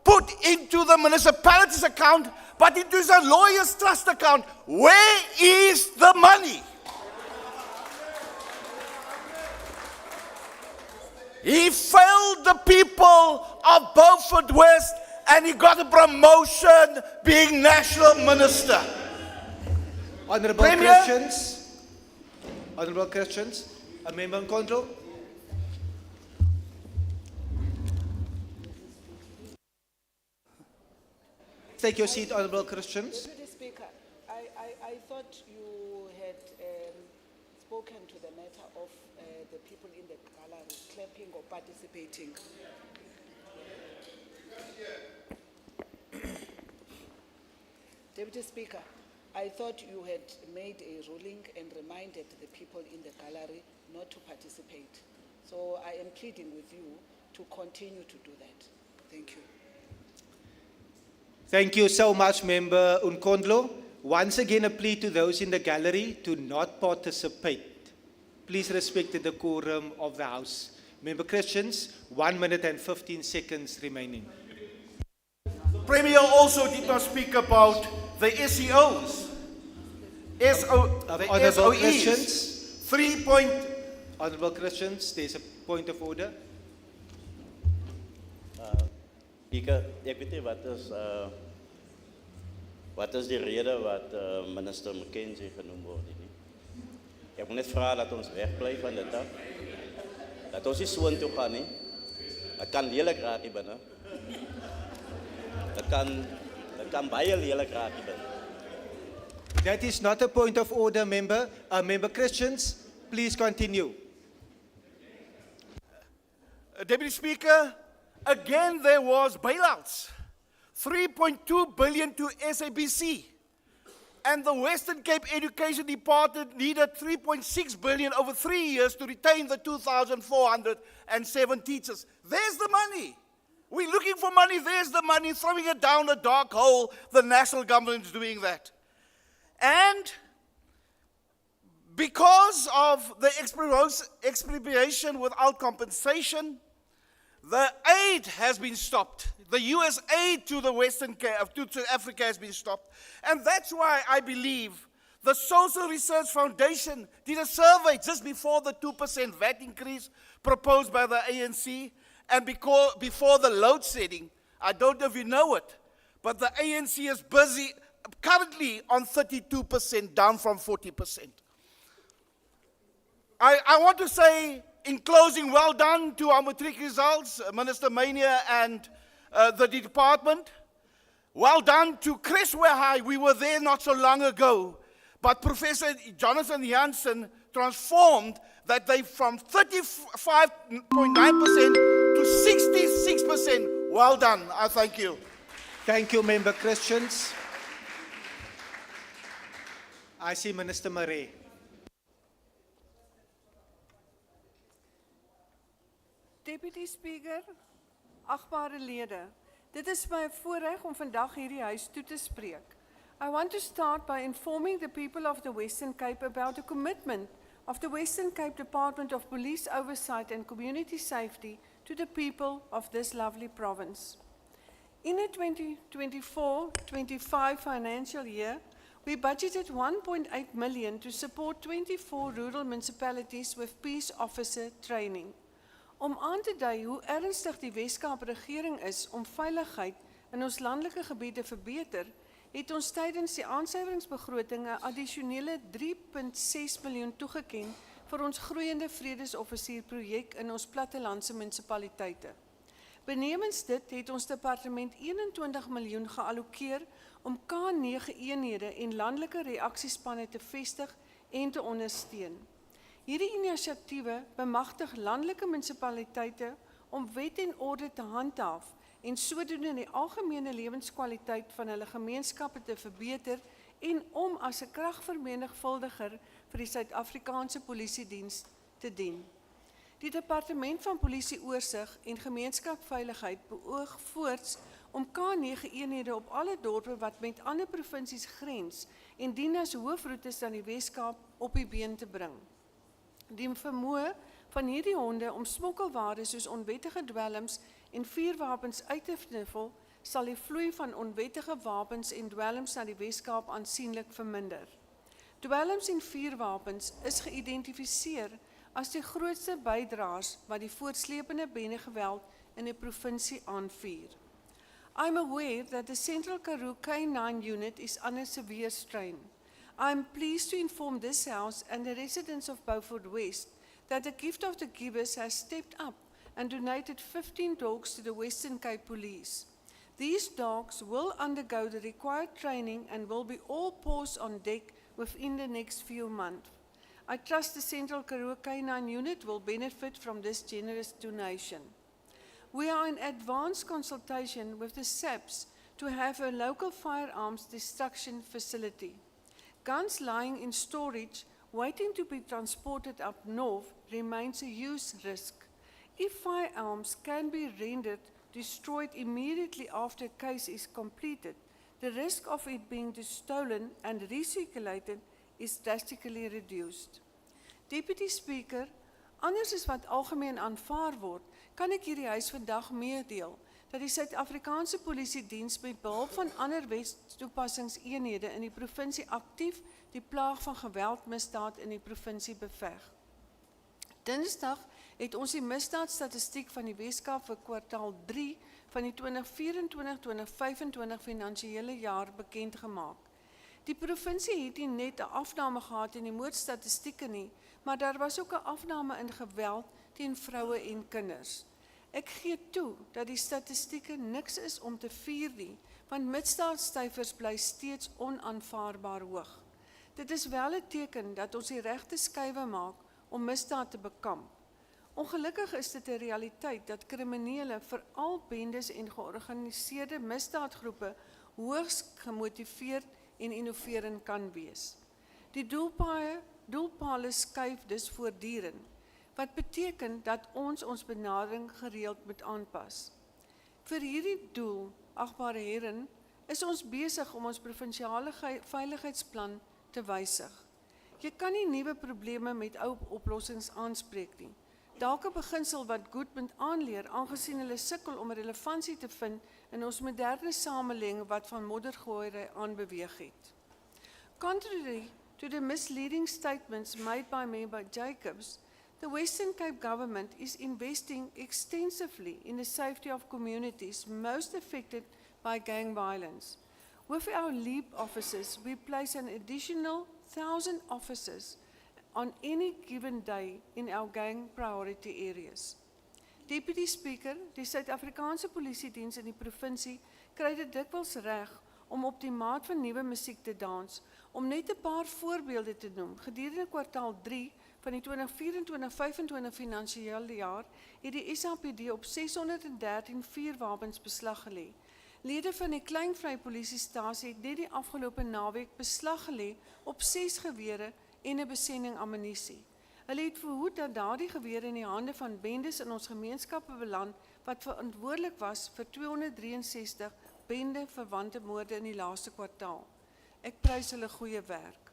put into the municipality's account, but into a lawyer's trust account. Where is the money? He failed the people of Beaufort West, and he got a promotion being national minister. Honourable Premier? Christians, Honourable Christians, a member in control. Take your seat, Honourable Christians. Deputy Speaker, I thought you had spoken to the matter of the people in the gallery clapping or participating. Deputy Speaker, I thought you had made a ruling and reminded the people in the gallery not to participate. So I am pleading with you to continue to do that. Thank you. Thank you so much, Member Unkondlo. Once again, a plea to those in the gallery to not participate. Please respect the decorum of the House. Member Christians, 1 minute and 15 seconds remaining. Premier also did not speak about the SEOs. Honourable Christians. SOEs. 3 point. Honourable Christians, there's a point of order. Speaker, ek weet nie wat is die rede wat Minister McKenzie genoem word nie. Ek wil net vra dat ons wegbly van dit af. Dat ons nie soontoe gaan nie. Dit kan lelik raak hier binne. Dit kan baie lelik raak hier binne. That is not a point of order, Member. Member Christians, please continue. Deputy Speaker, again there was bailouts. 3.2 billion to SABC. And the Western Cape Education Department needed 3.6 billion over 3 years to retain the 2,407 teachers. There's the money. We're looking for money, there's the money, throwing it down a dark hole. The national government is doing that. And because of the expropriation without compensation, the aid has been stopped. The US aid to the Western Cape, to Africa has been stopped. And that's why I believe the Social Research Foundation did a survey just before the 2% VAT increase proposed by the ANC and before the load shedding. I don't know if you know it, but the ANC is busy currently on 32%, down from 40%. I want to say, in closing, well done to our matric results, Minister Mania and the department. Well done to Creswell High. We were there not so long ago. But Professor Jonathan Jansen transformed that they from 35.9% to 66%. Well done. I thank you. Thank you, Member Christians. I see Minister Murray. Deputy Speaker, achtbare lede, Dit is my voorreg om vandag hierdie huis toe te spreek. I want to start by informing the people of the Western Cape about the commitment of the Western Cape Department of Police Oversight and Community Safety to the people of this lovely province. In the 2024-25 financial year, we budgeted 1.8 million to support 24 rural municipalities with peace officer training. Om aan te dui hoe ernstig die Weskaap regering is om veiligheid in ons landelike gebiede verbeter, het ons tydens die aansuiveringsbegroting 'n addisionele 3.6 miljoen toegeken vir ons groeiende vredesoffisierprojek in ons plattelandse munisipaliteite. Benewens dit het ons departement 21 miljoen geallokeer om K9 eenhede en landelike reaksiespanne te vestig en te ondersteun. Hierdie inisiatiewe bemagtig landelike munisipaliteite om wet en orde te handhaaf en sodoende die algemene lewenskwaliteit van hulle gemeenskappe te verbeter en om as 'n kragvermenigvuldiger vir die Suid-Afrikaanse Polisiediens te dien. Die Departement van Polisie Oorsig en Gemeenskapsveiligheid beoog voorts om K9 eenhede op alle dorpe wat met ander provinsies grens en dien as hoofroetes aan die Weskaap op die been te bring. Die vermoë van hierdie honde om smokkelware soos onwettige dwelms en vuurwapens uit te sniffel, sal die vloei van onwettige wapens en dwelms na die Weskaap aansienlik verminder. Dwelms en vuurwapens is geïdentifiseer as die grootste bydraers wat die voortsleepende bendegeweld in die provinsie aanvuur. I'm aware that the Central Karoo K9 unit is under severe strain. I am pleased to inform this House and the residents of Beaufort West that the gift of the givers has stepped up and donated 15 dogs to the Western Cape Police. These dogs will undergo the required training and will be all paws on deck within the next few months. I trust the Central Karoo K9 unit will benefit from this generous donation. We are in advanced consultation with the SAPS to have a local firearms destruction facility. Guns lying in storage, waiting to be transported up north, remains a huge risk. If firearms can be rendered destroyed immediately after a case is completed, the risk of it being stolen and recirculated is drastically reduced. Deputy Speaker, anders as wat algemeen aanvaar word, kan ek hierdie huis vandag meedeel dat die Suid-Afrikaanse Polisiediens met behulp van ander wetstoepassingseenhede in die provinsie aktief die plaag van geweldmisdaad in die provinsie beveg. Dinsdag het ons die misdaadstatistiek van die Weskaap vir kwartaal 3 van die 2024-2025 finansiële jaar bekend gemaak. Die provinsie het nie net 'n afname gehad in die moordstatistieke nie, maar daar was ook 'n afname in geweld teen vroue en kinders. Ek gee toe dat die statistieke niks is om te vier nie, want misdaadsyfers bly steeds onaanvaarbaar hoog. Dit is wel 'n teken dat ons die regte skuiwe maak om misdaad te bekamp. Ongelukkig is dit 'n realiteit dat kriminele, veral bendes en georganiseerde misdaadgroepe, hoogs gemotiveerd en innoverend kan wees. Die doelpale skuif dus voortdurend, wat beteken dat ons benadering gereeld moet aanpas. Vir hierdie doel, agbare heren, is ons besig om ons provinsiale veiligheidsplan te wysig. Jy kan nie nuwe probleme met ou oplossings aanspreek nie. Dalk 'n beginsel wat goed moet aanleer, aangesien hulle sukkel om relevantie te vind in ons moderne samelewing wat van moddergooiery aanbeweeg het. Contrary to the misleading statements made by Member Jacobs, the Western Cape government is investing extensively in the safety of communities most affected by gang violence. With our LEAP officers, we place an additional 1,000 officers on any given day in our gang priority areas. Deputy Speaker, die Suid-Afrikaanse Polisiediens in die provinsie kry dit dikwels reg om op die maat van nuwe musiek te dans. Om net 'n paar voorbeelde te noem, gedurende kwartaal 3 van die 2024-25 finansiële jaar het die SAPD op 613 vuurwapens beslag gelê. Lede van die Kleinvry Polisiestasie het net die afgelope naweek beslag gelê op 6 gewere en 'n besending ammunisie. Hulle het verhoed dat daardie gewere in die hande van bendes in ons gemeenskappe beland wat verantwoordelik was vir 263 bende-verwante moorde in die laaste kwartaal. Ek prys hulle goeie werk.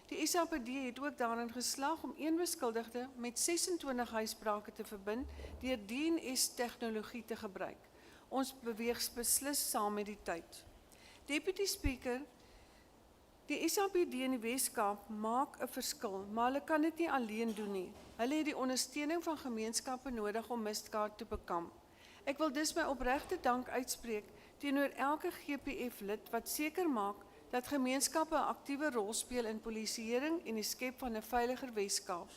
Die SAPD het ook daarin geslaag om een beskuldigde met 26 huisbrake te verbind deur DNS-tegnologie te gebruik. Ons beweeg beslis saam met die tyd. Deputy Speaker, die SAPD in die Weskaap maak 'n verskil, maar hulle kan dit nie alleen doen nie. Hulle het die ondersteuning van gemeenskappe nodig om misdaad te bekamp. Ek wil dus my opregte dank uitspreek teenoor elke GPF-lid wat seker maak dat gemeenskappe 'n aktiewe rol speel in polisieering en die skep van 'n veiliger Weskaap.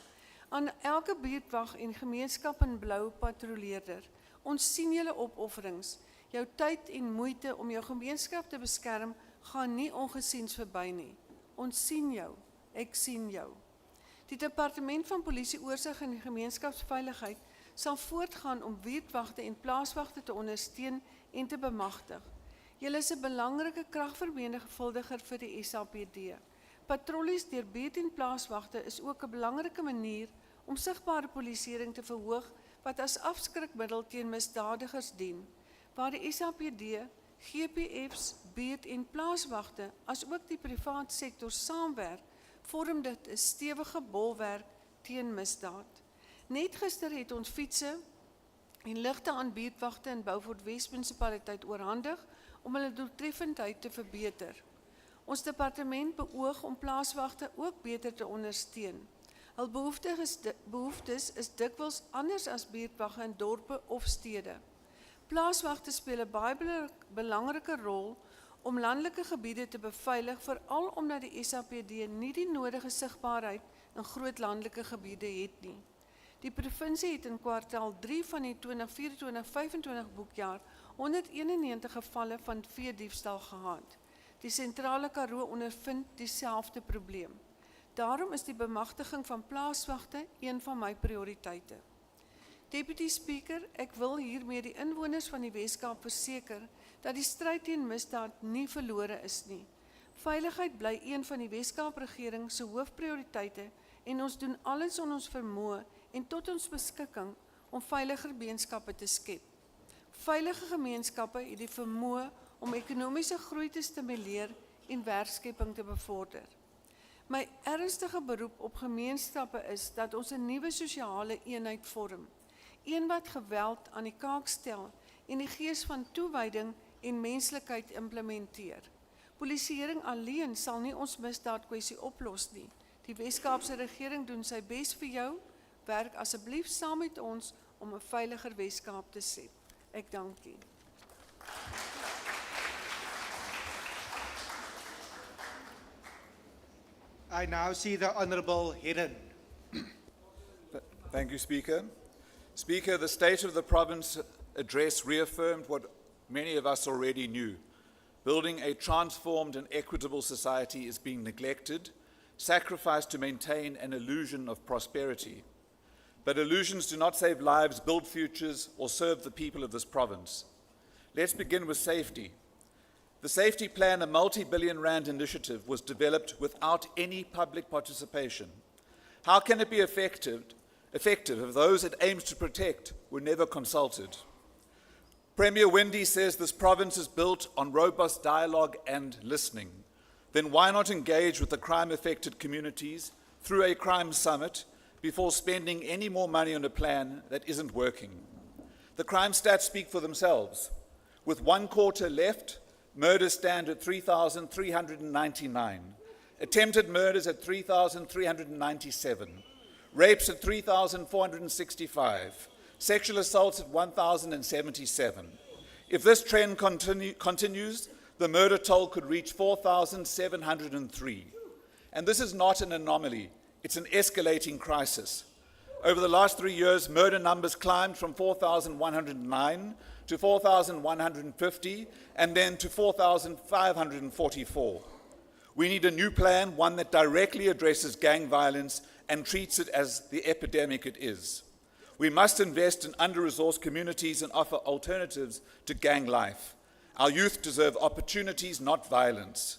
Aan elke buurtwag en gemeenskap in blou patrolleerder, ons sien julle opofferings. Jou tyd en moeite om jou gemeenskap te beskerm gaan nie ongesiens verby nie. Ons sien jou, ek sien jou. Die Departement van Polisie Oorsig en Gemeenskapsveiligheid sal voortgaan om buurtwagte en plaaswagte te ondersteun en te bemagtig. Julle is 'n belangrike kragvermenigvuldiger vir die SAPD. Patrollies deur buurt- en plaaswagte is ook 'n belangrike manier om sigbare polisieering te verhoog wat as afskrikmiddel teen misdadigers dien. Waar die SAPD, GPF's, buurt- en plaaswagte as ook die privaat sektor saamwerk, vorm dit 'n stewige bolwerk teen misdaad. Net gister het ons fietsse en ligte aan buurtwagte in Beaufort Wes munisipaliteit oorhandig om hulle doeltreffendheid te verbeter. Ons departement beoog om plaaswagte ook beter te ondersteun. Hul behoeftes is dikwels anders as buurtwagte in dorpe of stede. Plaaswagte speel 'n baie belangrike rol om landelike gebiede te beveilig, veral omdat die SAPD nie die nodige sigbaarheid in groot landelike gebiede het nie. Die provinsie het in kwartaal 3 van die 2024-25 boekjaar 191 gevalle van veediefstal gehad. Die sentrale Karoo ondervind dieselfde probleem. Daarom is die bemagtiging van plaaswagte een van my prioriteite. Deputy Speaker, ek wil hiermee die inwoners van die Weskaap verseker dat die stryd teen misdaad nie verlore is nie. Veiligheid bly een van die Weskaap regering se hoofprioriteite en ons doen alles in ons vermoë en tot ons beskikking om veiliger gemeenskappe te skep. Veilige gemeenskappe het die vermoë om ekonomiese groei te stimuleer en werkskepping te bevorder. My ernstige beroep op gemeenskappe is dat ons 'n nuwe sosiale eenheid vorm, een wat geweld aan die kaak stel en die gees van toewyding en menslikheid implementeer. Polisieering alleen sal nie ons misdaadkwessie oplos nie. Die Weskaapse regering doen sy bes vir jou. Werk asseblief saam met ons om 'n veiliger Weskaap te skep. Ek dank u. I now see the Honourable Hidden. Thank you, Speaker. Speaker, the State of the Province address reaffirmed what many of us already knew. Building a transformed and equitable society is being neglected, sacrificed to maintain an illusion of prosperity. But illusions do not save lives, build futures, or serve the people of this province. Let's begin with safety. The Safety Plan, a multi-billion rand initiative, was developed without any public participation. How can it be effective if those it aims to protect were never consulted? Premier Wendy says this province is built on robust dialogue and listening. Then why not engage with the crime-affected communities through a crime summit before spending any more money on a plan that isn't working? The crime stats speak for themselves. With 1 quarter left, murders stand at 3,399. Attempted murders at 3,397. Rapes at 3,465. Sexual assaults at 1,077. If this trend continues, the murder toll could reach 4,703. And this is not an anomaly, it's an escalating crisis. Over the last 3 years, murder numbers climbed from 4,109 to 4,150 and then to 4,544. We need a new plan, one that directly addresses gang violence and treats it as the epidemic it is. We must invest in under-resourced communities and offer alternatives to gang life. Our youth deserve opportunities, not violence.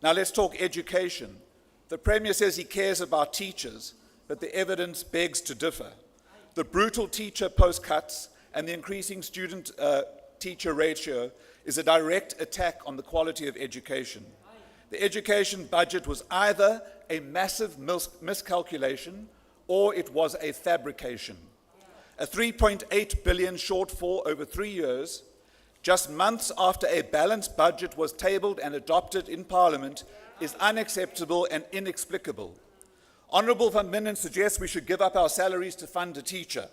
Now let's talk education. The Premier says he cares about teachers, but the evidence begs to differ. The brutal teacher post cuts and the increasing student-teacher ratio is a direct attack on the quality of education. The education budget was either a massive miscalculation or it was a fabrication. A 3.8 billion shortfall over 3 years, just months after a balanced budget was tabled and adopted in Parliament, is unacceptable and inexplicable. Honourable Van Minden suggests we should give up our salaries to fund a teacher.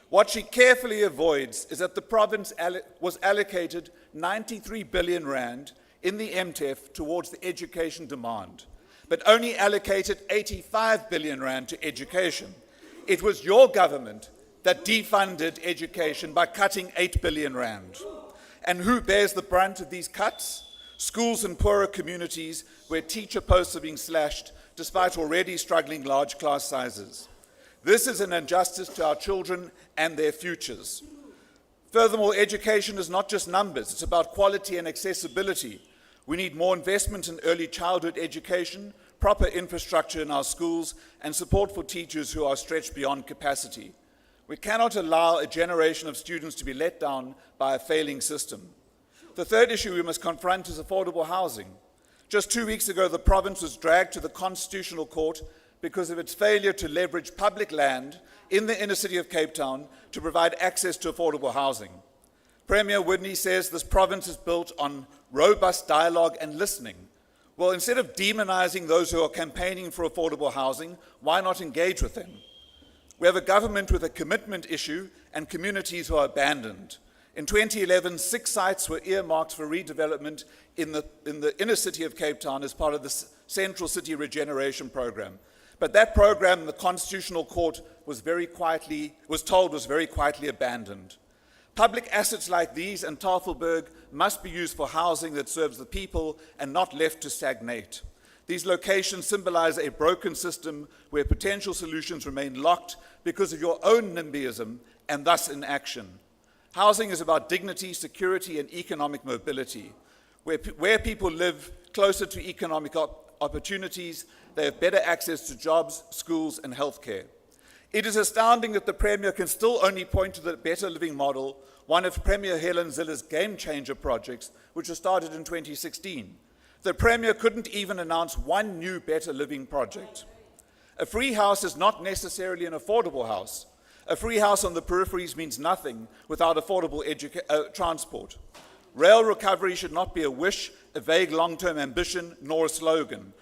What she carefully avoids is that the province was allocated 93 billion rand in the MTEF towards the education demand, but only allocated 85 billion rand to education. It was your government that defunded education by cutting 8 billion rand. And who bears the brunt of these cuts? Schools in poorer communities where teacher posts are being slashed despite already struggling large class sizes. This is an injustice to our children and their futures. Furthermore, education is not just numbers, it's about quality and accessibility. We need more investment in early childhood education, proper infrastructure in our schools, and support for teachers who are stretched beyond capacity. We cannot allow a generation of students to be let down by a failing system. The third issue we must confront is affordable housing. Just 2 weeks ago, the province was dragged to the Constitutional Court because of its failure to leverage public land in the inner city of Cape Town to provide access to affordable housing. Premier Whitney says this province is built on robust dialogue and listening. Well, instead of demonizing those who are campaigning for affordable housing, why not engage with them? We have a government with a commitment issue and communities who are abandoned. In 2011, 6 sites were earmarked for redevelopment in the inner city of Cape Town as part of the Central City Regeneration Program. But that program, the Constitutional Court was told was very quietly abandoned. Public assets like these and Tafelberg must be used for housing that serves the people and not left to stagnate. These locations symbolize a broken system where potential solutions remain locked because of your own NIMBYism and thus inaction. Housing is about dignity, security, and economic mobility. Where people live closer to economic opportunities, they have better access to jobs, schools, and healthcare. It is astounding that the Premier can still only point to the Better Living model, one of Premier Helen Zille's game changer projects, which was started in 2016. The Premier couldn't even announce one new Better Living project. A free house is not necessarily an affordable house. A free house on the peripheries means nothing without affordable transport. Rail recovery should not be a wish, a vague long-term ambition, nor a slogan.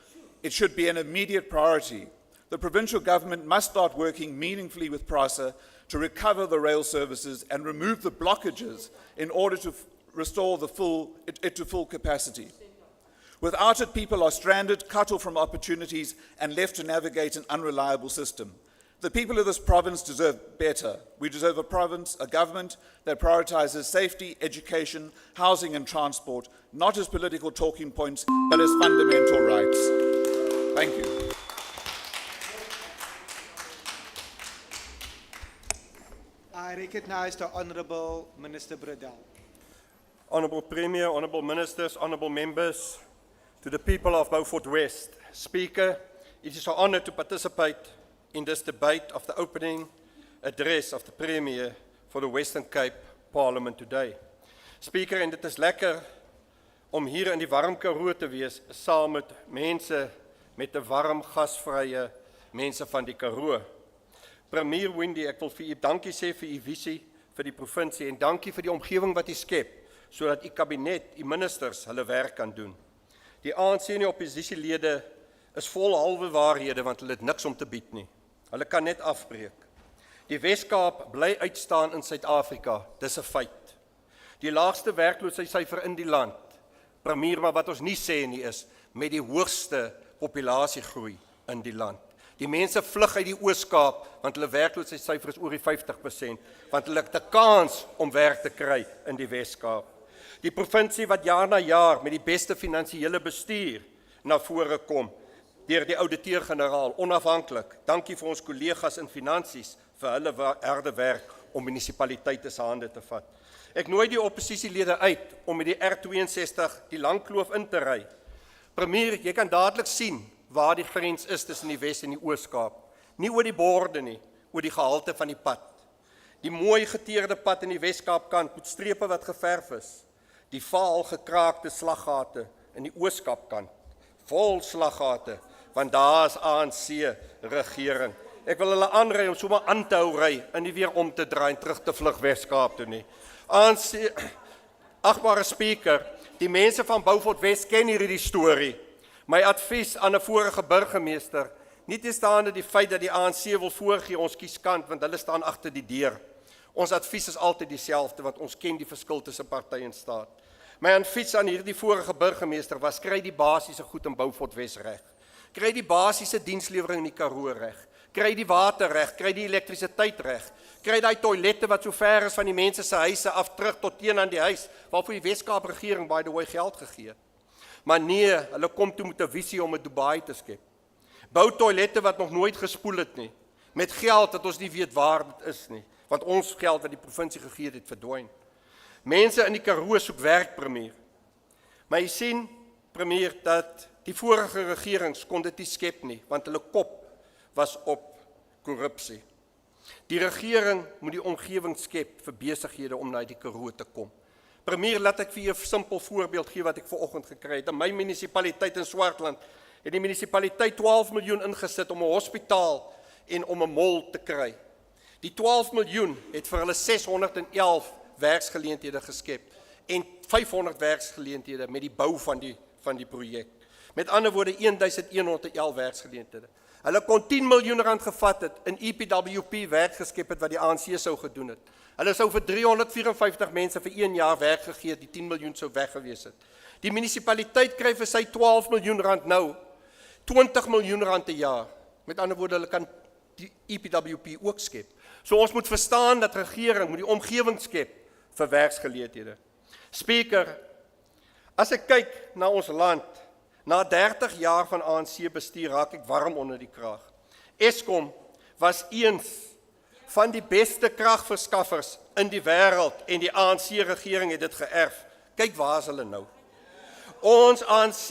It should be an immediate priority. The provincial government must start working meaningfully with PRASA to recover the rail services and remove the blockages in order to restore it to full capacity. Without it, people are stranded, cut off from opportunities, and left to navigate an unreliable system. The people of this province deserve better. We deserve a government that prioritizes safety, education, housing, and transport, not as political talking points, but as fundamental rights. Thank you. I recognize the Honourable Minister Bradell. Honourable Premier, Honourable Ministers, Honourable Members, to the people of Beaufort West. Speaker, it is an honour to participate in this debate of the opening address of the Premier for the Western Cape Parliament today. Speaker, en dit is lekker om hier in die warm Karoo te wees, saam met mense met 'n warm, gasvrye mense van die Karoo. Premier Wendy, ek wil vir u dankie sê vir u visie vir die provinsie en dankie vir die omgewing wat u skep, sodat u kabinet, u ministers, hulle werk kan doen. Die ANC en die oppositielede is vol halwe waarhede want hulle het niks om te bied nie. Hulle kan net afbreek. Die Wes-Kaap bly uitstaan in Suid-Afrika, dis 'n feit. Die laagste werkloosheidssyfer in die land, premier, maar wat ons nie sê nie is, met die hoogste populasiegroei in die land. Die mense vlug uit die Oos-Kaap, want hulle werkloosheidssyfer is oor die 50%, want hulle het 'n kans om werk te kry in die Wes-Kaap. Die provinsie wat jaar na jaar met die beste finansiële bestuur na vore kom, deur die ouditeur-generaal, onafhanklik. Dankie vir ons kollegas in finansies vir hulle harde werk om munisipaliteite se hande te vat. Ek nooi die oppositielede uit om met die R62 die lang kloof in te ry. Premier, jy kan dadelik sien waar die grens is tussen die Wes en die Oos-Kaap. Nie oor die borde nie, oor die gehalte van die pad. Die mooi geteerde pad in die Weskaapkant met strepe wat geverf is. Die vaal gekraakte slaggate in die Ooskaapkant. Vol slaggate, want daar is ANC regering. Ek wil hulle aanry om sommer aan te hou ry en nie weer om te draai en terug te vlug Weskaap toe nie. ANC, agbare speaker, die mense van Beaufort West ken hierdie storie. My advies aan 'n vorige burgemeester, nie testaande die feit dat die ANC wil voorgee ons kieskant, want hulle staan agter die deur. Ons advies is altyd dieselfde, want ons ken die verskil tussen party en staat. My advies aan hierdie vorige burgemeester was, kry die basiese goed in Beaufort West reg. Kry die basiese dienslewering in die Karoo reg. Kry die water reg, kry die elektrisiteit reg. Kry daai toilette wat so ver is van die mense se huise af terug tot teen aan die huis, waarvoor die Weskaap regering by the way geld gegee het. Maar nee, hulle kom toe met 'n visie om 'n Dubai te skep. Bou toilette wat nog nooit gespoel het nie, met geld dat ons nie weet waar dit is nie, want ons geld wat die provinsie gegee het verdwyn. Mense in die Karoo soek werk, premier. Maar jy sien, premier, dat die vorige regerings kon dit nie skep nie, want hulle kop was op korrupsie. Die regering moet die omgewing skep vir besighede om na die Karoo te kom. Premier, laat ek vir jou 'n simpel voorbeeld gee wat ek vanoggend gekry het. In my munisipaliteit in Swartland het die munisipaliteit 12 miljoen ingesit om 'n hospitaal en om 'n mall te kry. Die 12 miljoen het vir hulle 611 werksgeleenthede geskep en 500 werksgeleenthede met die bou van die projek. Met ander woorde 1111 werksgeleenthede. Hulle kon 10 miljoen rand gevat het in EPWP werk geskep het wat die ANC sou gedoen het. Hulle sou vir 354 mense vir 1 jaar werk gegee het, die 10 miljoen sou weg gewees het. Die munisipaliteit kry vir sy 12 miljoen rand nou 20 miljoen rand 'n jaar. Met ander woorde, hulle kan die EPWP ook skep. So ons moet verstaan dat regering moet die omgewing skep vir werksgeleenthede. Speaker, as ek kyk na ons land, na 30 jaar van ANC bestuur raak ek warm onder die kraag. Eskom was eens van die beste kragverskaffers in die wêreld en die ANC regering het dit geërf. Kyk waar is hulle nou. Ons ANC,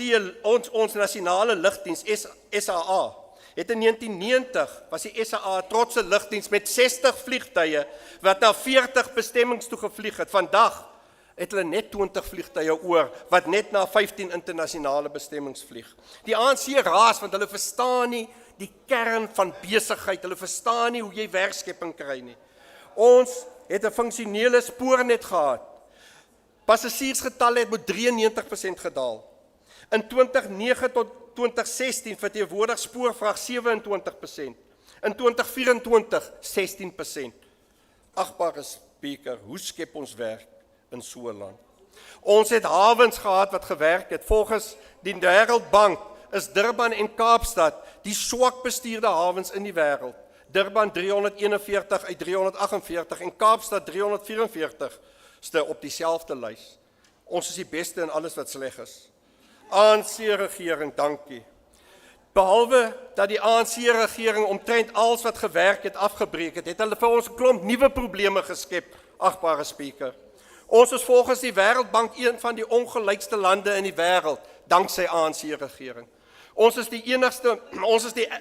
ons nasionale lugdiens SAA het in 1990 was die SAA 'n trotse lugdiens met 60 vliegtuie wat na 40 bestemmings toe gevlieg het. Vandag het hulle net 20 vliegtuie oor wat net na 15 internasionale bestemmings vlieg. Die ANC raas want hulle verstaan nie die kern van besigheid. Hulle verstaan nie hoe jy werkskepping kry nie. Ons het 'n funksionele spoornet gehad. Passasiersgetalle het met 93% gedaal. In 2009 tot 2016 verteenwoordig spoorvrag 27%. In 2024 16%. Agbare speaker, hoe skep ons werk in so 'n land? Ons het hawens gehad wat gewerk het. Volgens die Wêreldbank is Durban en Kaapstad die swak bestuurde hawens in die wêreld. Durban 341 uit 348 en Kaapstad 344ste op dieselfde lys. Ons is die beste in alles wat sleg is. ANC regering, dankie. Behalwe dat die ANC regering omtrent alles wat gewerk het afgebreek het, het hulle vir ons 'n klomp nuwe probleme geskep, agbare speaker. Ons is volgens die Wêreldbank een van die ongelykste lande in die wêreld, danksy ANC regering. Ons is die enigste,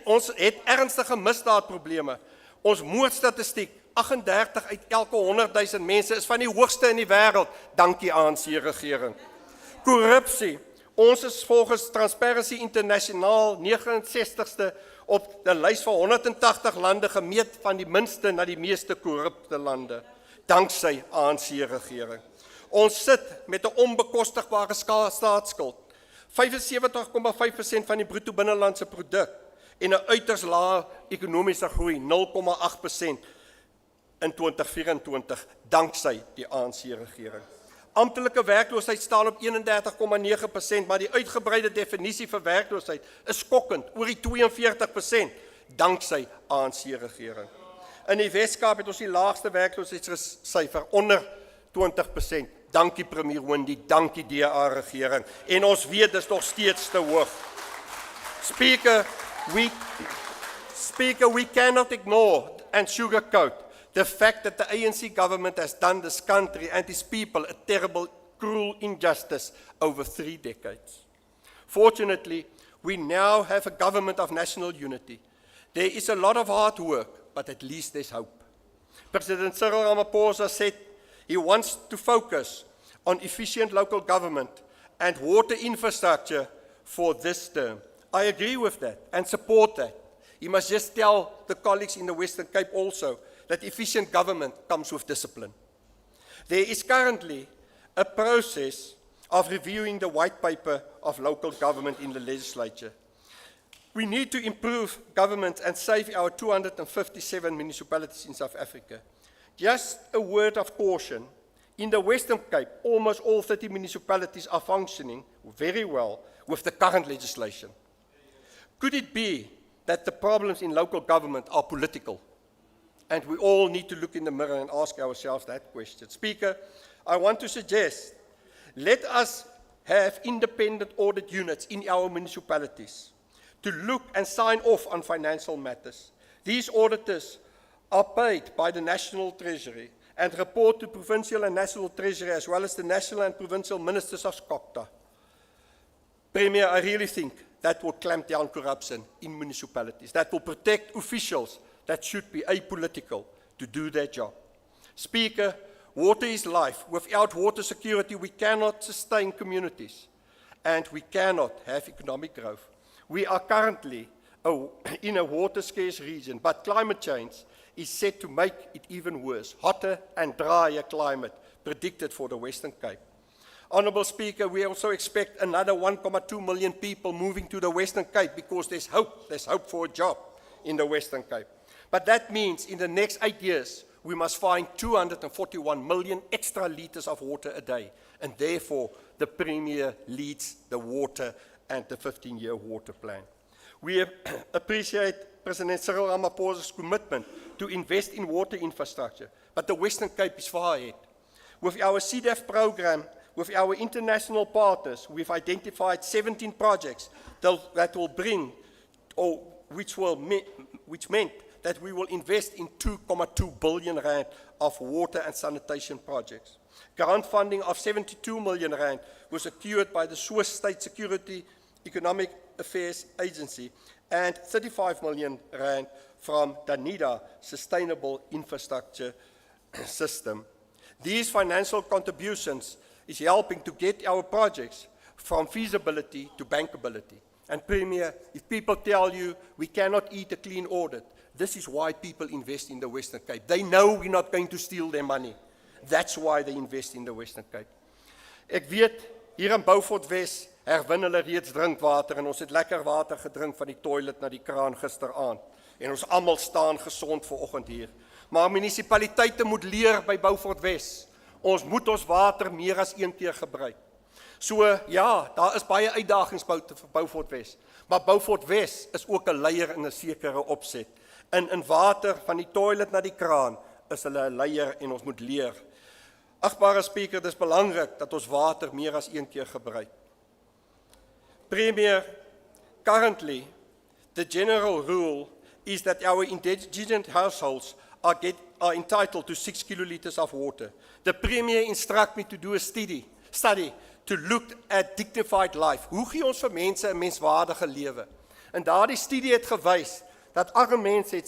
ons het ernstige misdaadprobleme. Ons moordstatistiek, 38 uit elke 100.000 mense is van die hoogste in die wêreld, dankie ANC regering. Korrupsie. Ons is volgens Transparency International 69ste op die lys van 180 lande gemeet van die minste na die meeste korrupte lande, danksy ANC regering. Ons sit met 'n onbekostigbare staatsskuld, 75,5% van die bruto binnelandse produk en 'n uiters lae ekonomiese groei, 0,8% in 2024, danksy die ANC regering. Amptelike werkloosheid staan op 31,9%, maar die uitgebreide definisie vir werkloosheid is skokkend, oor die 42%, danksy ANC regering. In die Weskaap het ons die laagste werkloosheidssyfer onder 20%. Dankie premier Wendy, dankie DA regering. En ons weet dis nog steeds te hoog. Speaker, we cannot ignore and sugarcoat the fact that the ANC government has done this country and its people a terrible, cruel injustice over 3 decades. Fortunately, we now have a government of national unity. There is a lot of hard work, but at least there's hope. President Cyril Ramaphosa said he wants to focus on efficient local government and water infrastructure for this term. I agree with that and support that. He must just tell the colleagues in the Western Cape also that efficient government comes with discipline. There is currently a process of reviewing the white paper of local government in the legislature. We need to improve government and save our 257 municipalities in South Africa. Just a word of caution. In the Western Cape, almost all 30 municipalities are functioning very well with the current legislation. Could it be that the problems in local government are political? And we all need to look in the mirror and ask ourselves that question. Speaker, I want to suggest, let us have independent audit units in our municipalities to look and sign off on financial matters. These auditors are paid by the National Treasury and report to Provincial and National Treasury as well as the National and Provincial Ministers of SOPA. Premier, I really think that will clamp down corruption in municipalities. That will protect officials that should be apolitical to do their job. Speaker, water is life. Without water security, we cannot sustain communities and we cannot have economic growth. We are currently in a water-scarce region, but climate change is set to make it even worse. Hotter and drier climate predicted for the Western Cape. Honourable Speaker, we also expect another 1.2 million people moving to the Western Cape because there's hope for a job in the Western Cape. But that means in the next 8 years, we must find 241 million extra litres of water a day. And therefore, the Premier leads the water and the 15-year water plan. We appreciate President Cyril Ramaphosa's commitment to invest in water infrastructure, but the Western Cape is far ahead. With our CDF program, with our international partners, we've identified 17 projects that will bring, which meant that we will invest in 2.2 billion rand of water and sanitation projects. Grant funding of 72 million rand was secured by the Swiss State Security Economic Affairs Agency and 35 million rand from Danida Sustainable Infrastructure System. These financial contributions is helping to get our projects from feasibility to bankability. And Premier, if people tell you we cannot eat a clean audit, this is why people invest in the Western Cape. They know we're not going to steal their money. That's why they invest in the Western Cape. Ek weet, hier in Beaufort West herwin hulle reeds drinkwater en ons het lekker water gedrink van die toilet na die kraan gisteraand. En ons almal staan gesond vanoggend hier. Maar munisipaliteite moet leer by Beaufort West. Ons moet ons water meer as een keer gebruik. So ja, daar is baie uitdagings vir Beaufort West. Maar Beaufort West is ook 'n leier in 'n sekere opset. In water van die toilet na die kraan is hulle 'n leier en ons moet leer. Agbare Speaker, dis belangrik dat ons water meer as een keer gebruik. Premier, currently, the general rule is that our indigent households are entitled to 6 kiloliters of water. The Premier instruct me to do a study to look at dignified life. Hoe gee ons vir mense 'n menswaardige lewe? En daardie studie het gewys dat arme mense het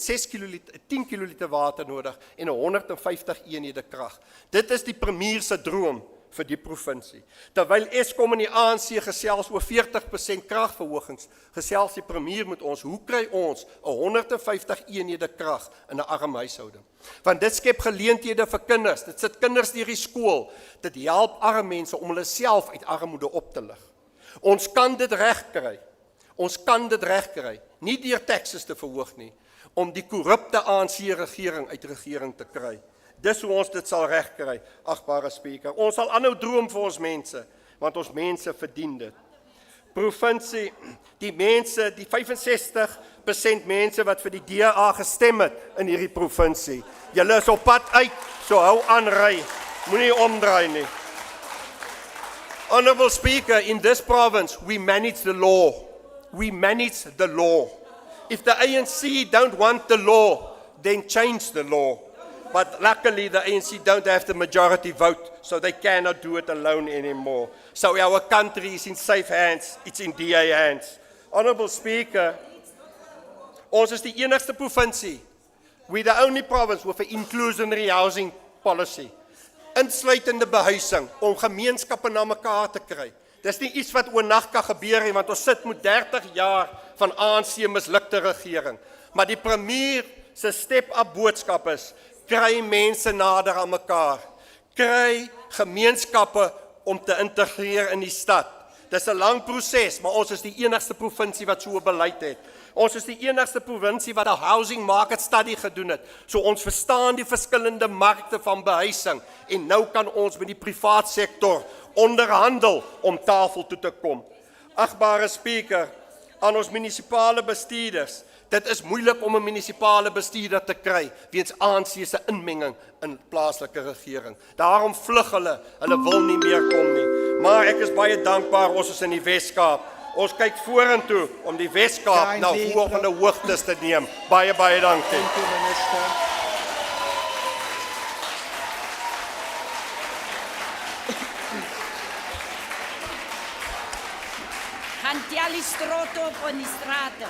10 kiloliter water nodig en 150 eenhede krag. Dit is die premier se droom vir die provinsie. Terwyl Eskom en die ANC gesels oor 40% kragverhogings, gesels die premier met ons, hoe kry ons 150 eenhede krag in 'n arm huishouding? Want dit skep geleenthede vir kinders, dit sit kinders deur die skool, dit help arme mense om hulle self uit armoede op te lig. Ons kan dit regkry. Ons kan dit regkry, nie deur taxes te verhoog nie, om die korrupte ANC-regering uit regering te kry. Dis hoe ons dit sal regkry, agbare Speaker. Ons sal aanhou droom vir ons mense, want ons mense verdien dit. Provinsie, die mense, die 65% mense wat vir die DA gestem het in hierdie provinsie. Julle is op pad uit, so hou aan ry, moenie omdraai nie. Honourable Speaker, in this province, we manage the law. We manage the law. If the ANC don't want the law, then change the law. But luckily, the ANC don't have the majority vote, so they cannot do it alone anymore. So our country is in safe hands, it's in DA hands. Honourable Speaker, ons is die enigste provinsie We're the only province with an inclusionary housing policy. Insluitende behuising, om gemeenskappe na mekaar te kry. Dis nie iets wat oornag kan gebeur nie, want ons sit met 30 jaar van ANC mislukte regering. Maar die premier se step-up boodskap is, kry mense nader aan mekaar. Kry gemeenskappe om te integreer in die stad. Dis 'n lang proses, maar ons is die enigste provinsie wat so 'n beleid het. Ons is die enigste provinsie wat 'n housing market study gedoen het. So ons verstaan die verskillende markte van behuising en nou kan ons met die privaat sektor onderhandel om tafel toe te kom. Agbare speaker, aan ons munisipale bestuurders, dit is moeilik om 'n munisipale bestuurder te kry weens ANC se inmenging in plaaslike regering. Daarom vlug hulle wil nie meer kom nie. Maar ek is baie dankbaar ons is in die Weskaap. Ons kyk vorentoe om die Weskaap na volgende hoogtes te neem. Baie dankie. Thank you, Minister. Gaan tel die strot op in die strate.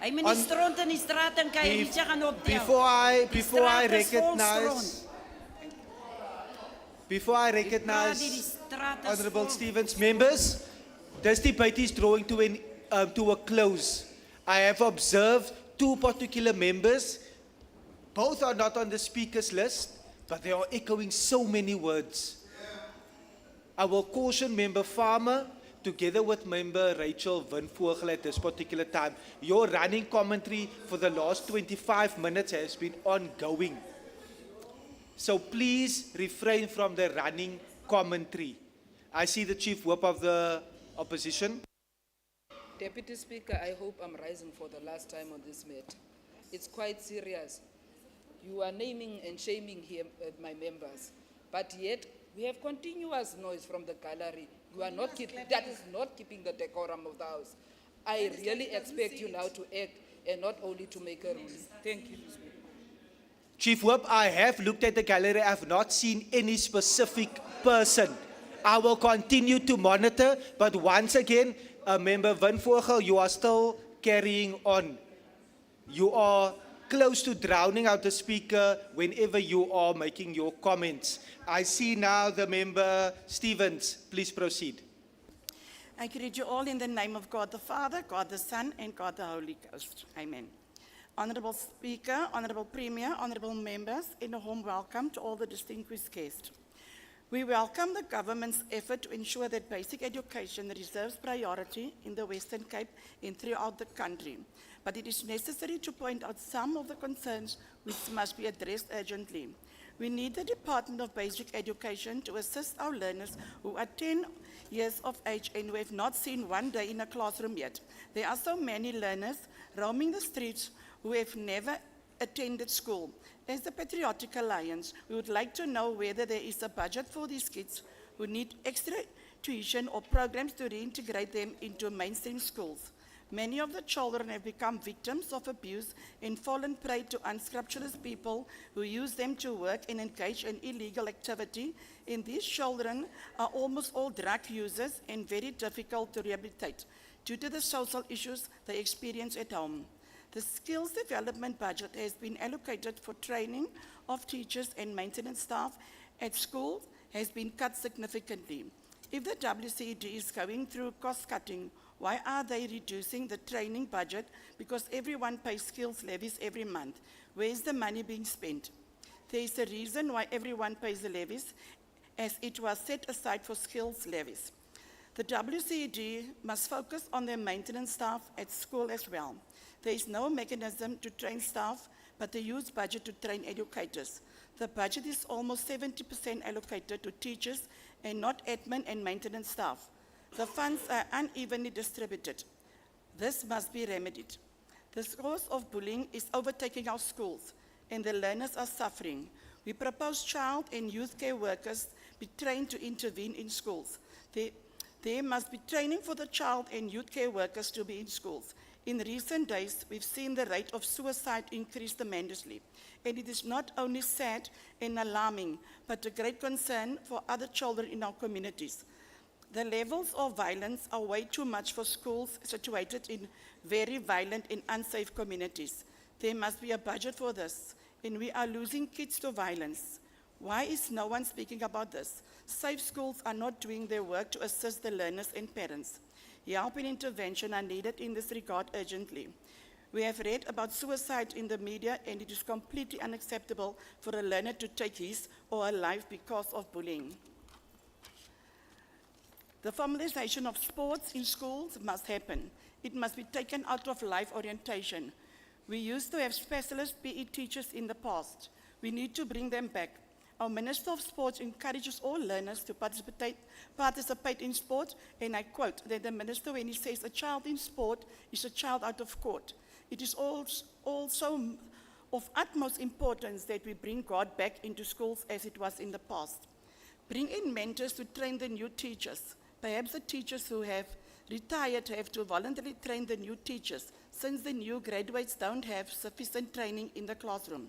Hy moet die stront in die straat en kan jy nie gaan optel. Before I recognize Honorable Stevens, members, this debate is drawing to a close. I have observed two particular members. Both are not on the speakers list, but they are echoing so many words. I will caution Member Farmer, together with Member Rachel Winvogel at this particular time. Your running commentary for the last 25 minutes has been ongoing. So please refrain from the running commentary. I see the Chief Whip of the Opposition. Deputy Speaker, I hope I'm rising for the last time on this matter. It's quite serious. You are naming and shaming here my members, but yet we have continuous noise from the gallery. You are not that is not keeping the decorum of the House. I really expect you now to act and not only to make a ruling. Thank you. Chief Whip, I have looked at the gallery. I have not seen any specific person. I will continue to monitor, but once again, Member Winvogel, you are still carrying on. You are close to drowning out the speaker whenever you are making your comments. I see now the Member Stevens. Please proceed. I greet you all in the name of God the Father, God the Son, and God the Holy Ghost. Amen. Honorable Speaker, Honorable Premier, Honorable Members, and a warm welcome to all the distinguished guests. We welcome the government's effort to ensure that basic education reserves priority in the Western Cape and throughout the country. But it is necessary to point out some of the concerns which must be addressed urgently. We need the Department of Basic Education to assist our learners who are 10 years of age and who have not seen one day in a classroom yet. There are so many learners roaming the streets who have never attended school. As the Patriotic Alliance, we would like to know whether there is a budget for these kids who need extra tuition or programs to reintegrate them into mainstream schools. Many of the children have become victims of abuse and fallen prey to unscrupulous people who use them to work and engage in illegal activity, and these children are almost all drug users and very difficult to rehabilitate due to the social issues they experience at home. The skills development budget has been allocated for training of teachers and maintenance staff at schools has been cut significantly. If the WCED is going through cost cutting, why are they reducing the training budget? Because everyone pays skills levies every month. Where is the money being spent? There is a reason why everyone pays the levies, as it was set aside for skills levies. The WCED must focus on their maintenance staff at school as well. There is no mechanism to train staff, but they use budget to train educators. The budget is almost 70% allocated to teachers and not admin and maintenance staff. The funds are unevenly distributed. This must be remedied. The cause of bullying is overtaking our schools, and the learners are suffering. We propose child and youth care workers be trained to intervene in schools. There must be training for the child and youth care workers to be in schools. In recent days, we've seen the rate of suicide increase tremendously, and it is not only sad and alarming, but a great concern for other children in our communities. The levels of violence are way too much for schools situated in very violent and unsafe communities. There must be a budget for this, and we are losing kids to violence. Why is no one speaking about this? Safe schools are not doing their work to assist the learners and parents. Help and intervention are needed in this regard urgently. We have read about suicide in the media, and it is completely unacceptable for a learner to take his or her life because of bullying. The formalization of sports in schools must happen. It must be taken out of life orientation. We used to have specialist PE teachers in the past. We need to bring them back. Our Minister of Sports encourages all learners to participate in sport, and I quote that the Minister, when he says a child in sport is a child out of court. It is also of utmost importance that we bring God back into schools as it was in the past. Bring in mentors to train the new teachers. Perhaps the teachers who have retired have to voluntarily train the new teachers, since the new graduates don't have sufficient training in the classroom.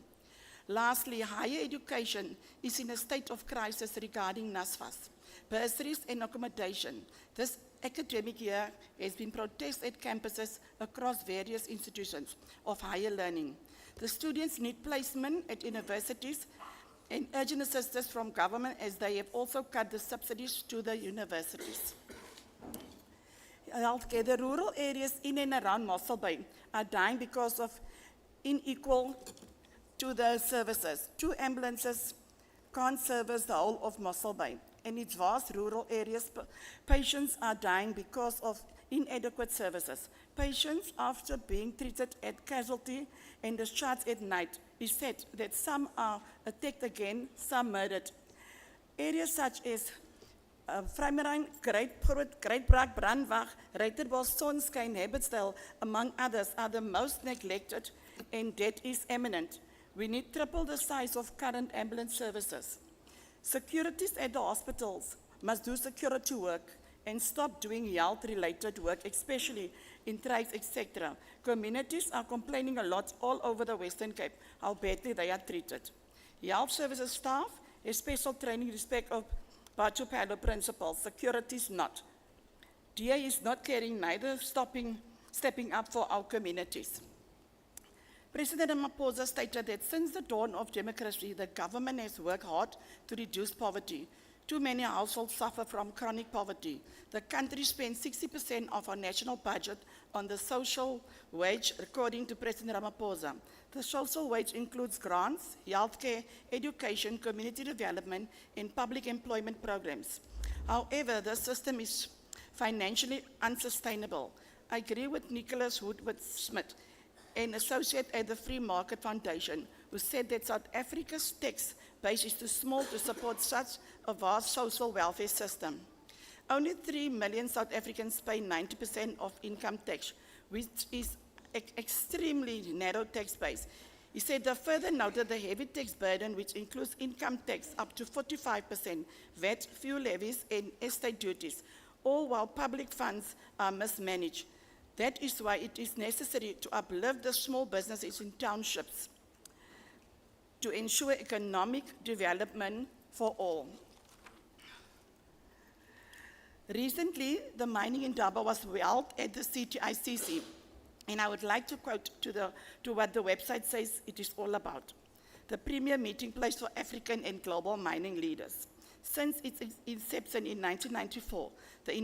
Lastly, higher education is in a state of crisis regarding NSFAS, bursaries and accommodation. This academic year has been protest at campuses across various institutions of higher learning. The students need placement at universities and urgent assistance from government, as they have also cut the subsidies to the universities. Healthcare, the rural areas in and around Mossel Bay are dying because of unequal to the services. 2 ambulances can't service the whole of Mossel Bay. In its vast rural areas, patients are dying because of inadequate services. Patients, after being treated at casualty and discharged at night, is said that some are attacked again, some murdered. Areas such as Vrymerang, Greitbraak, Brandwag, Reiterbos, Sonskyn, Habitsdale, among others, are the most neglected, and death is imminent. We need triple the size of current ambulance services. Securities at the hospitals must do security work and stop doing health-related work, especially in trades, etc. Communities are complaining a lot all over the Western Cape how badly they are treated. Health services staff has special training in respect of Patriotic principles. Securities not. DA is not caring, neither stepping up for our communities. President Ramaphosa stated that since the dawn of democracy, the government has worked hard to reduce poverty. Too many households suffer from chronic poverty. The country spends 60% of our national budget on the social wage, according to President Ramaphosa. The social wage includes grants, healthcare, education, community development, and public employment programs. However, the system is financially unsustainable. I agree with Nicholas Woodward-Smith, an associate at the Free Market Foundation, who said that South Africa's tax base is too small to support such a vast social welfare system. Only 3 million South Africans pay 90% of income tax, which is extremely narrow tax base. He said they further noted the heavy tax burden, which includes income tax up to 45%, VAT, fuel levies, and estate duties, all while public funds are mismanaged. That is why it is necessary to uplift the small businesses in townships to ensure economic development for all. Recently, the mining in Jama was held at the CTICC, and I would like to quote to what the website says it is all about. The premier meeting place for African and global mining leaders. Since its inception in 1994, the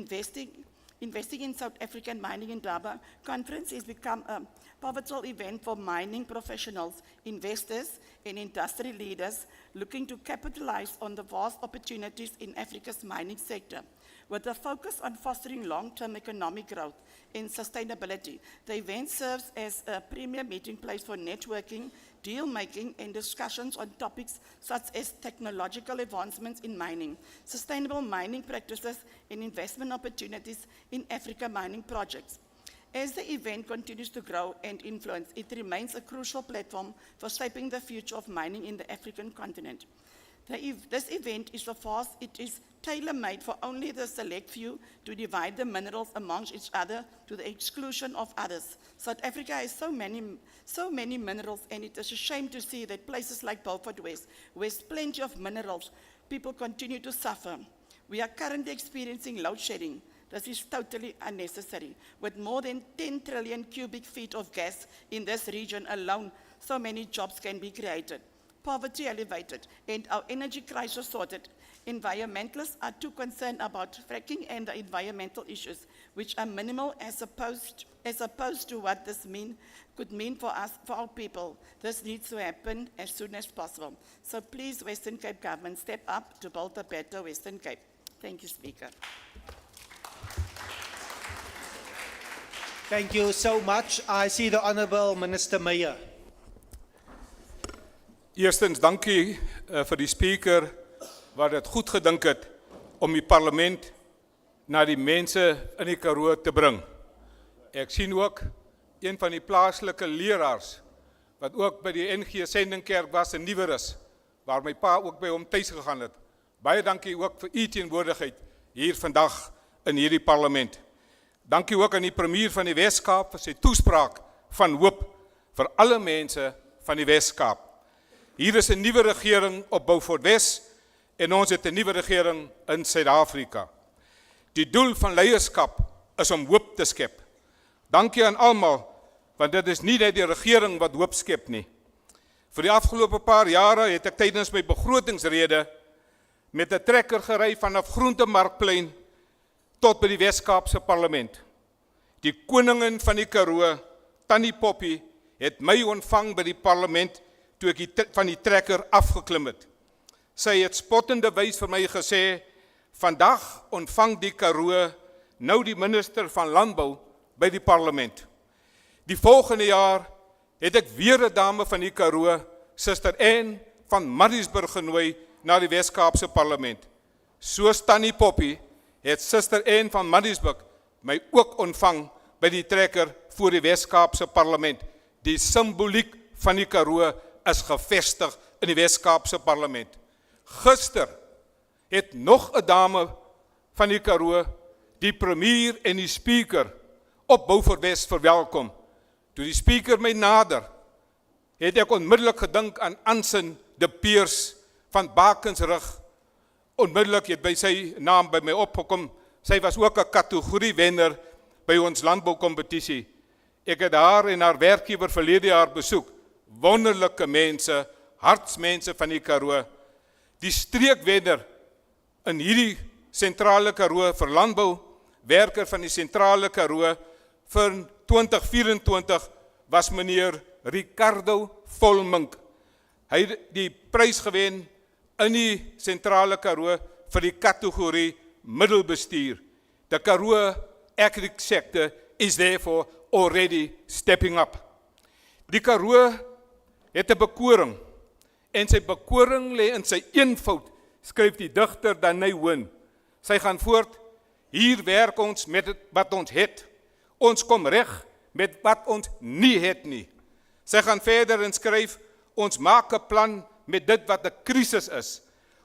Investing in South African Mining in Jama conference has become a pivotal event for mining professionals, investors, and industry leaders looking to capitalize on the vast opportunities in Africa's mining sector. With a focus on fostering long-term economic growth and sustainability, the event serves as a premier meeting place for networking, deal-making, and discussions on topics such as technological advancements in mining, sustainable mining practices, and investment opportunities in Africa mining projects. As the event continues to grow and influence, it remains a crucial platform for shaping the future of mining in the African continent. This event is it is tailor-made for only the select few to divide the minerals amongst each other to the exclusion of others. South Africa has so many minerals, and it is a shame to see that places like Beaufort West, where there's plenty of minerals, people continue to suffer. We are currently experiencing load shedding. This is totally unnecessary. With more than 10 trillion cubic feet of gas in this region alone, so many jobs can be created. Poverty elevated and our energy crisis sorted. Environmentalists are too concerned about fracking and the environmental issues, which are minimal as opposed to what this could mean for us, for our people. This needs to happen as soon as possible. So please, Western Cape government, step up to build a better Western Cape. Thank you, Speaker. Thank you so much. I see the Honourable Minister Meyer. Eerstens, dankie vir die speaker wat het goed gedink het om die parlement na die mense in die Karoo te bring. Ek sien ook een van die plaaslike leraars wat ook by die NG Sendingkerk was in Nieuweris, waar my pa ook by hom thuis gegaan het. Baie dankie ook vir u teenwoordigheid hier vandag in hierdie parlement. Dankie ook aan die premier van die Wes-Kaap vir sy toespraak van hoop vir alle mense van die Wes-Kaap. Hier is 'n nuwe regering op Beaufort Wes en ons het 'n nuwe regering in Suid-Afrika. Die doel van leierskap is om hoop te skep. Dankie aan almal, want dit is nie net die regering wat hoop skep nie. Vir die afgelope paar jare het ek tydens my begrotingsrede met 'n trekker gery vanaf Groentemarkplein tot by die Wes-Kaapse parlement. Die koningin van die Karoo, Tannie Poppy, het my ontvang by die parlement toe ek van die trekker afgeklim het. Sy het spottende wys vir my gesê, vandag ontvang die Karoo nou die minister van Landbou by die parlement. Die volgende jaar het ek weer 'n dame van die Karoo, Suster Anne van Maritzburg genooi na die Wes-Kaapse parlement. Soos Tannie Poppy het Suster Anne van Maritzburg my ook ontvang by die trekker voor die Wes-Kaapse parlement. Die simboliek van die Karoo is gevestig in die Wes-Kaapse parlement. Gister het nog 'n dame van die Karoo, die premier en die speaker op Beaufort Wes verwelkom. Toe die speaker my nader, het ek onmiddellik gedink aan Ansin de Peers van Bakensrug. Onmiddellik het by sy naam by my opgekom. Sy was ook 'n kategorie wenner by ons landboukompetisie. Ek het haar en haar werkgewer verlede jaar besoek. Wonderlike mense, hartsmense van die Karoo. Die streekwenner in hierdie sentrale Karoo vir landbou, werker van die sentrale Karoo vir 2024 was meneer Ricardo Volmink. Hy het die prys gewen in die sentrale Karoo vir die kategorie middelbestuur. The Karoo agri sector is therefore already stepping up. Die Karoo het 'n bekoring en sy bekoring lê in sy eenvoud, skryf die digter Danai Hoon. Sy gaan voort, hier werk ons met wat ons het. Ons kom reg met wat ons nie het nie. Sy gaan verder en skryf, ons maak 'n plan met dit wat 'n krisis is.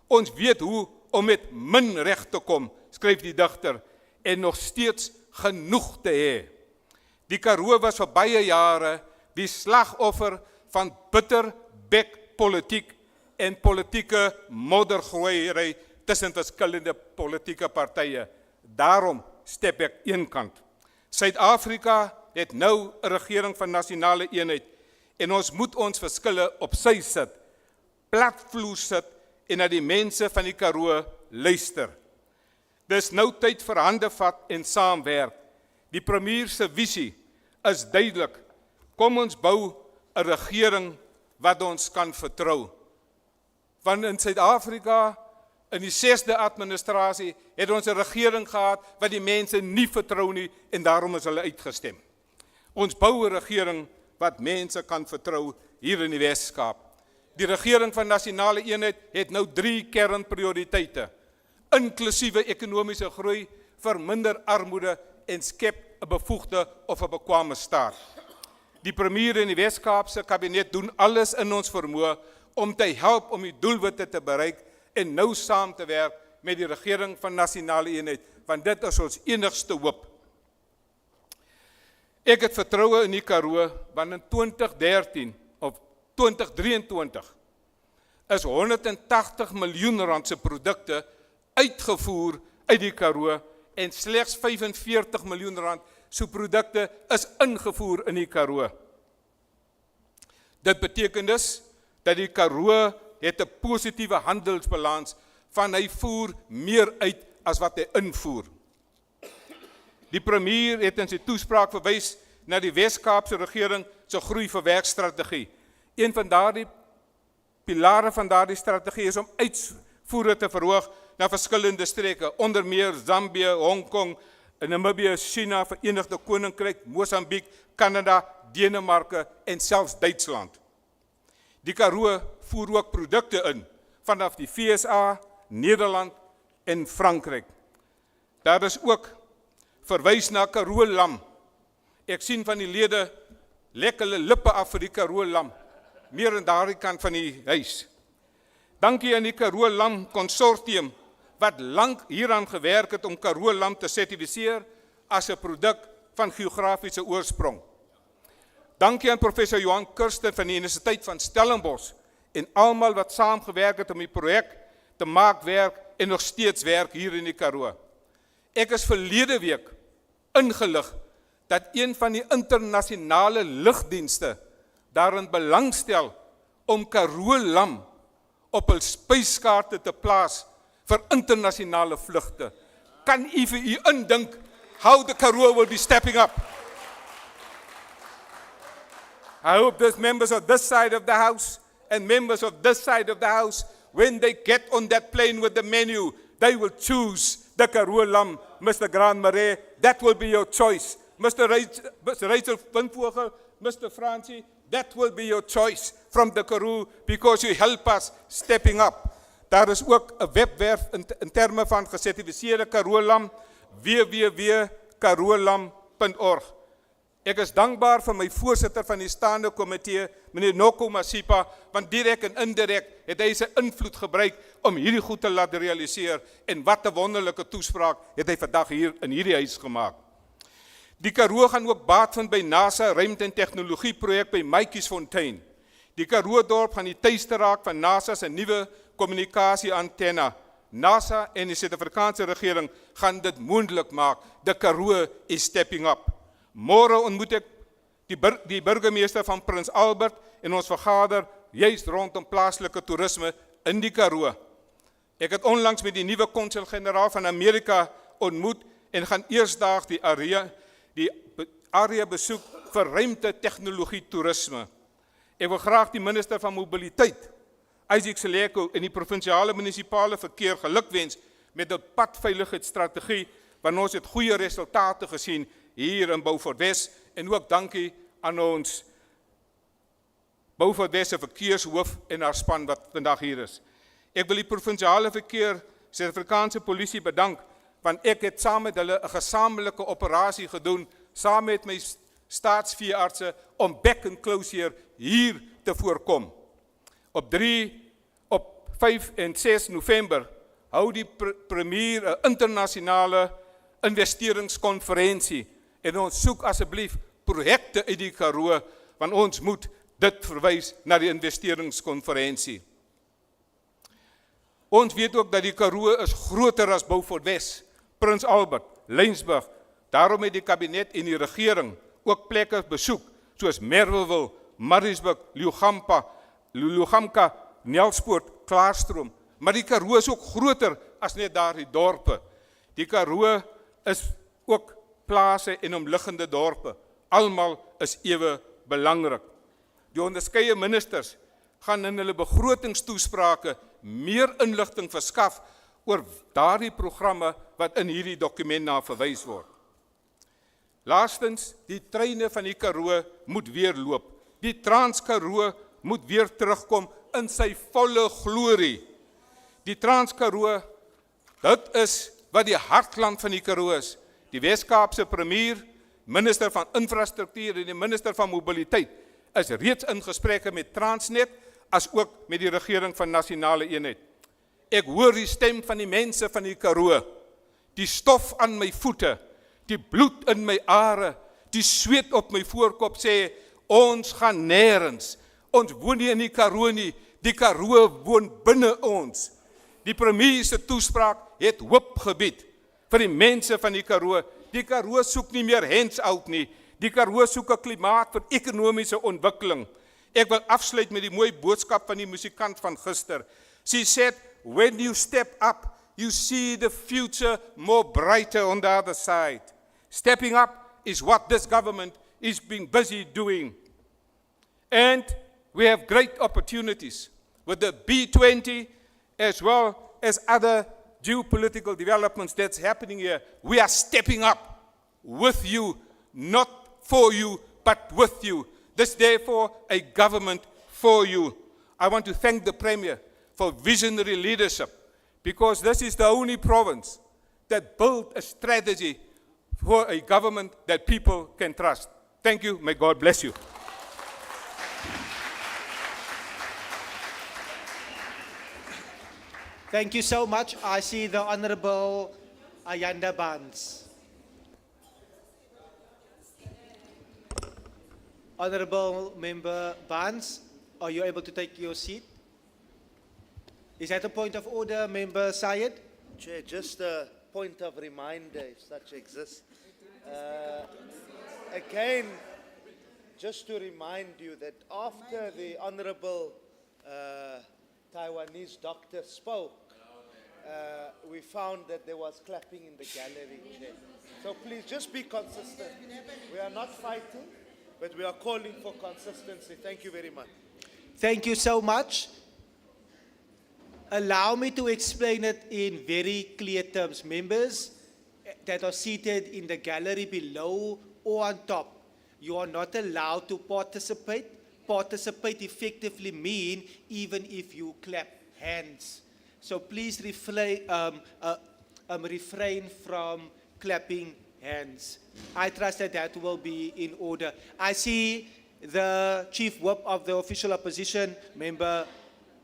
Ons weet hoe om met min reg te kom, skryf die digter, en nog steeds genoeg te hê. Die Karoo was vir baie jare die slagoffer van bitterbek politiek en politieke moddergooiery tussen verskillende politieke partye. Daarom step ek eenkant. Suid-Afrika het nou 'n regering van nasionale eenheid en ons moet ons verskille op sy sit, platvloer sit en na die mense van die Karoo luister. Dis nou tyd vir hande vat en saamwerk. Die premier se visie is duidelik. Kom ons bou 'n regering wat ons kan vertrou. Want in Suid-Afrika, in die 6de administrasie, het ons 'n regering gehad wat die mense nie vertrou nie en daarom is hulle uitgestem. Ons bou 'n regering wat mense kan vertrou hier in die Wes-Kaap. Die regering van nasionale eenheid het nou 3 kernprioriteite. Inklusiewe ekonomiese groei, verminder armoede en skep 'n bevoegde of 'n bekwame staat. Die premier en die Wes-Kaapse kabinet doen alles in ons vermoë om te help om die doelwitte te bereik en nou saam te werk met die regering van nasionale eenheid, want dit is ons enigste hoop. Ek het vertroue in die Karoo, want in 2013 of 2023 is 180 miljoen rand se produkte uitgevoer uit die Karoo en slegs 45 miljoen rand so produkte is ingevoer in die Karoo. Dit beteken dus dat die Karoo het 'n positiewe handelsbalans van hy voer meer uit as wat hy invoer. Die premier het in sy toespraak verwys na die Wes-Kaapse regering se groei-verwerk-strategie. Een van daardie pilare van daardie strategie is om uitvoere te verhoog na verskillende streke, onder meer Zambië, Hong Kong, Namibië, China, Verenigde Koninkryk, Mosambiek, Kanada, Denemarke en selfs Duitsland. Die Karoo voer ook produkte in vanaf die VSA, Nederland en Frankryk. Daar is ook verwys na Karoo lam. Ek sien van die lede lek hulle lippe af vir die Karoo lam, meer aan daardie kant van die huis. Dankie aan die Karoo lam konsortium wat lank hieraan gewerk het om Karoo lam te sertifiseer as 'n produk van geografiese oorsprong. Dankie aan professor Johan Kirsten van die Universiteit van Stellenbosch en almal wat saamgewerk het om die projek te maak werk en nog steeds werk hier in die Karoo. Ek is verlede week ingelig dat een van die internasionale lugdienste daarin belangstel om Karoo lam op hul spyskaarte te plaas vir internasionale vlugte. Kan u vir u indink how the Karoo will be stepping up? I hope those members of this side of the house and members of this side of the house, when they get on that plane with the menu, they will choose the Karoo lam, Mr. Grand Marais. That will be your choice. Mr. Rachel Winvogel, Mr. Francie, that will be your choice from the Karoo because you help us stepping up. Daar is ook 'n webwerf in terme van gesertifiseerde Karoo lam, www.karoolam.org. Ek is dankbaar vir my voorsitter van die staande komitee, meneer Noko Masipa, want direk en indirek het hy sy invloed gebruik om hierdie goed te laat realiseer en wat 'n wonderlike toespraak het hy vandag hier in hierdie huis gemaak. Die Karoo gaan ook baat vind by NASA ruimte- en tegnologieprojek by Maatjiesfontein. Die Karoo dorp gaan die tuiste raak van NASA se nuwe kommunikasieantenne. NASA en die Suid-Afrikaanse regering gaan dit moontlik maak. The Karoo is stepping up. Môre ontmoet ek die burgemeester van Prins Albert en ons vergader juist rondom plaaslike toerisme in die Karoo. Ek het onlangs met die nuwe konsul-generaal van Amerika ontmoet en gaan eersdaags die area besoek vir ruimte tegnologie toerisme. Ek wil graag die minister van mobiliteit, Isaac Seleko, en die provinsiale munisipale verkeer gelukwens met 'n padveiligheidsstrategie, want ons het goeie resultate gesien hier in Beaufort Wes, en ook dankie aan ons Beaufort Wes se verkeershoof en haar span wat vandag hier is. Ek wil die provinsiale verkeer, Suid-Afrikaanse polisie bedank, want ek het saam met hulle 'n gesamentlike operasie gedoen, saam met my staatsveeartse, om back and closure hier te voorkom. Op 5 en 6 November hou die premier 'n internasionale investeringskonferensie en ons soek asseblief projekte uit die Karoo, want ons moet dit verwys na die investeringskonferensie. Ons weet ook dat die Karoo is groter as Beaufort Wes, Prins Albert, Lensburg. Daarom het die kabinet en die regering ook plekke besoek, soos Merweville, Maritzburg, Lulugamka, Nelspoort, Klaarstroom. Maar die Karoo is ook groter as net daardie dorpe. Die Karoo is ook plase en omliggende dorpe. Almal is ewe belangrik. Die onderskeie ministers gaan in hulle begrotingstoesprake meer inligting verskaf oor daardie programme wat in hierdie dokument na verwys word. Laastens, die treine van die Karoo moet weer loop. Die Trans-Karoo moet weer terugkom in sy volle glorie. Die Trans-Karoo, dit is wat die hartland van die Karoo is. Die Wes-Kaapse premier, minister van infrastruktuur en die minister van mobiliteit is reeds in gesprekke met Transnet as ook met die regering van nasionale eenheid. Ek hoor die stem van die mense van die Karoo, die stof aan my voete, die bloed in my are, die sweet op my voorkop sê, ons gaan nêrens. Ons woon nie in die Karoo nie, die Karoo woon binne ons. Die premier se toespraak het hoop gebied vir die mense van die Karoo. Die Karoo soek nie meer hands-out nie. Die Karoo soek 'n klimaat vir ekonomiese ontwikkeling. Ek wil afsluit met die mooi boodskap van die musikant van gister. She said, when you step up, you see the future more brighter on the other side. Stepping up is what this government is being busy doing. And we have great opportunities with the B20 as well as other geopolitical developments that's happening here. We are stepping up with you, not for you, but with you. This is therefore a government for you. I want to thank the Premier for visionary leadership, because this is the only province that built a strategy for a government that people can trust. Thank you. May God bless you. Thank you so much. I see the Honorable Ayanda Barnes. Honorable Member Barnes, are you able to take your seat? Is that a point of order, Member Syed? Chair, just a point of reminder, if such exists. Again, just to remind you that after the Honorable Taiwanese doctor spoke, we found that there was clapping in the gallery, Chair. So please just be consistent. We are not fighting, but we are calling for consistency. Thank you very much. Thank you so much. Allow me to explain it in very clear terms. Members that are seated in the gallery below or on top, you are not allowed to participate. Participate effectively mean even if you clap hands. So please refrain from clapping hands. I trust that that will be in order. I see the Chief Whip of the Official Opposition, Member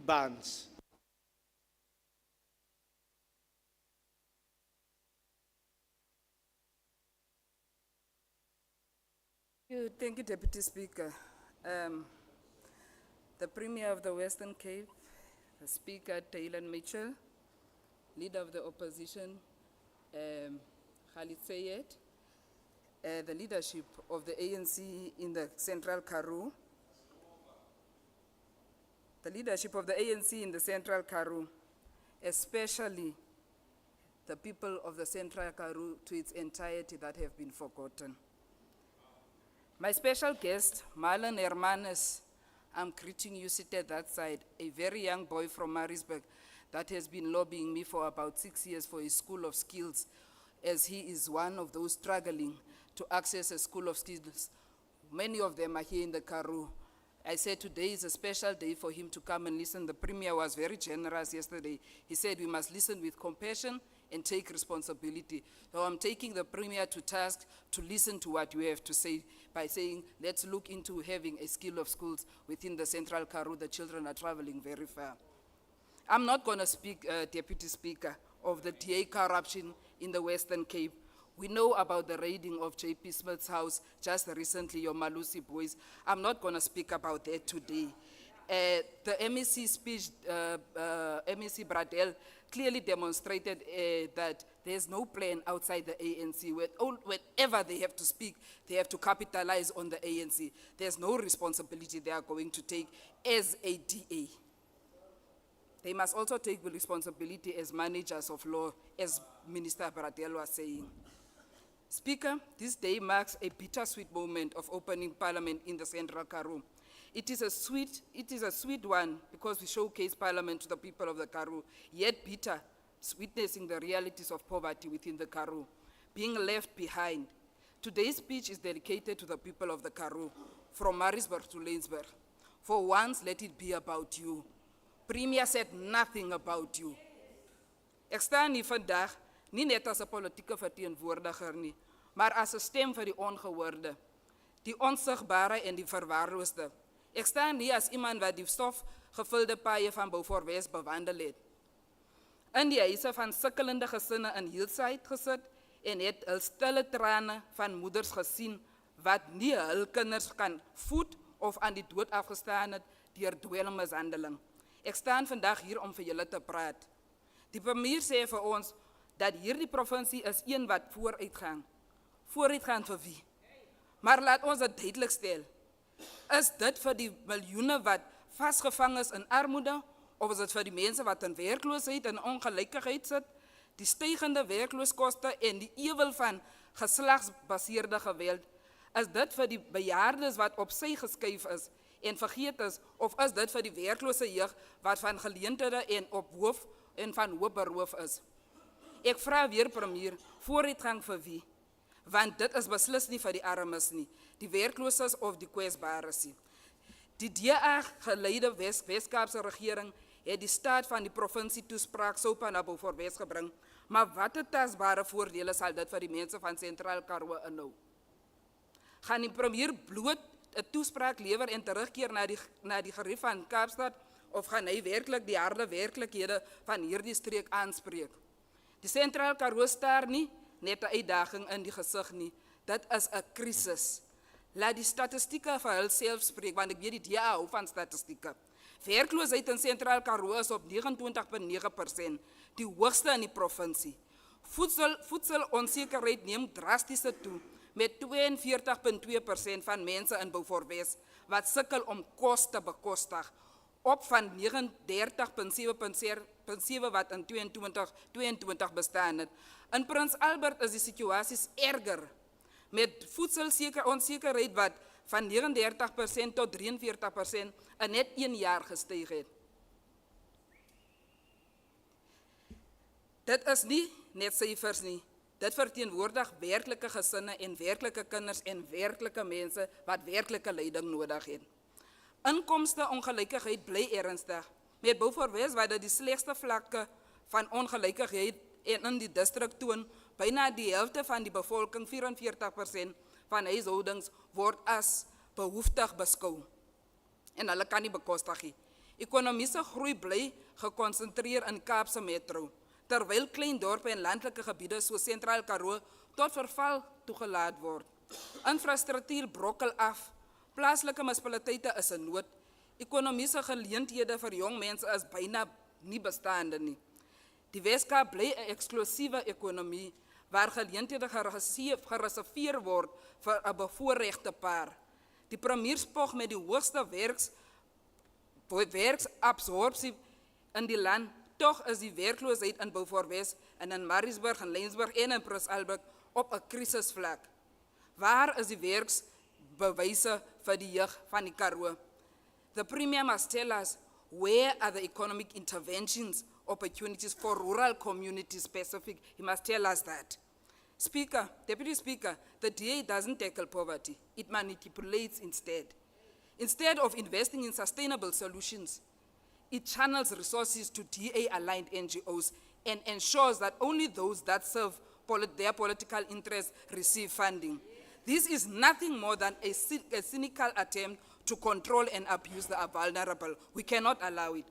Barnes. Thank you, Deputy Speaker. The Premier of the Western Cape, the Speaker Taylor Mitchell, Leader of the Opposition, Khalid Sayed, the leadership of the ANC in the Central Karoo, the leadership of the ANC in the Central Karoo, especially the people of the Central Karoo to its entirety that have been forgotten. My special guest, Marlon Hermanes, I'm greeting you seated that side, a very young boy from Maritzburg that has been lobbying me for about 6 years for a school of skills, as he is one of those struggling to access a school of skills. Many of them are here in the Karoo. I said today is a special day for him to come and listen. The Premier was very generous yesterday. He said we must listen with compassion and take responsibility. So I'm taking the Premier to task to listen to what you have to say by saying, let's look into having a skill of schools within the Central Karoo. The children are traveling very far. I'm not going to speak, Deputy Speaker, of the DA corruption in the Western Cape. We know about the raiding of J.P. Smith's house just recently, your Malusi boys. I'm not going to speak about that today. The MEC speech, MEC Bradell, clearly demonstrated that there's no plan outside the ANC. Whenever they have to speak, they have to capitalize on the ANC. There's no responsibility they are going to take as a DA. They must also take the responsibility as managers of law, as Minister Bradell was saying. Speaker, this day marks a bittersweet moment of opening Parliament in the Central Karoo. It is a sweet one because we showcase Parliament to the people of the Karoo, yet bitter, witnessing the realities of poverty within the Karoo, being left behind. Today's speech is dedicated to the people of the Karoo, from Maritzburg to Laingsburg. For once, let it be about you. Premier said nothing about you. Ek staan hier vandag, nie net as 'n politieke verteenwoordiger nie, maar as 'n stem vir die ongehoorde, die onsigbare en die verwaarloosde. Ek staan hier as iemand wat die stofgevulde paaie van Beaufort West bewandel het. In die huise van sukkelende gesinne in Hillside gesit en het hul stille trane van moeders gesien wat nie hul kinders kan voed of aan die dood afgestaan het deur dwelmmishandeling. Ek staan vandag hier om vir julle te praat. Die Premier sê vir ons, dat hierdie provinsie is een wat vooruitgaan. Vooruitgaan vir wie? Maar laat ons dit duidelik stel. Is dit vir die miljoene wat vasgevang is in armoede, of is dit vir die mense wat in werkloosheid en ongelykigheid sit, die stygende werklooskoste en die ewel van geslagsbaseerde geweld? Is dit vir die bejaardes wat op sy geskuif is en vergeet is, of is dit vir die werklose jeug wat van geleenthede en van hoop beroof is? Ek vra weer premier, vooruitgang vir wie? Want dit is beslis nie vir die armes nie, die werkloses of die kwesbares nie. Die DA geleide Wes-Kaapse regering het die staat van die provinsie toespraak SOPA na Beaufort gebring, maar watter tasbare voordele sal dit vir die mense van Sentraal Karoo inhou? Gaan die premier bloot 'n toespraak lewer en terugkeer na die gerief van Kaapstad, of gaan hy werklik die harde werklikhede van hierdie streek aanspreek? Die Sentraal Karoo staar nie net 'n uitdaging in die gesig nie, dit is 'n krisis. Laat die statistieke vir hulself spreek, want ek weet die DA hou van statistieke. Werkloosheid in Sentraal Karoo is op 29,9%, die hoogste in die provinsie. Voedselonsekerheid neem drastiese toe, met 42,2% van mense in Beaufort West wat sukkel om kos te bekostig, op van 39,7% wat in 2022 bestaan het. In Prins Albert is die situasie erger, met voedselonsekerheid wat van 39% tot 43% in net 1 jaar gestyg het. Dit is nie net syfers nie. Dit verteenwoordig werklike gesinne en werklike kinders en werklike mense wat werklike leiding nodig het. Inkomste ongelykigheid bly ernstig. Met Beaufort West wat dit die slegste vlakke van ongelykigheid en in die distrik toon, byna die helfte van die bevolking, 44% van huishoudings, word as behoeftig beskou. En hulle kan nie bekostig nie. Ekonomiese groei bly gekonsentreer in Kaapse Metro, terwyl klein dorpe en landelike gebiede soos Sentraal Karoo tot verval toegelaat word. Infrastruktuur brokkel af, plaaslike munisipaliteite is in nood, ekonomiese geleenthede vir jong mense is byna nie bestaande nie. Die Weskaap bly 'n eksklusiewe ekonomie waar geleenthede gereserveer word vir 'n bevoorregte paar. Die premier spog met die hoogste werksabsorpsie in die land. Toch is die werkloosheid in Beaufort West en in Maritzburg en Lensburg en in Prins Albert op 'n krisisvlak. Waar is die werksbewyse vir die jeug van die Karoo? The premier must tell us where are the economic interventions, opportunities for rural communities specific. He must tell us that. Speaker, Deputy Speaker, the DA doesn't tackle poverty. It manipulates instead. Instead of investing in sustainable solutions, it channels resources to DA-aligned NGOs and ensures that only those that serve their political interests receive funding. This is nothing more than a cynical attempt to control and abuse the vulnerable. We cannot allow it.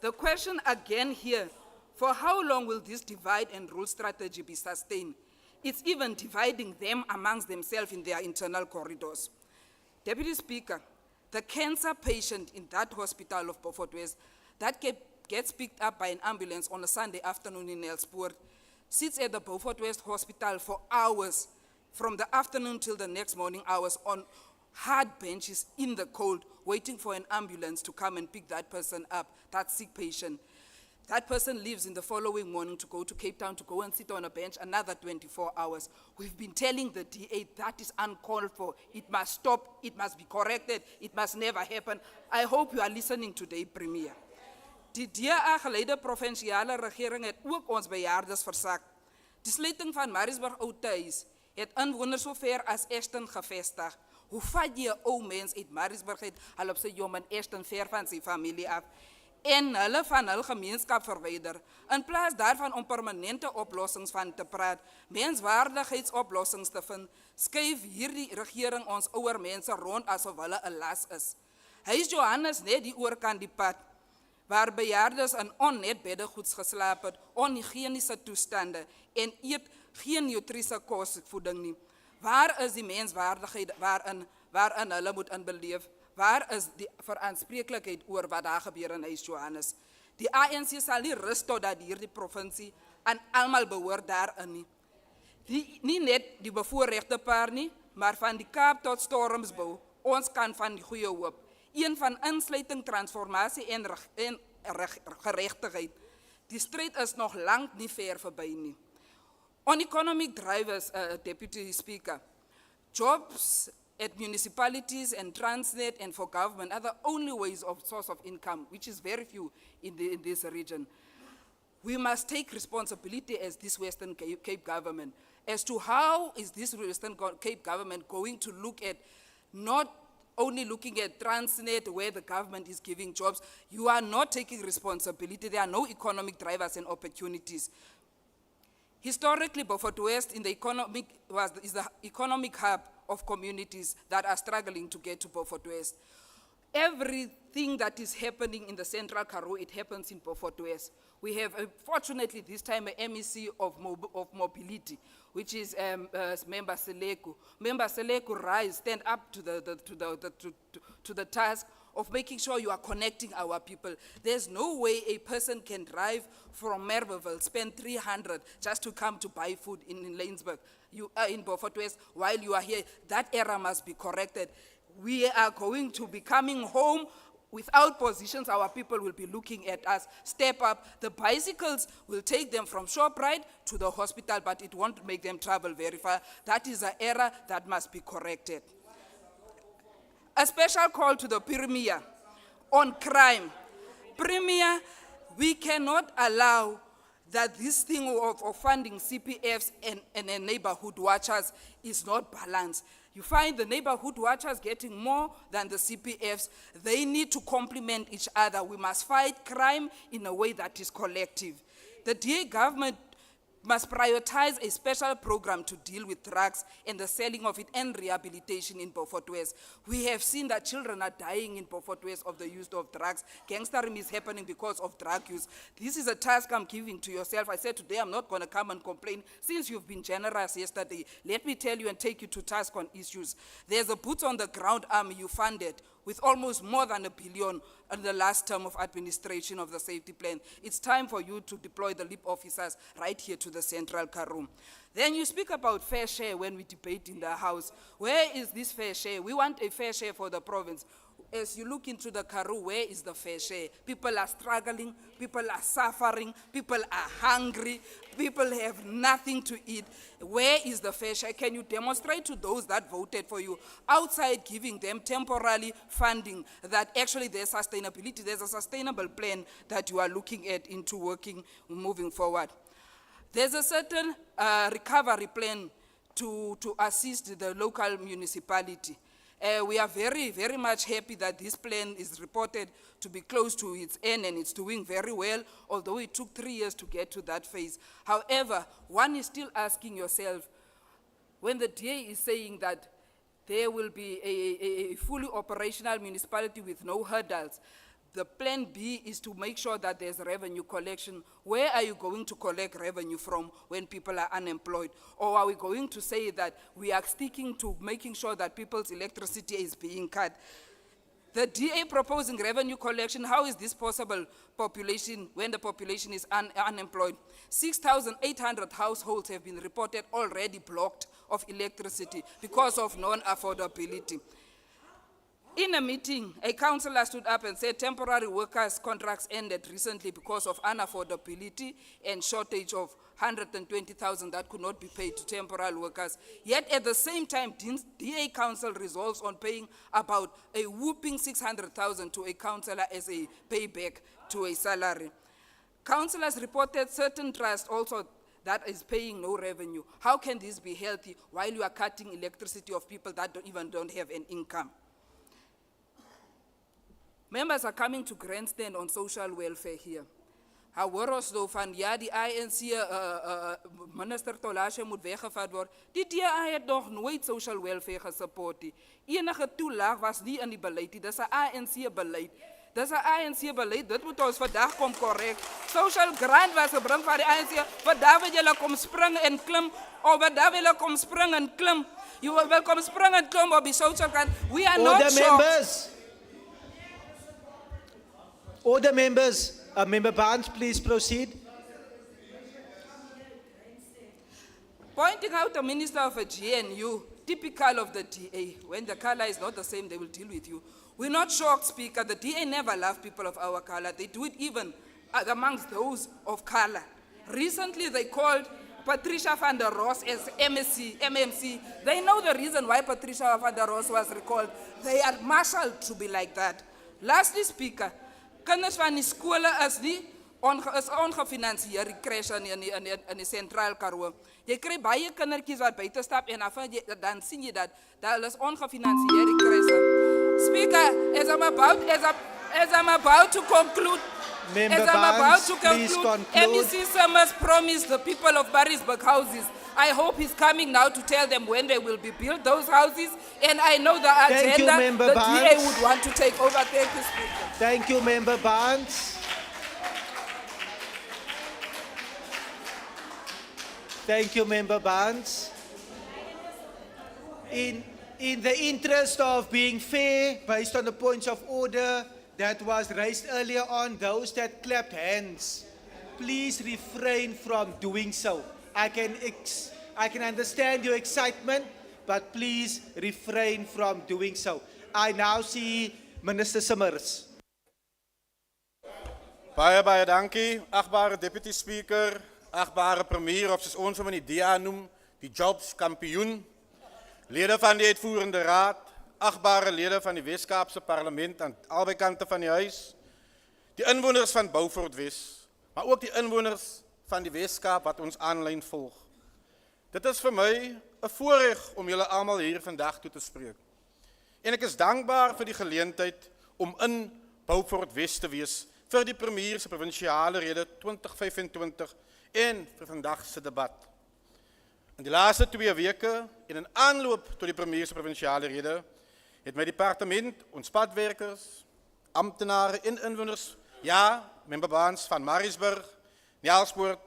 The question again here, for how long will this divide and rule strategy be sustained? It's even dividing them amongst themselves in their internal corridors. Deputy Speaker, the cancer patient in that hospital of Beaufort West that gets picked up by an ambulance on a Sunday afternoon in Elspoort sits at the Beaufort West Hospital for hours, from the afternoon till the next morning hours, on hard benches in the cold, waiting for an ambulance to come and pick that person up, that sick patient. That person leaves in the following morning to go to Cape Town to go and sit on a bench another 24 hours. We've been telling the DA that is uncalled for. It must stop, it must be corrected, it must never happen. I hope you are listening today, Premier. Die DA-geleide provinsiale regering het ook ons bejaardes versak. Die sluiting van Maritzburg Oudhuis het inwoners so ver as Ashton gevestig. Hoe vat jy 'n ou mens uit Maritzburg uit, al op sy jom in Ashton ver van sy familie af, en hulle van hul gemeenskap verwyder, in plaas daarvan om permanente oplossings van te praat, menswaardigheidsoplossings te vind, skuif hierdie regering ons ouer mense rond asof hulle 'n las is. Huis Johannes net die oorkant die pad, waar bejaardes in onnet beddegoeds geslaap het, onhygiëniese toestande en eet geen nutriese kosvoeding nie. Waar is die menswaardigheid waarin hulle moet inbeleef? Waar is die verantwoordelikheid oor wat daar gebeur in Huis Johannes? Die ANC sal nie rus totdat hierdie provinsie En almal behoort daarin nie. Nie net die bevoorregte paar nie, maar van die Kaap tot Stormsbou. Ons kan van die goeie hoop. Een van insluiting, transformasie en geregtigheid. Die stryd is nog lank nie ver verby nie. On economic drivers, Deputy Speaker, jobs at municipalities and Transnet and for government are the only ways of source of income, which is very few in this region. We must take responsibility as this Western Cape government as to how is this Western Cape government going to look at not only looking at Transnet where the government is giving jobs. You are not taking responsibility. There are no economic drivers and opportunities. Historically, Beaufort West is the economic hub of communities that are struggling to get to Beaufort West. Everything that is happening in the Central Karoo, it happens in Beaufort West. We have, fortunately, this time an MEC of mobility, which is Member Seleku. Member Seleku rise, stand up to the task of making sure you are connecting our people. There's no way a person can drive from Merville, spend 300 just to come to buy food in Lainsburg. You are in Beaufort West while you are here. That error must be corrected. We are going to be coming home without positions. Our people will be looking at us. Step up. The bicycles will take them from ShopRite to the hospital, but it won't make them travel very far. That is an error that must be corrected. A special call to the Premier on crime. Premier, we cannot allow that this thing of funding CPFs and neighborhood watchers is not balanced. You find the neighborhood watchers getting more than the CPFs. They need to complement each other. We must fight crime in a way that is collective. The DA government must prioritize a special program to deal with drugs and the selling of it and rehabilitation in Beaufort West. We have seen that children are dying in Beaufort West of the use of drugs. Gangsterism is happening because of drug use. This is a task I'm giving to yourself. I said today I'm not going to come and complain. Since you've been generous yesterday, let me tell you and take you to task on issues. There's a boots on the ground army you funded with almost more than $1 billion in the last term of administration of the safety plan. It's time for you to deploy the LEAP officers right here to the Central Karoo. Then you speak about fair share when we debate in the House. Where is this fair share? We want a fair share for the province. As you look into the Karoo, where is the fair share? People are struggling, people are suffering, people are hungry, people have nothing to eat. Where is the fair share? Can you demonstrate to those that voted for you, outside giving them temporarily funding, that actually there's sustainability, there's a sustainable plan that you are looking at into working, moving forward? There's a certain recovery plan to assist the local municipality. We are very, very much happy that this plan is reported to be close to its end and it's doing very well, although it took 3 years to get to that phase. However, one is still asking yourself, when the DA is saying that there will be a fully operational municipality with no hurdles, the plan B is to make sure that there's revenue collection. Where are you going to collect revenue from when people are unemployed? Or are we going to say that we are sticking to making sure that people's electricity is being cut? The DA proposing revenue collection, how is this possible population when the population is unemployed? 6,800 households have been reported already blocked of electricity because of non-affordability. In a meeting, a councillor stood up and said temporary workers' contracts ended recently because of unaffordability and shortage of 120,000 that could not be paid to temporary workers. Yet at the same time, DA Council resolves on paying about a whooping 600,000 to a councillor as a payback to a salary. Councillors reported certain trust also that is paying no revenue. How can this be healthy while you are cutting electricity of people that don't have an income? Members are coming to grandstand on social welfare here. Hij hoort zo van, ja, die ANC, minister Tolashe moet weggevaard worden. Die DA het nog nooit social welfare gesupport. Enige toelaag was niet in die beleid. Dat is een ANC-beleid. Dat is een ANC-beleid. Dit moet ons vandaag komen correct. Social grant was gebring van die ANC. Vandaag wil jullie komen springen en klim. Of vandaag wil jullie komen springen en klim. You will come springen en klim op die social grant. We are not sure. Members. Order, members. Member Barnes, please proceed. Pointing out the minister of a GNU, typical of the DA. When the color is not the same, they will deal with you. We're not shocked, Speaker. The DA never loved people of our color. They do it even amongst those of color. Recently, they called Patricia van der Roos as MMC. They know the reason why Patricia van der Roos was recalled. They are marshaled to be like that. Lastly, Speaker, kinders van die skole is ongefinansieerde crash in die Sentraal Karoo. Jy kry baie kindertjies wat buite stap en dan sien jy dat daar is ongefinansieerde crash. Speaker, as I'm about to conclude, Member Barnes, please conclude. MEC Summers promised the people of Barrisburg houses. I hope he's coming now to tell them when they will be built, those houses. And I know the Thank you, agenda Member the Barnes. DA would want to take over. Thank you, Speaker. Thank you, Member Barnes. Thank you, Member Barnes. In the interest of being fair, based on the points of order that was raised earlier on, those that clapped hands, please refrain from doing so. I can understand your excitement, but please refrain from doing so. I now see Minister Summers. Baie dankie, achtbare Deputy Speaker, achtbare Premier, of soos ons hom in die DA noem, die Jobs kampioen, lede van die uitvoerende raad, achtbare lede van die Wes-Kaapse parlement aan albei kante van die huis, die inwoners van Beaufort Wes, maar ook die inwoners van die Wes-Kaap wat ons aanlyn volg. Dit is vir my 'n voorreg om julle almal hier vandag toe te spreek. En ek is dankbaar vir die geleentheid om in Beaufort Wes te wees vir die premier se provinsiale rede 2025 en vir vandag se debat. In die laaste 2 weke en in aanloop tot die premier se provinsiale rede het my departement ons padwerkers, amptenare en inwoners, ja, Member Barnes van Maritzburg, Nelspruit,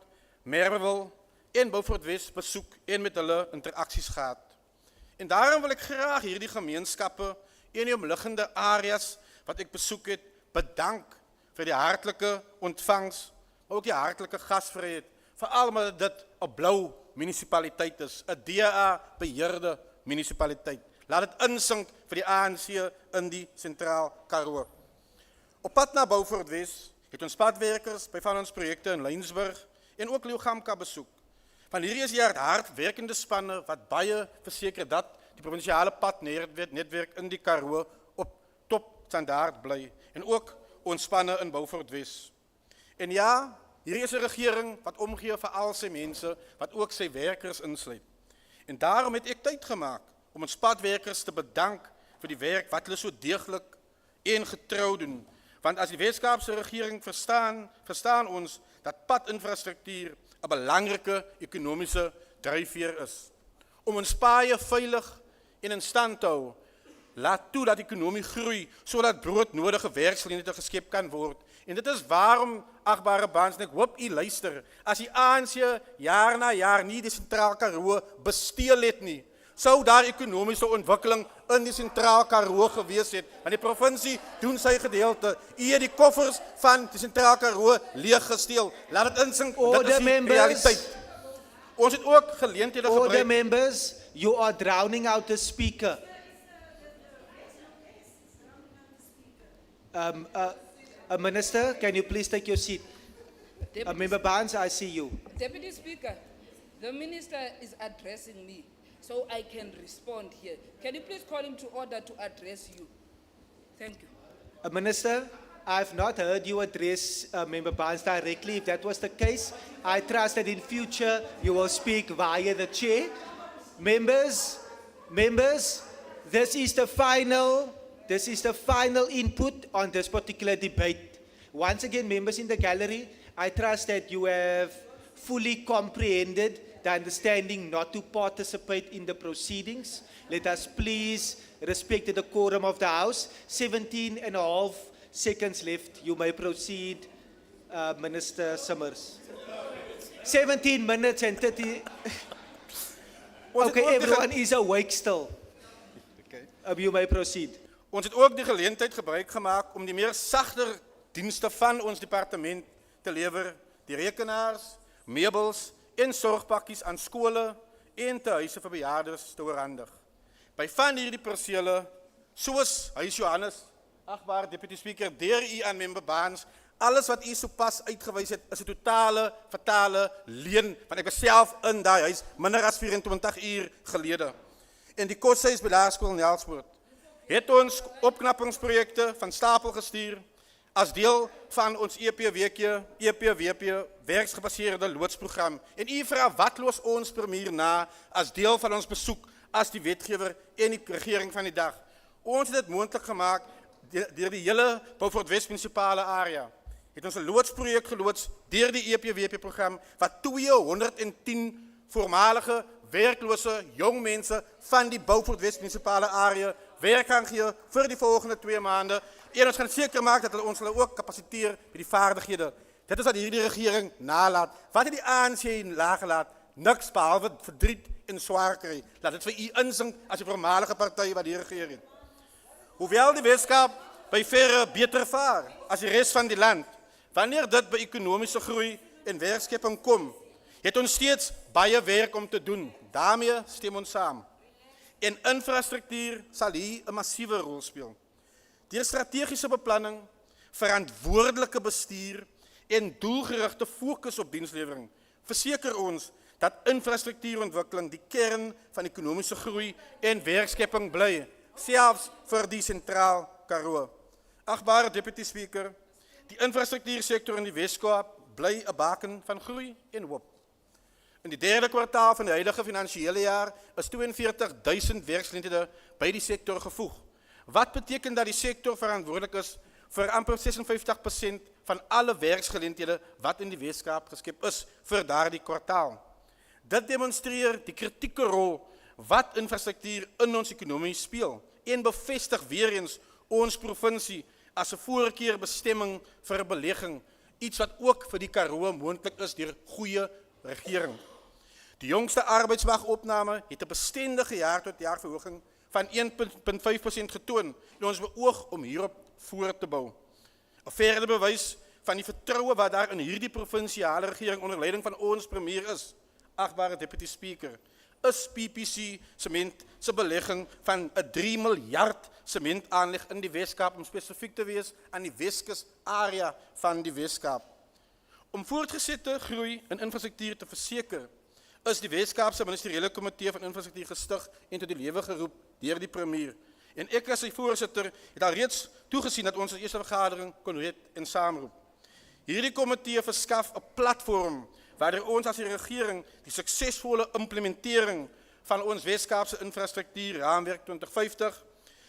Merwel en Beaufort Wes besoek en met hulle interaksies gehad. En daarom wil ek graag hierdie gemeenskappe en die omliggende areas wat ek besoek het, bedank vir die hartlike ontvangs, maar ook die hartlike gasvryheid, veral omdat dit 'n blou munisipaliteit is, 'n DA-beheerde munisipaliteit. Laat dit insink vir die ANC in die Sentraal Karoo. Op pad na Beaufort Wes het ons padwerkers by van ons projekte in Lynsburg en ook Leeugamka besoek. Van hierdie is hier hardwerkende spanne wat baie verseker dat die provinsiale padnetwerk in die Karoo op topstandaard bly en ook ons spanne in Beaufort Wes. En ja, hier is 'n regering wat omgee vir al sy mense, wat ook sy werkers insluit. En daarom het ek tyd gemaak om ons padwerkers te bedank vir die werk wat hulle so deeglik en getrou doen. Want as die Wes-Kaapse regering verstaan ons dat padinfrastruktuur 'n belangrike ekonomiese dryfveer is. Om ons paaie veilig en in stand te hou, laat toe dat die ekonomie groei, sodat broodnodige werksgeleenthede geskep kan word. En dit is waarom, achtbare Barnes, en ek hoop u luister, as die ANC jaar na jaar nie die Sentraal Karoo besteel het nie, sou daar ekonomiese ontwikkeling in die Sentraal Karoo gewees het. Want die provinsie doen sy gedeelte. U het die koffers van die Sentraal Karoo leeg gesteel. Laat dit insink, dit is die realiteit. Ons het ook geleenthede gebruik. Order members, you are drowning out the speaker. Minister, can you please take your seat? Member Barnes, I see you. Deputy Speaker, the minister is addressing me, so I can respond here. Can you please call him to order to address you? Thank you. Minister, I've not heard you address Member Barnes directly. If that was the case, I trust that in future you will speak via the chair. Members, this is the final input on this particular debate. Once again, members in the gallery, I trust that you have fully comprehended the understanding not to participate in the proceedings. Let us please respect the decorum of the House. 17 and a half seconds left. You may proceed, Minister Summers. 17 minutes and 30. Okay, everyone is awake still. You may proceed. Ons het ook die geleentheid gebruik gemaak om die meer sagter dienste van ons departement te lewer, die rekenaars, meubels en sorgpakkies aan skole en te huise vir bejaardes te oorhandig. By van hierdie persele, soos Huis Johannes, agbare Deputy Speaker, deur u aan member Baans, alles wat u sopas uitgewys het, is 'n totale, fatale leen, want ek was self in daai huis minder as 24 uur gelede. En die koshuis by Laerskool in Elspoort het ons opknappingsprojekte van stapel gestuur as deel van ons EPWP werksgebaseerde loodsprogram. En u vra wat los ons premier na as deel van ons besoek as die wetgewer en die regering van die dag. Ons het dit moontlik gemaak deur die hele Beaufort West munisipale area. Het ons 'n loodsprojek geloods deur die EPWP-program wat 210 voormalige werklose jong mense van die Beaufort West munisipale area werk gaan gee vir die volgende 2 maande. En ons gaan seker maak dat ons hulle ook kapasiteer met die vaardighede. Dit is wat hierdie regering nalaat. Wat het die ANC nagelaat? Niks behalwe verdriet en swaar kry. Laat dit vir u insink as die voormalige party wat hier regeer het. Hoewel die Weskaap by verre beter vaar as die res van die land, wanneer dit by ekonomiese groei en werkskepping kom, het ons steeds baie werk om te doen. Daarmee stem ons saam. En infrastruktuur sal hier 'n massiewe rol speel. Deur strategiese beplanning, verantwoordelike bestuur en doelgerigte fokus op dienslewering, verseker ons dat infrastruktuurontwikkeling die kern van ekonomiese groei en werkskepping bly, selfs vir die sentraal Karoo. Agbare Deputy Speaker, die infrastruktuursektor in die Weskaap bly 'n baken van groei en hoop. In die 3de kwartaal van die huidige finansiële jaar is 42.000 werksgeleenthede by die sektor gevoeg. Wat beteken dat die sektor verantwoordelik is vir amper 56% van alle werksgeleenthede wat in die Weskaap geskep is vir daardie kwartaal. Dit demonstreer die kritieke rol wat infrastruktuur in ons ekonomie speel en bevestig weer eens ons provinsie as 'n voorkeurbestemming vir belegging, iets wat ook vir die Karoo moontlik is deur goeie regering. Die jongste arbeidsmagopname het 'n bestendige jaar-tot-jaar verhoging van 1.5% getoon en ons beoog om hierop voort te bou. 'n Verder bewys van die vertroue wat daar in hierdie provinsiale regering onder leiding van ons premier is, agbare Deputy Speaker, is PPC Sement se belegging van 'n 3 miljard sementaanleg in die Weskaap om spesifiek te wees aan die Weskus area van die Weskaap. Om voortgesette groei in infrastruktuur te verseker, is die Weskaapse Ministeriële Komitee van Infrastruktuur gestig en tot die lewe geroep deur die premier. En ek as sy voorsitter het al reeds toegesien dat ons 'n eerste vergadering kon red en saamroep. Hierdie komitee verskaf 'n platform waardeur ons as die regering die suksesvolle implementering van ons Weskaapse infrastruktuur raamwerk 2050,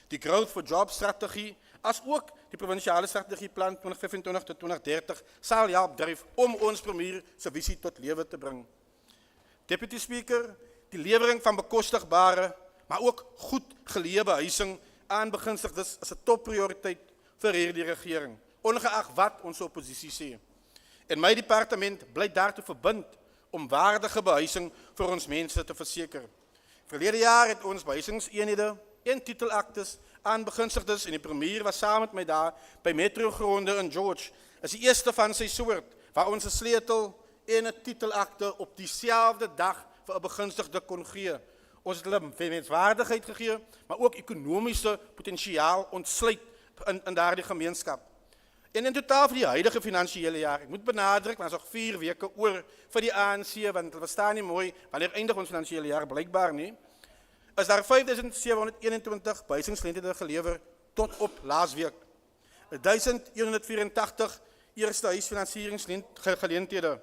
die Growth for Jobs strategie, as ook die provinsiale strategieplan 2025 tot 2030 sal help dryf om ons premier se visie tot lewe te bring. Deputy Speaker, die lewering van bekostigbare, maar ook goed geleë behuising aan begunstigdes is 'n topprioriteit vir hierdie regering, ongeag wat ons oppositie sê. En my departement bly daartoe verbind om waardige behuising vir ons mense te verseker. Verlede jaar het ons behuisingseenhede en titelaktes aan begunstigdes en die premier was saam met my daar by Metrogronde in George. Is die eerste van sy soort waar ons 'n sleutel en 'n titelakte op dieselfde dag vir 'n begunstigde kon gee. Ons het hulle menswaardigheid gegee, maar ook ekonomiese potensiaal ontsluit in daardie gemeenskap. En in totaal vir die huidige finansiële jaar, ek moet benadruk, want ons nog 4 weke oor vir die ANC, want hulle verstaan nie mooi wanneer eindig ons finansiële jaar blykbaar nie, is daar 5.721 behuisingsgeleenthede gelewer tot op laasweek. 1.184 eerste huisfinansieringsgeleenthede.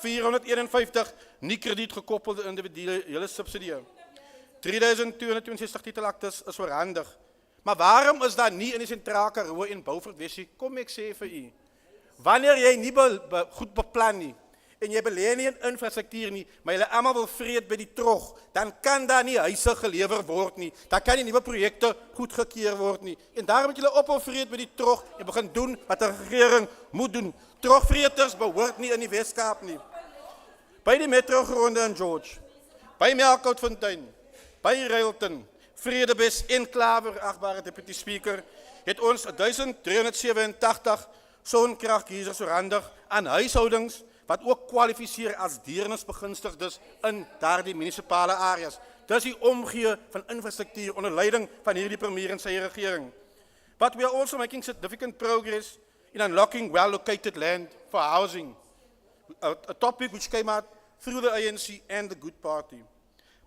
451 nie kredietgekoppelde individuele subsidie. 3.262 titelaktes is oorhandig. Maar waarom is daar nie in die Sentraal Karoo en Beaufort West nie? Kom ek sê vir u. Wanneer jy nie goed beplan nie en jy belê nie in infrastruktuur nie, maar jy almal wil vreet by die trog, dan kan daar nie huise gelewer word nie. Dan kan nie nuwe projekte goedgekeur word nie. En daarom moet julle ophou vreet by die trog en begin doen wat 'n regering moet doen. Trogvreters behoort nie in die Weskaap nie. By die Metrogronde in George, by Melkoutfontein, by Railton, Vredebes en Klawer, agbare Deputy Speaker, het ons 1.387 sonkraggeisers oorhandig aan huishoudings wat ook kwalifiseer as deernisbegunstigdes in daardie munisipale areas. Dis die omgee van infrastruktuur onder leiding van hierdie premier en sy regering. But we are also making significant progress in unlocking well-located land for housing, a topic which came out through the ANC and the Good Party.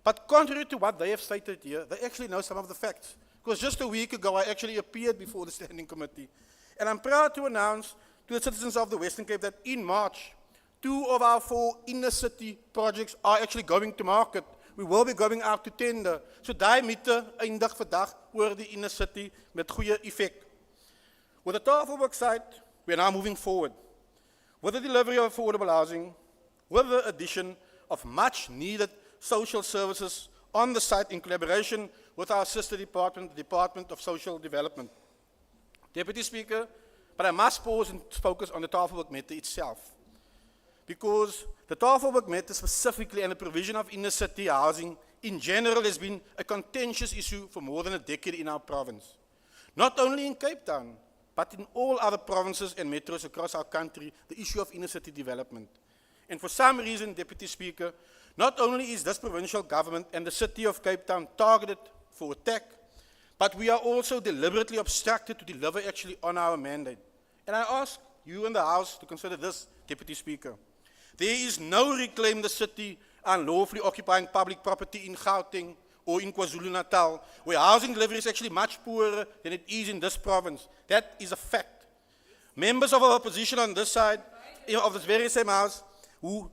But contrary to what they have stated here, they actually know some of the facts. Because just a week ago, I actually appeared before the Standing Committee. And I'm proud to announce to the citizens of the Western Cape that in March, 2 of our 4 inner-city projects are actually going to market. We will be going out to tender. So daai mythe eindig vandag oor die inner-city met goeie effect. With the Tafelberg site, we are now moving forward. With the delivery of affordable housing, with the addition of much-needed social services on the site in collaboration with our sister department, the Department of Social Development. Deputy Speaker, but I must pause and focus on the Tafelberg matter itself. Because the Tafelberg matter specifically and the provision of inner-city housing in general has been a contentious issue for more than a decade in our province. Not only in Cape Town, but in all other provinces and metros across our country, the issue of inner-city development. And for some reason, Deputy Speaker, not only is this provincial government and the city of Cape Town targeted for attack, but we are also deliberately obstructed to deliver actually on our mandate. And I ask you in the House to consider this, Deputy Speaker. There is no reclaim the city unlawfully occupying public property in Gauteng or in KwaZulu-Natal, where housing delivery is actually much poorer than it is in this province. That is a fact. Members of our opposition on this side, of this very same House, who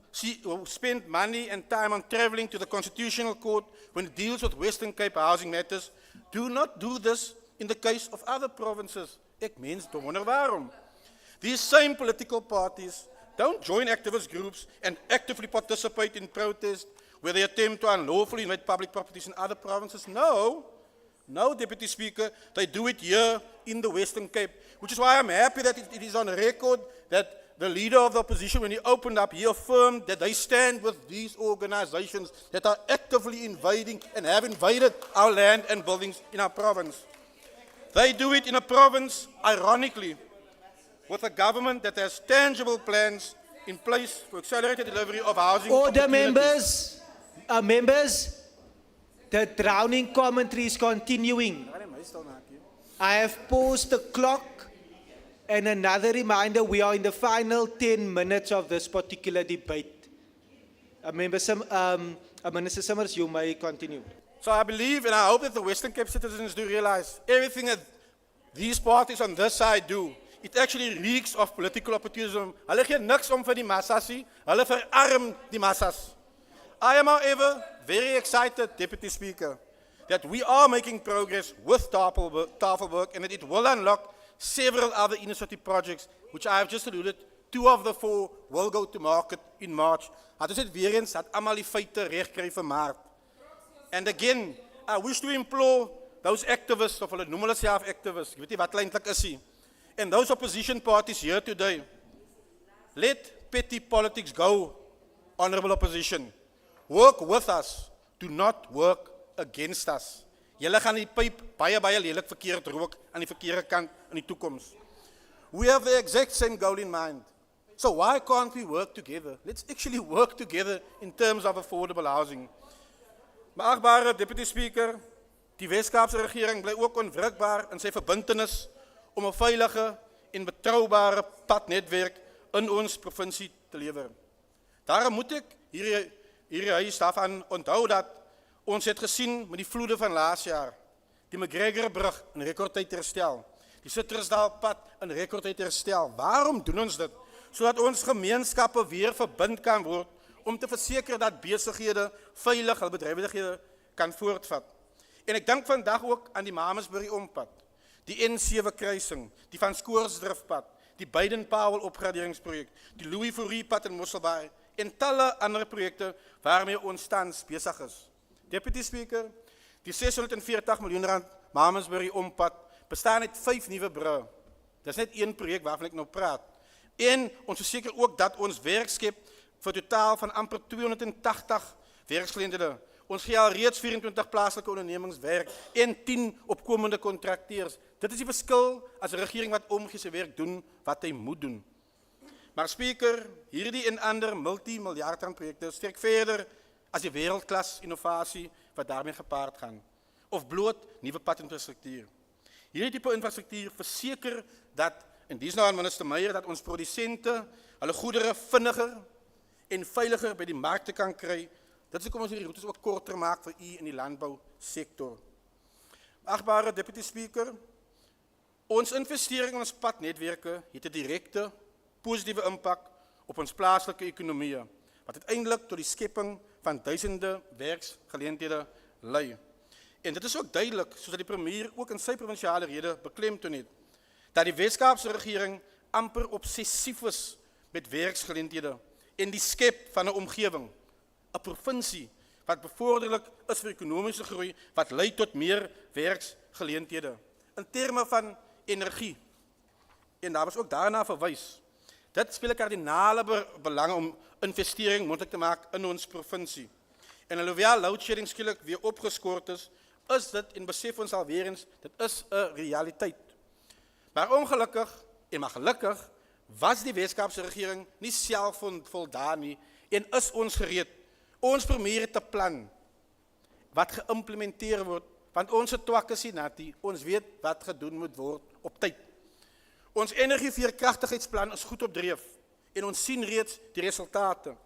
spend money and time on traveling to the Constitutional Court when it deals with Western Cape housing matters, do not do this in the case of other provinces. Ek mens wonder waarom. These same political parties don't join activist groups and actively participate in protest where they attempt to unlawfully invade public properties in other provinces. No, Deputy Speaker, they do it here in the Western Cape, which is why I'm happy that it is on record that the leader of the opposition, when he opened up, he affirmed that they stand with these organizations that are actively invading and have invaded our land and buildings in our province. They do it in a province, ironically, with a government that has tangible plans in place for accelerated delivery of housing. Order, members. Members, the drowning commentary is continuing. I have paused the clock. And another reminder, we are in the final 10 minutes of this particular debate. Minister Summers, you may continue. So I believe and I hope that the Western Cape citizens do realize everything that these parties on this side do, it actually reeks of political opportunism. Hulle gee niks om vir die massas nie, hulle verarm die massas. I am, however, very excited, Deputy Speaker, that we are making progress with Tafelberg and that it will unlock several other inner-city projects, which I have just alluded, 2 of the 4 will go to market in March. Had ons dit weer eens, dat almal die feite reg kry vir Maart. And again, I wish to implore those activists, of hulle noem hulle self activists, ek weet nie wat hulle eintlik is nie, and those opposition parties here today, let petty politics go, honorable opposition. Work with us, do not work against us. Julle gaan die pyp baie lelik verkeerd rook aan die verkeerde kant in die toekoms. We have the exact same goal in mind. So why can't we work together? Let's actually work together in terms of affordable housing. Maar achtbare Deputy Speaker, die Wes-Kaapse regering bly ook onwrikbaar in sy verbintenis om 'n veilige en betroubare padnetwerk in ons provinsie te lewer. Daarom moet ek hierdie huis daarvan onthou dat ons het gesien met die vloede van laas jaar, die McGregorbrug in rekordtyd herstel, die Citrusdalpad in rekordtyd herstel. Waarom doen ons dit? Sodat ons gemeenskappe weer verbind kan word om te verseker dat besighede veilig hul bedrywighede kan voortvat. En ek dink vandag ook aan die Mamasbury ompad, die N7 kruising, die Van Skoorsdriftpad, die Baden-Powell opgraderingsprojek, die Louis Fourie pad in Mosselbaai en talle ander projekte waarmee ons tans besig is. Deputy Speaker, die 640 miljoen rand Mamasbury ompad bestaan uit 5 nuwe brûe. Dis net een projek waarvan ek nou praat. En ons verseker ook dat ons werk skep vir totaal van amper 280 werksgeleenthede. Ons gee al reeds 24 plaaslike ondernemings werk en 10 opkomende kontrakteurs. Dit is die verskil as 'n regering wat omgee sy werk doen wat hy moet doen. Maar speaker, hierdie en ander multi-miljard rand projekte strek verder as die wereldklas innovasie wat daarmee gepaard gaan, of bloot nuwe padinfrastruktuur. Hierdie tipe infrastruktuur verseker dat, en dis nou aan minister Meyer, dat ons produsente hulle goedere vinniger en veiliger by die markte kan kry. Dit is hoekom ons hierdie roetes ook korter maak vir u in die landbousektor. Agbare Deputy Speaker, ons investering in ons padnetwerke het 'n direkte positiewe impak op ons plaaslike ekonomie, wat uiteindelik tot die skepping van duisende werksgeleenthede lei. En dit is ook duidelik, soos dat die premier ook in sy provinsiale rede beklemtoon het, dat die Wes-Kaapse regering amper obsessief is met werksgeleenthede en die skep van 'n omgewing, 'n provinsie wat bevorderlik is vir ekonomiese groei, wat lei tot meer werksgeleenthede. In terme van energie, en daar was ook daarna verwys, dit speel 'n kardinale belang om investering moontlik te maak in ons provinsie. En alhoewel loadshedding skielik weer opgeskort is dit, en besef ons alweer eens, dit is 'n realiteit. Maar ongelukkig, en maar gelukkig, was die Wes-Kaapse regering nie self voldaan nie, en is ons gereed. Ons premier het 'n plan wat geïmplementeer word, want ons se twak is nie natie, ons weet wat gedoen moet word op tyd. Ons energieveerkragtigheidsplan is goed op dreef, en ons sien reeds die resultate.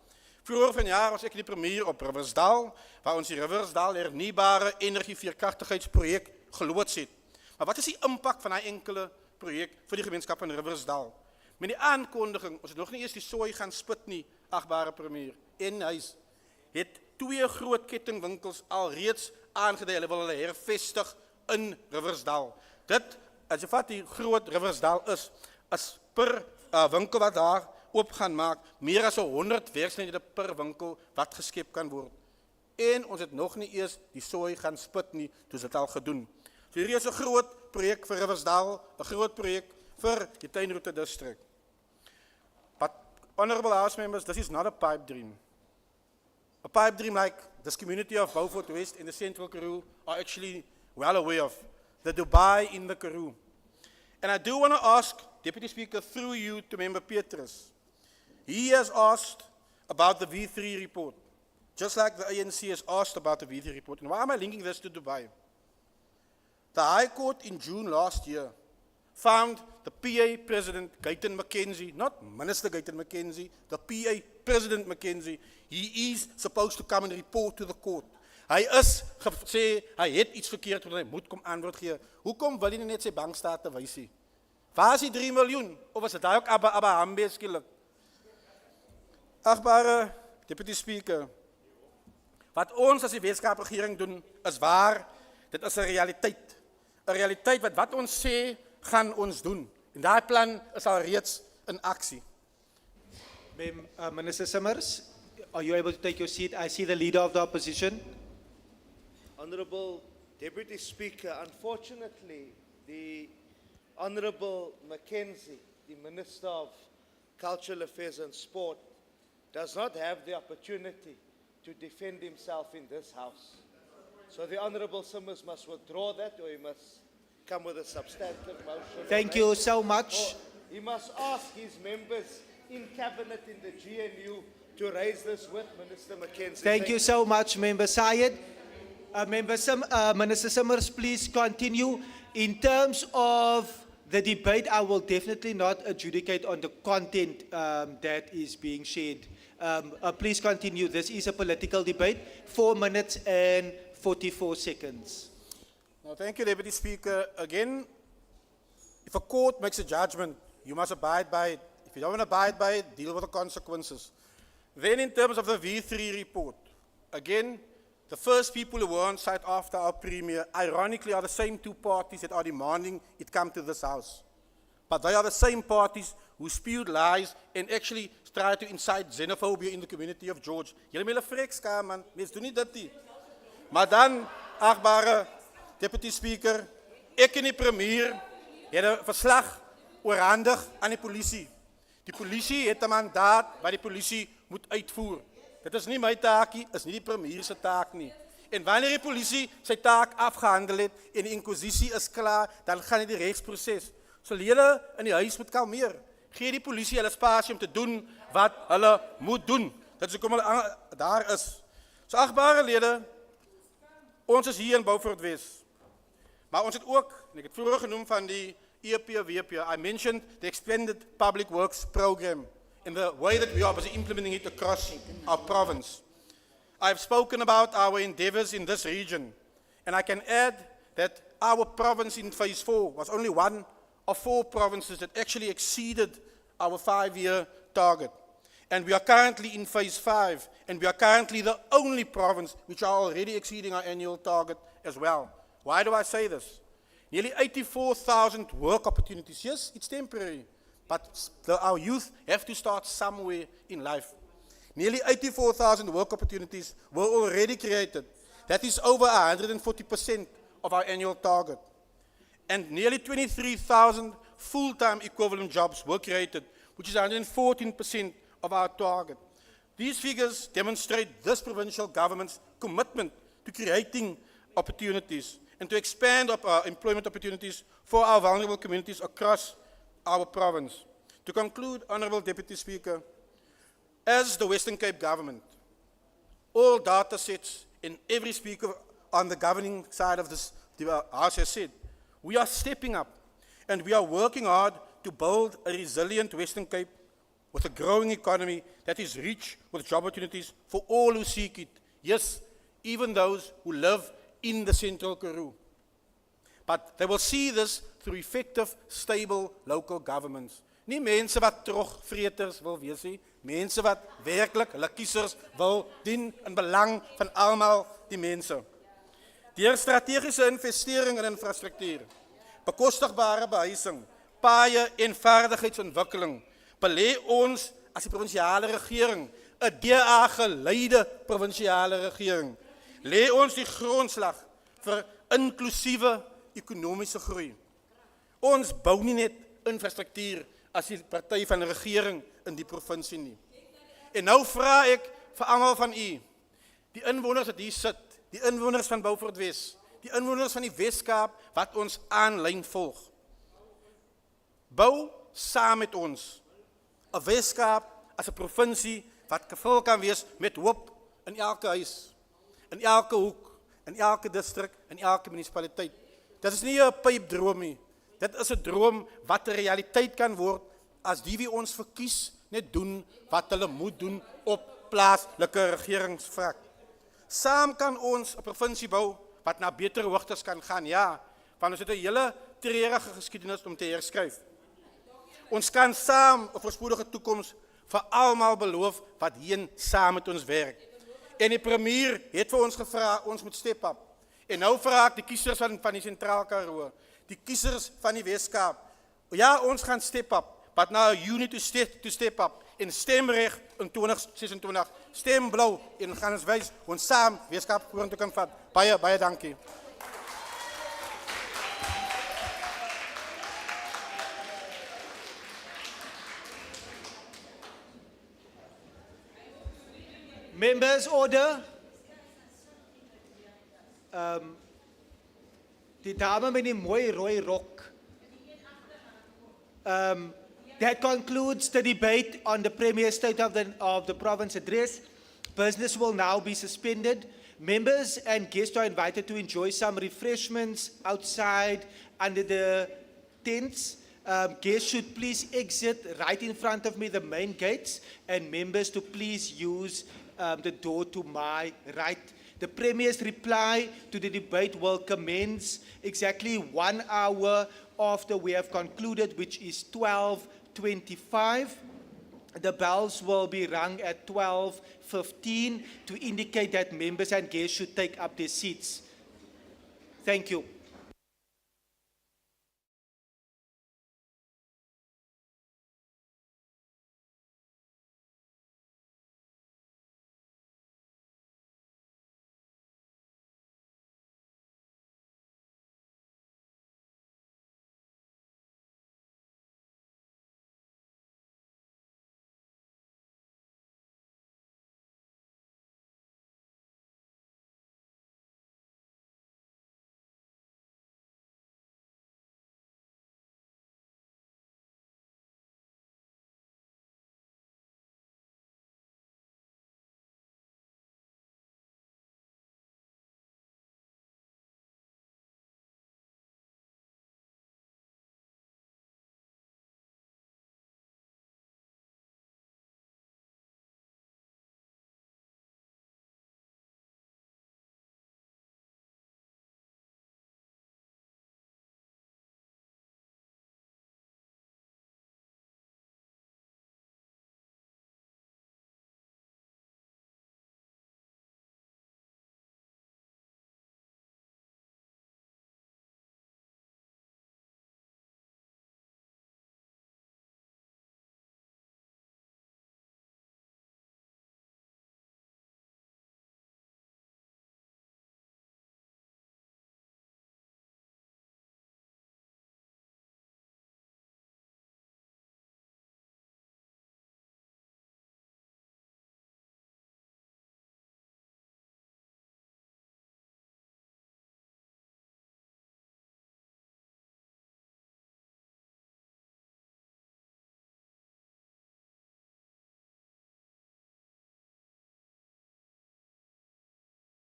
Vroeger vanjaar was ek die premier op Riversdal, waar ons die Riversdal hernubare energieveerkragtigheidsprojek geloods het. Maar wat is die impak van daai enkele projek vir die gemeenskap in Riversdal? Met die aankondiging, ons het nog nie eers die sooi gaan spit nie, agbare premier, en huis, het 2 groot kettingwinkels alreeds aangedui, hulle wil hulle hervestig in Riversdal. Dit, as jy vat die groot Riversdal is per winkel wat daar oop gaan maak, meer as 100 werksgeleenthede per winkel wat geskep kan word. En ons het nog nie eers die sooi gaan spit nie, toe dit al gedoen. So hier is 'n groot projek vir Riversdal, 'n groot projek vir die tuinroete district. But honorable house members, this is not a pipe dream. A pipe dream like this community of Beaufort West in the Central Karoo are actually well aware of. The Dubai in the Karoo. And I do want to ask, Deputy Speaker, through you to Member Petrus. He has asked about the V3 report, just like the ANC has asked about the V3 report. And why am I linking this to Dubai? The High Court in June last year found the PA President, Gayton McKenzie, not Minister Gayton McKenzie, the PA President McKenzie, he is supposed to come and report to the court. Hy is gesê, hy het iets verkeerd gedoen, hy moet kom antwoord gee. Hoekom wil hy nie net sy bankstate wys nie? Waar is die 3 miljoen? Of is dit daai ook Abba Hambe skielik? Agbare Deputy Speaker, wat ons as die Weskaap regering doen, is waar, dit is 'n realiteit. 'n Realiteit wat ons sê, gaan ons doen. En daai plan is al reeds in aksie. Minister Summers, are you able to take your seat? I see the Leader of the Opposition. Honorable Deputy Speaker, unfortunately, the Honorable Mackenzie, the Minister of Cultural Affairs and Sport, does not have the opportunity to defend himself in this House. So the Honorable Summers must withdraw that, or he must come with a substantive motion. Thank you so much. Or he must ask his members in Cabinet in the GNU to raise this with Minister Mackenzie. Thank you so much, Member Syed. Minister Summers, please continue. In terms of the debate, I will definitely not adjudicate on the content that is being shared. Please continue. This is a political debate. 4 minutes and 44 seconds. Well, thank you, Deputy Speaker. Again, if a court makes a judgment, you must abide by it. If you don't want to abide by it, deal with the consequences. Then in terms of the V3 report, again, the first people who were on site after our premier, ironically, are the same 2 parties that are demanding it come to this House. But they are the same parties who spewed lies and actually tried to incite xenophobia in the community of George. Julle moet 'n vrek skaam, man. Mens doen nie dit nie. Maar dan, agbare Deputy Speaker, ek en die premier het 'n verslag oorhandig aan die polisie. Die polisie het 'n mandaat wat die polisie moet uitvoer. Dit is nie my taak nie, is nie die premier se taak nie. En wanneer die polisie sy taak afgehandel het en die inkwisisie is klaar, dan gaan dit die regsproses. So julle in die huis moet kalmeer. Gee die polisie hulle spasie om te doen wat hulle moet doen. Dit is hoekom hulle daar is. So agbare lede, ons is hier in Beaufort West. Maar ons het ook, en ek het vroeger genoem van die EPWP, I mentioned the Expanded Public Works Program in the way that we are busy implementing it across our province. I've spoken about our endeavors in this region, and I can add that our province in phase 4 was only one of 4 provinces that actually exceeded our 5-year target. And we are currently in phase 5, and we are currently the only province which are already exceeding our annual target as well. Why do I say this? Nearly 84,000 work opportunities. Yes, it's temporary, but our youth have to start somewhere in life. Nearly 84,000 work opportunities were already created. That is over 140% of our annual target. And nearly 23,000 full-time equivalent jobs were created, which is 114% of our target. These figures demonstrate this provincial government's commitment to creating opportunities and to expand employment opportunities for our vulnerable communities across our province. To conclude, Honourable Deputy Speaker, as the Western Cape government, all data sets and every speaker on the governing side of this House has said, we are stepping up and we are working hard to build a resilient Western Cape with a growing economy that is rich with job opportunities for all who seek it. Yes, even those who live in the Central Karoo. But they will see this through effective, stable local governments. Nie mense wat terugvreters wil wees nie, mense wat werklik hulle kiesers wil dien in belang van almal die mense. Deur strategiese investering in infrastruktuur, bekostigbare behuising, paaie en vaardigheidsontwikkeling, belê ons as die provinsiale regering, 'n DA-geleide provinsiale regering, lê ons die grondslag vir inklusiewe ekonomiese groei. Ons bou nie net infrastruktuur as die party van die regering in die provinsie nie. En nou vra ek vir almal van u, die inwoners wat hier sit, die inwoners van Beaufort West, die inwoners van die Weskaap wat ons aanlyn volg. Bou saam met ons 'n Weskaap as 'n provinsie wat gevul kan wees met hoop in elke huis, in elke hoek, in elke distrik, in elke munisipaliteit. Dit is nie 'n pypdroom nie. Dit is 'n droom wat 'n realiteit kan word as die wie ons verkies net doen wat hulle moet doen op plaaslike regeringsvlak. Saam kan ons 'n provinsie bou wat na beter hoogtes kan gaan. Ja, want ons het 'n hele treurige geskiedenis om te herskryf. Ons kan saam 'n voorspoedige toekoms vir almal beloof wat heen saam met ons werk. En die premier het vir ons gevra, ons moet step up. En nou vra ek die kiesers van die Sentraal Karoo, die kiesers van die Weskaap. Ja, ons gaan step up, but now you need to step up. En stem reg in 2026, stem blou en gaan ons wys ons saam Weskaap vorentoe kan vat. Baie, baie dankie. Members, order. Die dame met die mooi rooi rok. That concludes the debate on the Premier's State of the Province address. Business will now be suspended. Members and guests are invited to enjoy some refreshments outside under the tents. Guests should please exit right in front of me, the main gates, and members to please use the door to my right. The Premier's reply to the debate will commence exactly 1 hour after we have concluded, which is 12:25. The bells will be rung at 12:15 to indicate that members and guests should take up their seats. Thank you.